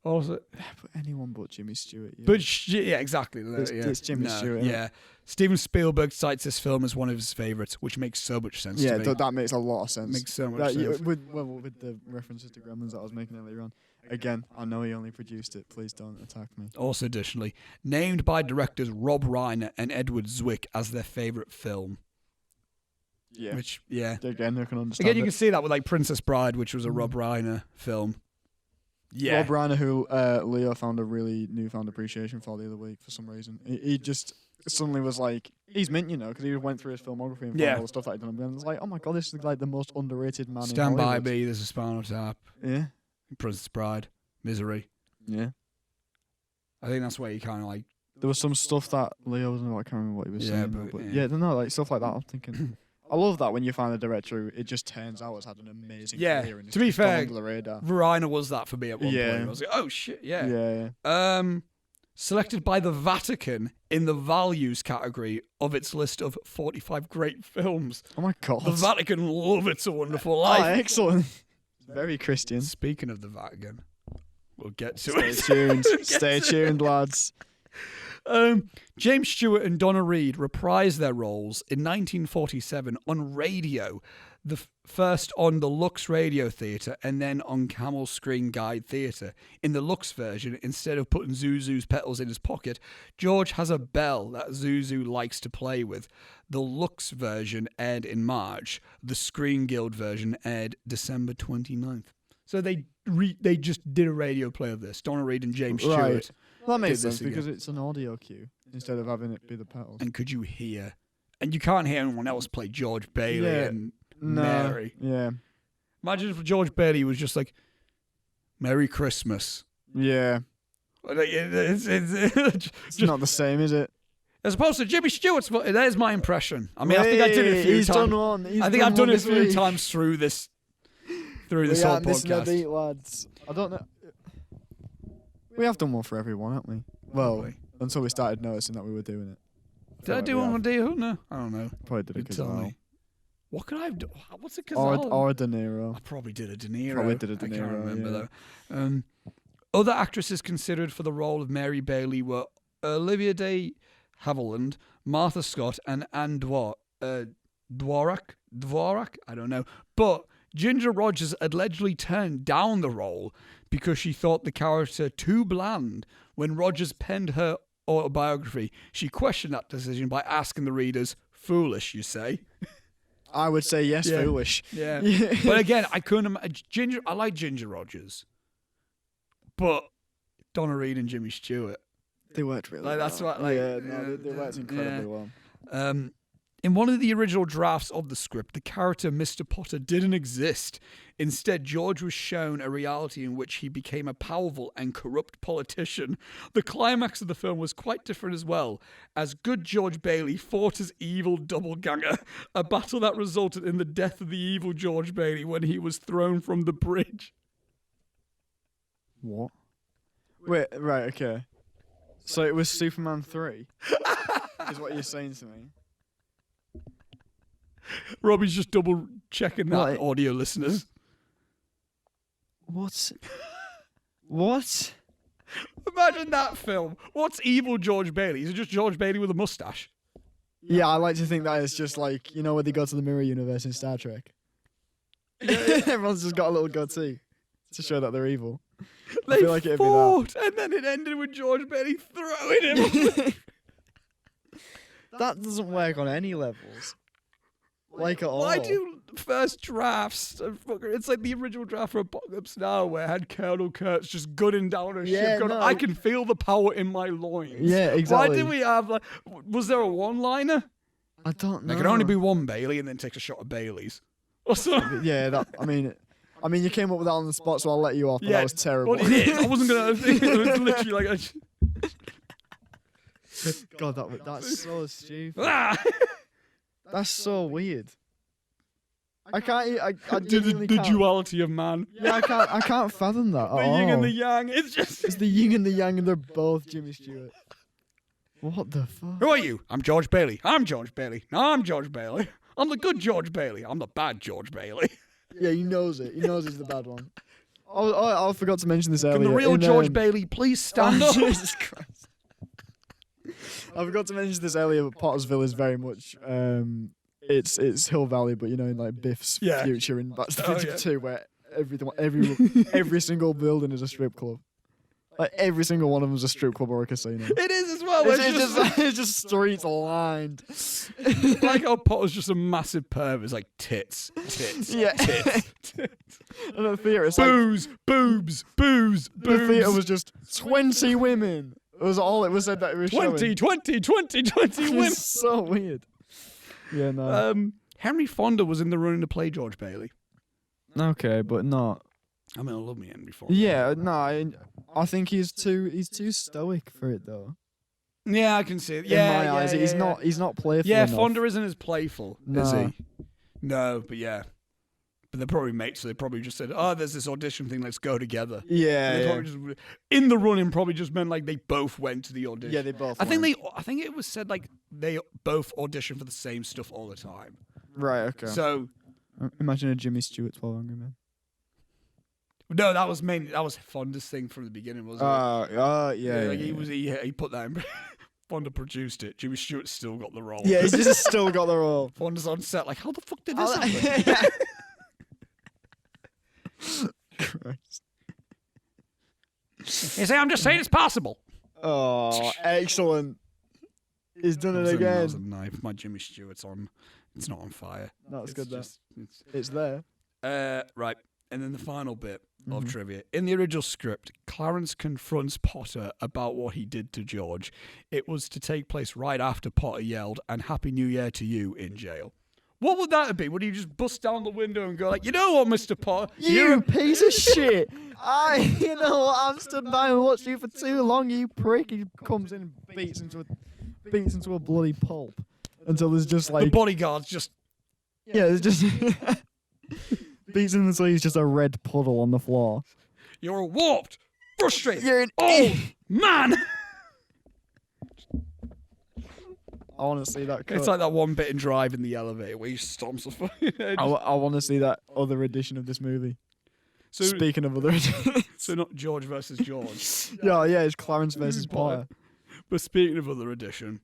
Also, but anyone but Jimmy Stewart. Yeah. But yeah, exactly. It's Jimmy Stewart. Yeah. Steven Spielberg cites this film as one of his favourites, which makes so much sense to me. Yeah, that makes a lot of sense. Makes so much sense. With the references to Gremlins that I was making earlier on. Again, I know he only produced it. Please don't attack me. Also, additionally, named by directors Rob Reiner and Edward Zwick as their favourite film. Yeah. Which, yeah. Again, I can understand. Again, you can see that with like Princess Bride, which was a Rob Reiner film. Yeah. Rob Reiner, who Leo found a really newfound appreciation for the other week for some reason. He just suddenly was like, he's mint, you know, because he went through his filmography and found all the stuff that he'd done. And it's like, oh my god, this is like the most underrated man in Hollywood. Stand By Me, there's a Spinal Tap. Yeah. Princess Bride, Misery. Yeah. I think that's where you kind of like... There was some stuff that Leo was, I can't remember what he was saying. But no, like stuff like that. I'm thinking... I love that when you find a director who it just turns out has had an amazing career. And to be fair, radar. Reiner was that for me at one point. I was like, oh shit, yeah. Selected by the Vatican in the values category of its list of 45 great films. Oh my god. The Vatican love It's a Wonderful Life. Life. Oh, excellent. Very Christian. Speaking of the Vatican, we'll get to it. Stay tuned. Stay tuned, lads. James Stewart and Donna Reed reprised their roles in 1947 on radio, the first on the Lux Radio Theatre and then on Camel Screen Guide Theatre. In the Lux version, instead of putting Zuzu's petals in his pocket, George has a bell that Zuzu likes to play with. The Lux version aired in March. The Screen Guild version aired December 29th. So they just did a radio play of this. Donna Reed and James Stewart. Well, that makes sense because it's an audio cue instead of having it be the petals. And could you hear? And you can't hear anyone else play George Bailey and Mary. Yeah. Imagine if George Bailey was just like, Merry Christmas. Yeah. It's not the same, is it? As opposed to Jimmy Stewart's voice. There's my impression. I mean, I think I did it a few times. Done one. I think I've done it a few times through this whole podcast. Beat, lads. I don't know. We have done one for everyone, haven't we? Well, until we started noticing that we were doing it. Did I do one with you? No, I don't know. Probably did it because What could I have done? What's a Or Cazale? or De Niro. I probably did a De Niro. Probably did a De I can't Niro, remember yeah. though. Other actresses considered for the role of Mary Bailey were Olivia de Havilland, Martha Scott, and Anne Dvorak. I don't know. But Ginger Rogers allegedly turned down the role because she thought the character too bland. When Rogers penned her autobiography, she questioned that decision by asking the readers, "Foolish, you say?" I would say yes, Yeah. foolish. Yeah. But again, I couldn't imagine. I like Ginger Rogers. But Donna Reed and Jimmy Stewart. They worked really Like, well. that's what, like, yeah, no, they worked incredibly well. In one of the original drafts of the script, the character Mr. Potter didn't exist. Instead, George was shown a reality in which he became a powerful and corrupt politician. The climax of the film was quite different as well, as good George Bailey fought his evil doppelganger, a battle that resulted in the death of the evil George Bailey when he was thrown from the bridge. What? Wait, right, okay. So it was Superman 3, is what you're saying to me. Robbie's just double checking that, What? audio listeners. What? What? Imagine that film. What's evil George Bailey? Is it just George Bailey with a mustache? Yeah, I like to think that it's just like, you know, where they go to the mirror universe in Star Trek. Everyone's just got a little goatee to show that they're evil. They feel like it'd be that. fought, and then it ended with George Bailey throwing him. That doesn't work on any levels. Like at all. Why do first drafts? It's like the original draft for Apocalypse Now, where I had Colonel Kurtz just gunning down a Yeah, ship. Going, no. I can feel the power in my loins. Yeah, exactly. Why did we have like? Was there a one-liner? I don't know. There can only be one Bailey, and then takes a shot of Bailey's. Or something. Yeah, that. I mean, you came up with that on the spot, so I'll let you off. But Yeah, that was terrible. Well, it is. I wasn't gonna. It was literally like. God, that's so stupid. Ah! That's so weird. I can't. I the genuinely can't. duality of man. Yeah, I can't fathom that. The yin and the yang. It's just. It's the yin and the yang, and they're both Jimmy Stewart. What the fuck? Who are you? I'm George Bailey. I'm George Bailey. No, I'm George Bailey. I'm the good George Bailey. I'm the bad George Bailey. Yeah, he knows it. He knows he's the bad one. Oh, I forgot to mention this earlier. Can the real In, George Bailey please stand oh, up? Jesus Christ. I forgot to mention this earlier, but Pottersville is very much it's Hill Valley, but you know, in like Biff's Yeah. future in Back to the Oh, Future yeah. 2, where every single building is a strip club. Like every single one of them is a strip club or a casino. It is as well. It's just streets lined. like how Potter's just a massive perv. It's like tits. Yeah. Tits. And the theatre, it's like, Booze, boobs, booze, the boobs. theatre was just 20 women. It was all it was said that it was 20 showing. women. It's so weird. Yeah, no. Henry Fonda was in the running to play George Bailey. Okay, but not. I mean, I love me Henry Fonda. Yeah, no, I think he's too stoic for it though. Yeah, I can see it. Yeah, in my eyes, he's not playful. Yeah, enough. Fonda isn't as playful, is No. he? No, but yeah. But they're probably mates, so they probably just said, "Oh, there's this audition thing. Let's go together." Yeah, They yeah. probably just, in the running, probably just meant like they both went to the audition. Yeah, they both. I think went. I think it was said like they both audition for the same stuff all the time. Right. Okay. So Imagine a Jimmy Stewart 12 Angry Men. no, that was Fonda's thing from the beginning, wasn't it? Yeah. Like yeah. he put that in. Fonda produced it. Jimmy Stewart still got the role. Yeah, he's just still got the role. Fonda's on set like, how the fuck did this happen? Christ. You say, I'm just saying it's possible. Oh, excellent. He's done it That again. was a knife. My Jimmy Stewart's on. It's not on fire. That's It's good though. just- It's there. right. And then the final bit of Mhm. trivia. In the original script, Clarence confronts Potter about what he did to George. It was to take place right after Potter yelled, "And Happy New Year to you," in jail. What would that be? Would he just bust down the window and go like, "You know what, Mr. Potter? You piece of shit! You know what? I've stood by and watched you for too long, you prick." He comes in and beats into a bloody pulp until there's just The like bodyguard's just there's just beats him until he's just a red puddle on the floor. You're a warped, frustrated, You're an old man. I want to see that cut. It's like that one bit in Drive in the elevator where he stomps a fucking head. I want to see that other edition of this movie. So, Speaking of other editions. so not George versus George. yeah, it's Clarence versus Potter. But speaking of other edition,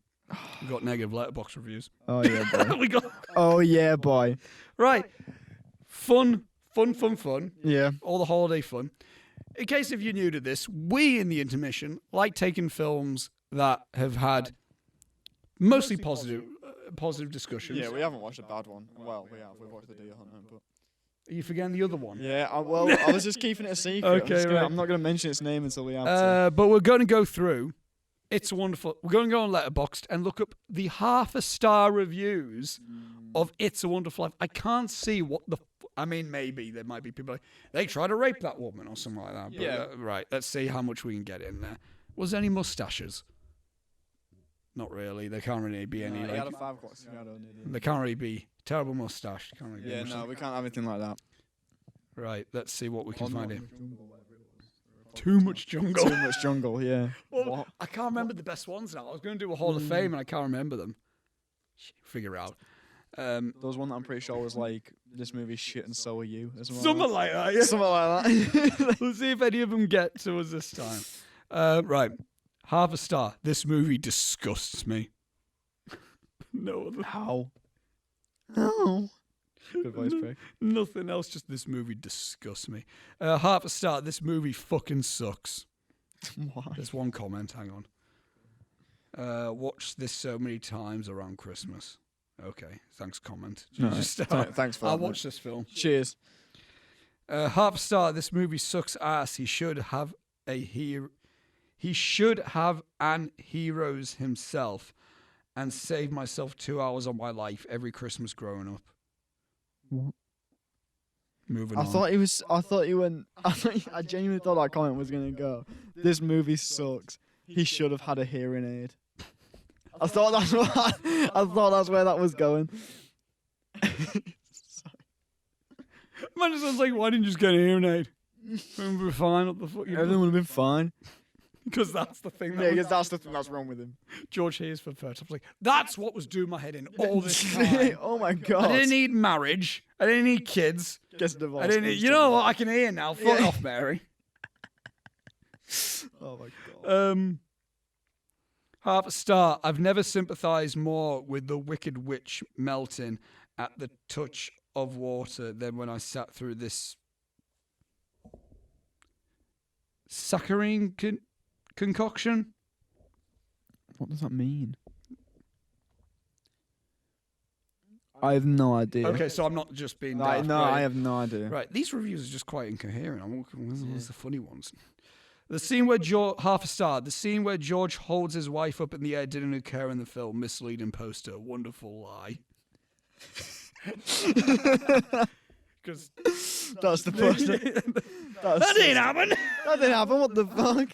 we got negative Letterboxd reviews. Oh yeah, boy. we got Oh yeah, boy. right. Fun. Yeah. All the holiday fun. In case if you're new to this, we in the Intermission like taking films that have had mostly positive discussions. Yeah, we haven't watched a bad one. Well, we have. We've watched The Deer Hunter, but... Are you forgetting the other one? Yeah, I was just keeping it a secret. Okay, right. I'm not going to mention its name until we have to. But we're going to go through It's Wonderful. We're going to go on Letterboxd and look up the half-a-star reviews of It's a Wonderful Life. I can't see what the... I mean, maybe there might be people like, they try to rape that woman or something like that. But, Yeah. Right, let's see how much we can get in there. Was there any mustaches? Not really. There can't really be any. He Like, had a 5 o'clock cigar, didn't he? there can't really be terrible mustache. Can't really be Yeah, mustache. no, we can't have anything like that. Right, let's see what we can find here. Too much jungle. Too much jungle, yeah. Well, I can't remember the best ones now. I was going to do a Hall of Fame and I can't remember them. Figure it out. There was one that I'm pretty sure was like, this movie's shit and so are you. As well. Something like that, yeah. Something like that. We'll see if any of them get to us this time. Right. Half a star. This movie disgusts me. No other. How? No. Good voice pick. Nothing else, just this movie disgusts me. Half a star. This movie fucking sucks. Why? There's one comment, hang on. Watched this so many times around Christmas. Okay, thanks, comment. No, Just, thanks for that. I'll watch this film. Cheers. Half a star. This movie sucks ass. He should have a hero. He should have an heroes himself, and save myself 2 hours of my life every Christmas growing up. What? Moving I on. I genuinely thought that comment was gonna go. This movie sucks. He should have had a hearing aid. I thought that's where that was going. Man, it sounds like, why didn't you just get a hearing aid? We'll be fine. What the fuck? Everything would have been fine. Because that's the thing. Yeah, because that's the thing that's wrong with him. George Hayes for first. I was like, that's what was doing my head in all this time. Oh my god. I didn't need marriage. I didn't need kids. Gets divorced. I didn't need, you know what? I can hear now. Fuck off, Mary. Oh my god. Half a star. I've never sympathised more with the wicked witch melting at the touch of water than when I sat through this saccharine concoction. What does that mean? I have no idea. Okay, so I'm not just being daft, No, right? I have no idea. Right, these reviews are just quite incoherent. I'm looking, where's the funny ones? The scene where half a star. The scene where George holds his wife up in the air didn't occur in the film. Misleading poster. Wonderful lie. Because that's the poster. That didn't happen. That didn't happen. What the fuck?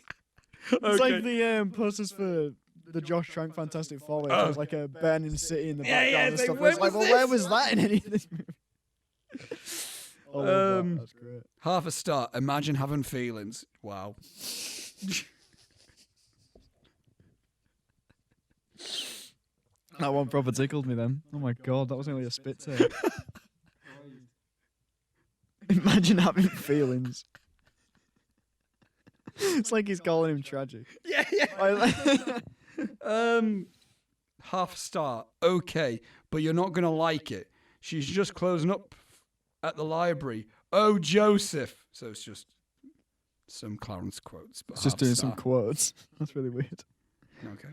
It's Okay. like the posters for the Josh Trank Fantastic Four, where it has like a burning city in the background and it's stuff. like, It's like, where was where this? was that in any of this movie? Oh, that's great. Half a star. Imagine having feelings. Wow. That one proper tickled me then. Oh my god, that was only a spit take. Imagine having feelings. It's like he's calling him tragic. Yeah. Half a star. Okay, but you're not gonna like it. She's just closing up at the library. Oh, Joseph. So it's just some Clarence quotes. But It's just half a doing star. some quotes. That's really weird. Okay.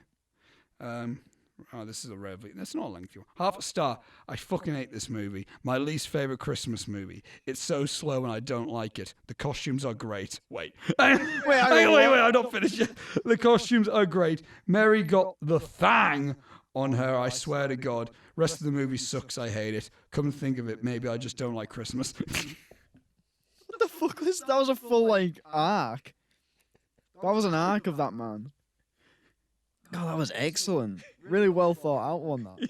Oh, this is a relatively... That's not a lengthy one. Half a star. I fucking hate this movie. My least favourite Christmas movie. It's so slow and I don't like it. The costumes are great. Wait. Wait, I'm not finished yet. The costumes are great. Mary got the thang on her, I swear to God. Rest of the movie sucks. I hate it. Come to think of it, maybe I just don't like Christmas. What the fuck was that? Was a full like arc. That was an arc of that man. God, that was excellent. Really well thought out one. That.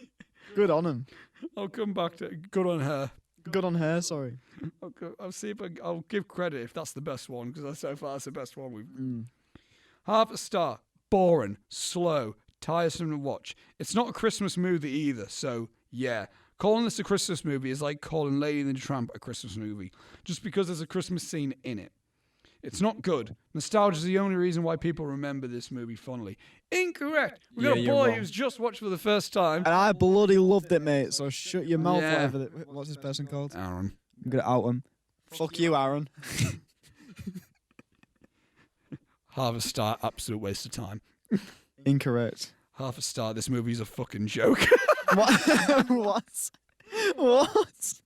Good on him. I'll come back to it. Good on her. Good on her. Sorry. I'll see if I'll give credit if that's the best one, because so far that's the best one we've. Half a star. Boring. Slow. tiresome to watch. It's not a Christmas movie either, so yeah. Calling this a Christmas movie is like calling Lady and the Tramp a Christmas movie, just because there's a Christmas scene in it. It's not good. Nostalgia is the only reason why people remember this movie fondly. Incorrect. We got a boy who's just watched for the first time. And I bloody loved it, mate, so shut your mouth, whatever. What's this person called? Aaron. I'm going to out him. Fuck you, Aaron. Half a star, absolute waste of time. Incorrect. Half a star, this movie's a fucking joke. What? What?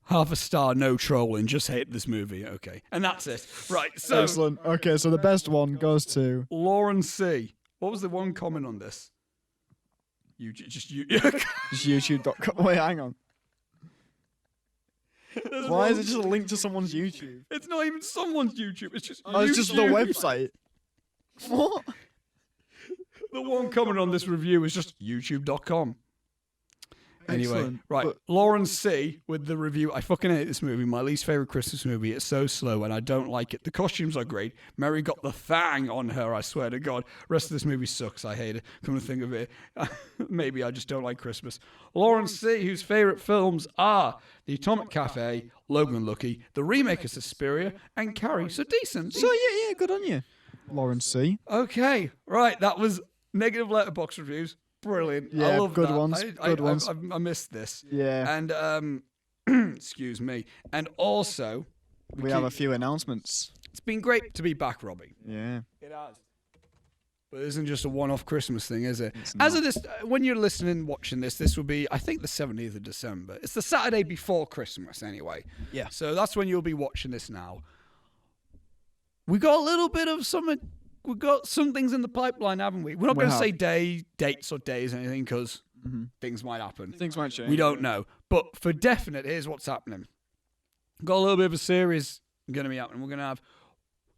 Half a star, no trolling, just hate this movie. Okay. And that's it. Right, so... Excellent. Okay, so the best one goes to... Lauren C. What was the one comment on this? Just YouTube.com. Wait, hang on. Why is it just a link to someone's YouTube? It's not even someone's YouTube. It's just it's just the website. What? The one comment on this review is just youtube.com. Anyway, Excellent. right. But Lauren C. with the review. I fucking hate this movie. My least favorite Christmas movie. It's so slow and I don't like it. The costumes are great. Mary got the thang on her, I swear to God. Rest of this movie sucks. I hate it. Come to think of it. Maybe I just don't like Christmas. Lauren C., whose favorite films are The Atomic Cafe, Logan Lucky, the remake of Suspiria, and Carrie. So decent. So yeah, good on you. Lauren C. Okay, right. That was negative Letterboxd reviews. Brilliant. Yeah, I love good that. ones. Good ones. I missed this. Yeah. And excuse me. And also, we have a few announcements. It's been great to be back, Robbie. Yeah. It has. But it isn't just a one-off Christmas thing, is it? It's not. As of this, when you're listening, watching this will be, I think, the 17th of December. It's the Saturday before Christmas, anyway. Yeah. So that's when you'll be watching this now. We got a little bit of something. We've got some things in the pipeline, haven't we? We're not going to say dates or days or anything because things might happen. Things might change. We don't know. But for definite, here's what's happening. Got a little bit of a series going to be happening. We're going to have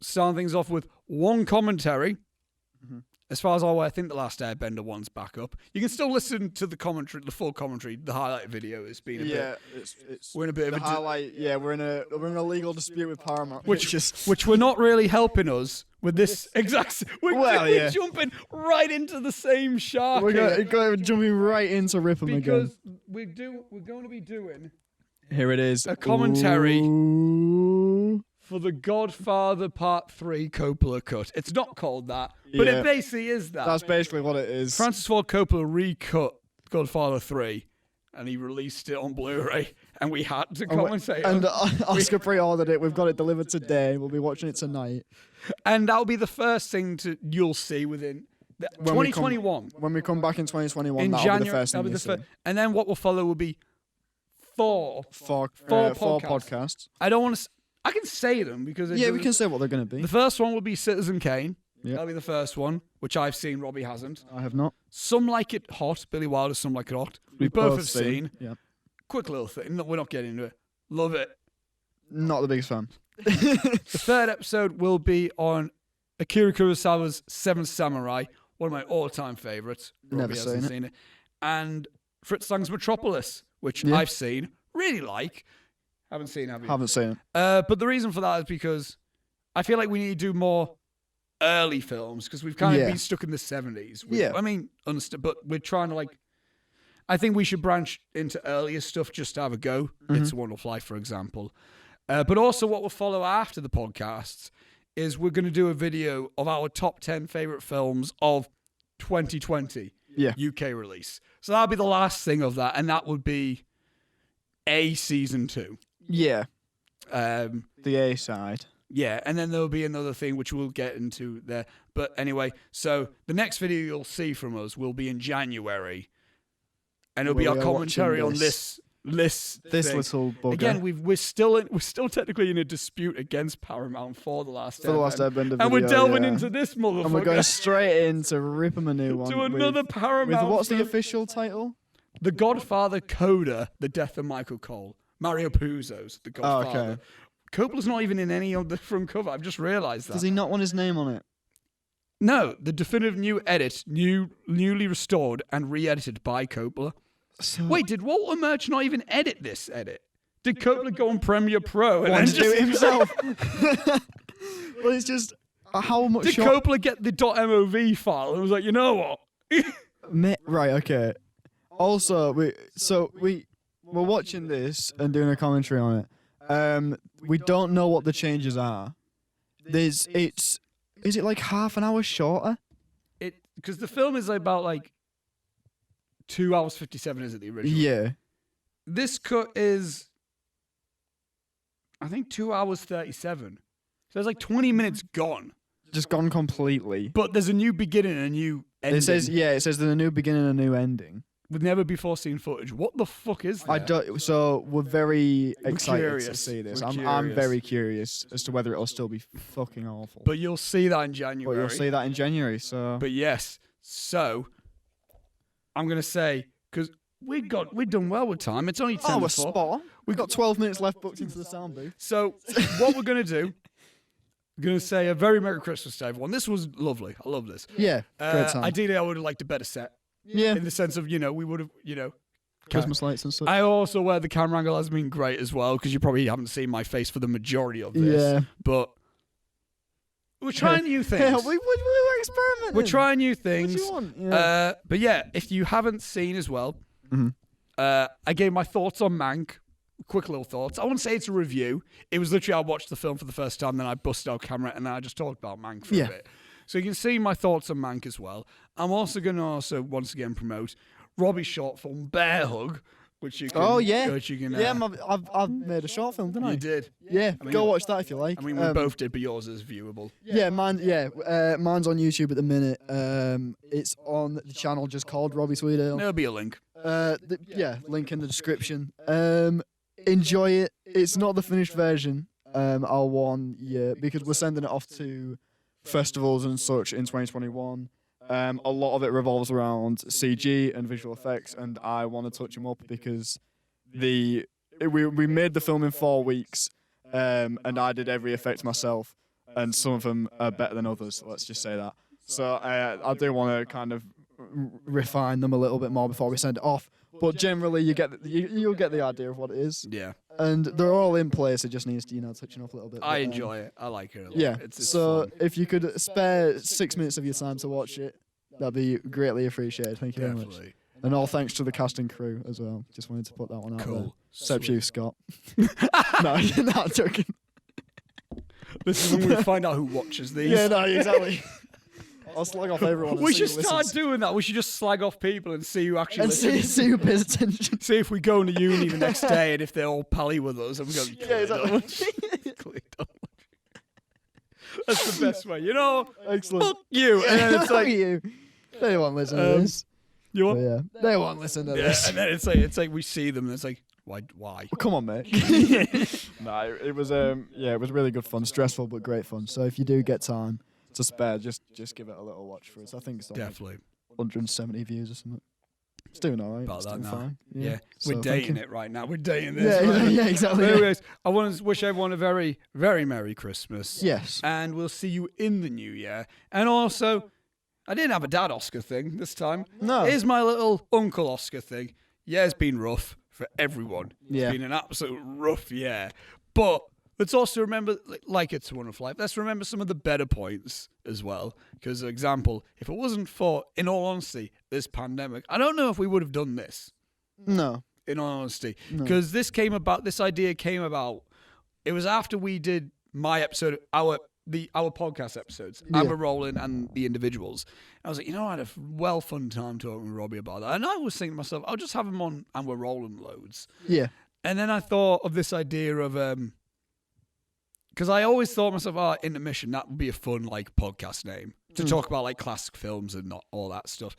starting things off with one commentary. As far as I think the last Airbender one's back up. You can still listen to the commentary, the full commentary. The highlight video has been a bit. It's we're in a bit of a highlight. We're in a legal dispute with Paramount, which we're not really helping us with this exact. We're jumping right into the same shark. We're jumping right into Rip 'em again. Because we're going to be doing. Here it is. A commentary. For The Godfather Part 3 Coppola cut. It's not called that, but it basically is that. That's basically what it is. Francis Ford Coppola recut Godfather 3, and he released it on Blu-ray, and we had to commentate. And Oscar pre-ordered it. We've got it delivered today. We'll be watching it tonight. And that'll be the first thing you'll see within 2021. When we come back in 2021, in that'll January, be the first thing you see. And then what will follow will be four podcasts. I don't want to... I can say them because... we can say what they're going to be. The first one will be Citizen Kane. Yep. That'll be the first one, which I've seen, Robbie hasn't. I have not. Some Like It Hot, Billy Wilder, Some Like It Hot. We both have seen. Yeah. Quick little thing. No, we're not getting into it. Love it. Not the biggest fan. The third episode will be on Akira Kurosawa's Seventh Samurai, one of my all-time favourites. Never seen it. And Fritz Lang's Metropolis, which I've seen, really like. Haven't seen, have you? Haven't seen it. But the reason for that is because I feel like we need to do more early films because we've kind of been stuck in the 70s. I mean, but we're trying to I think we should branch into earlier stuff just to have a go. It's a Wonderful Life, for example. But also what will follow after the podcasts is we're going to do a video of our top 10 favourite films of 2020 UK release. So that'll be the last thing of that, and that would be season 2. Yeah. The A side. Yeah, and then there'll be another thing which we'll get into there. But anyway, so the next video you'll see from us will be in January. And it'll be our commentary on this little bugger. Again, we're still technically in a dispute against Paramount for the last Airbender video, and we're delving into this motherfucker. And we're going straight into Rip 'em a new one. To another Paramount. What's the official title? The Godfather Coda, The Death of Michael Cole. Mario Puzo's The Godfather. Oh, okay. Coppola's not even in any of the front cover. I've just realised that. Does he not want his name on it? No, the definitive new edit, newly restored and re-edited by Coppola. So wait, did Walter Murch not even edit this edit? Did Coppola go on Premiere Pro and want then to do it himself? Well, it's just how much Did Coppola get the .mov file and was like, you know what? Right, okay. Also, we're watching this and doing a commentary on it. We don't know what the changes are. Is it like half an hour shorter? Because the film is about like 2 hours 57, is it the original? Yeah. This cut is, I think, 2 hours 37. So there's like 20 minutes gone. Just gone completely. But there's a new beginning and a new ending. It says there's a new beginning and a new ending. With never before seen footage. What the fuck is that? So we're very excited to see this. I'm very curious. curious as to whether it'll still be fucking awful. But you'll see that in January. But you'll see that in January. So. But yes, so I'm gonna say because we've done well with time. It's only 10 we're to 4. spot on. We've got 12 minutes left booked into the sound booth. So what we're gonna do? I'm gonna say a very Merry Christmas to everyone. This was lovely. I love this. Yeah, great time. Ideally, I would have liked a better set. Yeah. In the sense of, we would have, Christmas lights and stuff. I also the camera angle has been great as well because you probably haven't seen my face for the majority of this. Yeah. But we're trying new things. Yeah, we were experimenting. We're trying new things. What do you want? Yeah. But yeah, if you haven't seen as well, I gave my thoughts on Mank. Quick little thoughts. I wouldn't say it's a review. It was literally I watched the film for the first time, then I busted out camera and then I just talked about Mank for a bit. So you can see my thoughts on Mank as well. I'm also going to once again promote Robbie's short film Bear Hug, which you can. I've made a short film, didn't I? You did. Yeah, go watch that if you like. I mean, we both did, but yours is viewable. Mine's on YouTube at the minute. It's on the channel just called Robbie Sweetale. There'll be a link. Link in the description. Enjoy it. It's not the finished version. I'll warn you because we're sending it off to festivals and such in 2021. A lot of it revolves around CG and visual effects, and I want to touch them up because we made the film in 4 weeks, and I did every effect myself, and some of them are better than others. Let's just say that. So I do want to kind of refine them a little bit more before we send it off. But generally, you'll get the idea of what it is. Yeah. And they're all in place. It just needs to, touching up a little bit. I enjoy it. I like it a lot. Yeah. It's so fun. if you could spare 6 minutes of your time to watch it, that'd be greatly appreciated. Thank you very much. And all thanks to the cast and crew as well. Just wanted to put that one out there. Except you, Scott. No, you're not joking. This is when we find out who watches these. Yeah, no, exactly. I'll slag off everyone. We should start doing that. We should just slag off people and see who actually listens. See who pays attention. See if we go into uni the next day and if they're all pally with us and we go, exactly. That's the best way. Excellent. Fuck you. And then it's like, you. They won't listen to this. You what? Yeah, they won't listen to this. And then it's like we see them and it's like, why? Well, come on, mate. No, it was it was really good fun. Stressful but great fun. So if you do get time to spare, just give it a little watch for us. I think it's on definitely 170 views or something. It's doing all right. About it's that doing now. fine. Yeah. So We're dating it right now. We're dating this. Yeah, exactly. But anyways, I want to wish everyone a very, very Merry Christmas. Yes. And we'll see you in the new year. And also, I didn't have a dad Oscar thing this time. No. Here's my little uncle Oscar thing. Yeah, it's been rough for everyone. Yeah. It's been an absolute rough year. But let's also remember, like It's a Wonderful Life, let's remember some of the better points as well. Because, for example, if it wasn't for, in all honesty, this pandemic, I don't know if we would have done this. No. In all honesty. Because this idea came about, it was after we did my episode, our podcast episodes, Amber Rowland and the individuals. I was like, I had a fun time talking with Robbie about that. And I was thinking to myself, I'll just have him on and we're rolling loads. Yeah. And then I thought of this idea of, because I always thought to myself, Intermission, that would be a fun podcast name to talk about classic films and not all that stuff.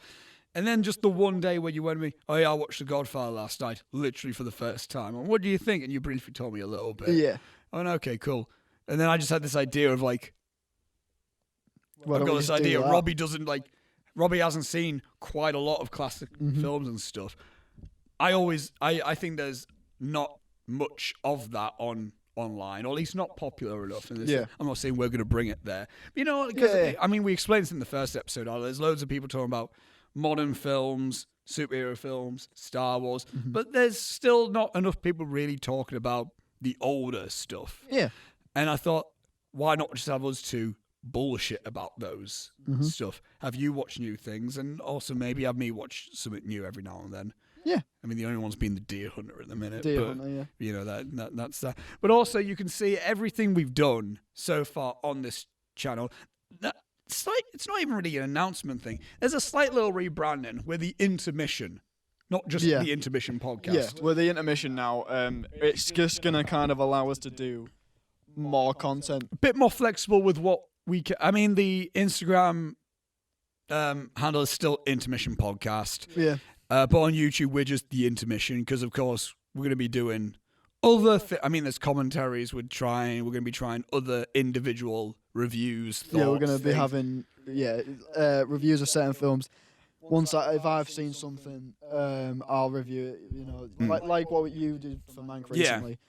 And then just the one day where you went to me, I watched The Godfather last night, literally for the first time. And what do you think? And you briefly told me a little bit. Yeah. I went, okay, cool. And then I just had this idea of I've got this idea. Robbie hasn't seen quite a lot of classic films and stuff. I think there's not much of that online, or at least not popular enough. And I'm not saying we're going to bring it there. But I mean, we explained this in the first episode. There's loads of people talking about modern films, superhero films, Star Wars, but there's still not enough people really talking about the older stuff. Yeah. And I thought, why not just have us two bullshit about those stuff. Have you watched new things, and also maybe have me watch something new every now and then? Yeah. I mean, the only one's been the Deer Hunter at the minute. Deer but, Hunter, yeah. You know, that's that. But also, you can see everything we've done so far on this channel. It's not even really an announcement thing. There's a slight little rebranding. We're the Intermission, not just the Intermission Podcast. Yeah, we're the Intermission now. It's just going to kind of allow us to do more content. A bit more flexible with what we can. I mean, the Instagram handle is still Intermission Podcast. Yeah. But on YouTube, we're just the Intermission because, of course, we're going to be doing other I mean, there's commentaries we're going to be trying other individual reviews, thoughts. Yeah, we're going to be having reviews of certain films. Once if I've seen something, I'll review it, you know, like what you did for Mank recently.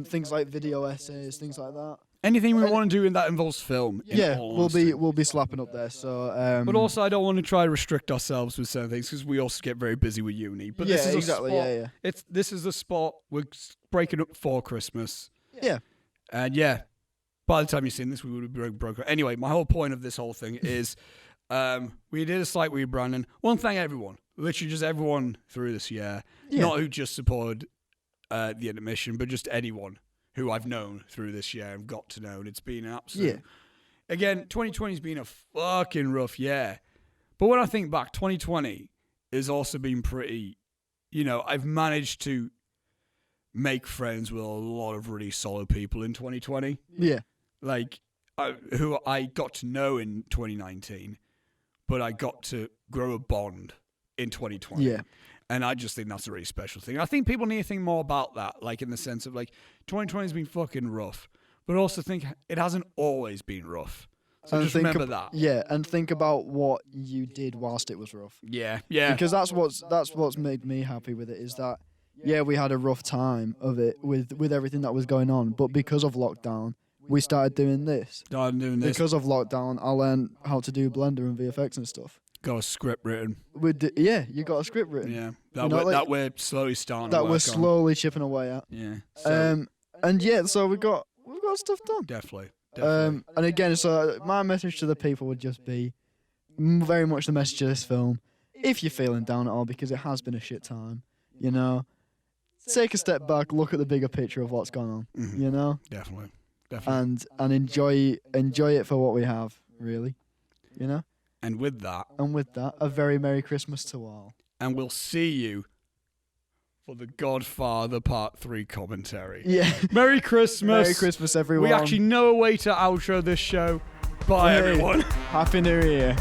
Things like video essays, things like that. Anything we want to do in that involves film. We'll be slapping up there. So, but also, I don't want to try to restrict ourselves with certain things because we also get very busy with uni. But this is exactly. A spot, this is the spot we're breaking up for Christmas. Yeah. And by the time you've seen this, we would have broken. Anyway, my whole point of this whole thing is we did a slight rebranding. One thank everyone, literally just everyone through this year, not who just supported the Intermission, but just anyone who I've known through this year and got to know. And it's been an absolute... Yeah. Again, 2020's been a fucking rough year. But when I think back, 2020 has also been pretty... You know, I've managed to make friends with a lot of really solid people in 2020. Yeah. Like, who I got to know in 2019, but I got to grow a bond in 2020. Yeah. And I just think that's a really special thing. I think people need to think more about that, like in the sense of like 2020 has been fucking rough, but also think it hasn't always been rough. So just remember that. Yeah, and think about what you did whilst it was rough. Yeah. Because that's what's made me happy with it is that we had a rough time of it with everything that was going on, but because of lockdown, we started doing this. Because of lockdown, I learned how to do Blender and VFX and stuff. Got a script written. You got a script written. Yeah, that we're slowly starting. That we're slowly chipping away at. Yeah. So we've got stuff done. Definitely. And again, so my message to the people would just be very much the message of this film. If you're feeling down at all, because it has been a shit time, you know, take a step back, look at the bigger picture of what's gone on. Mm-hmm. You know. Definitely. And enjoy it for what we have, really. You know. And with that, a very Merry Christmas to all. And we'll see you for the Godfather Part 3 commentary. Yeah. Merry Christmas. Merry Christmas, everyone. We actually know a way to outro this show. Bye, everyone. Happy New Year.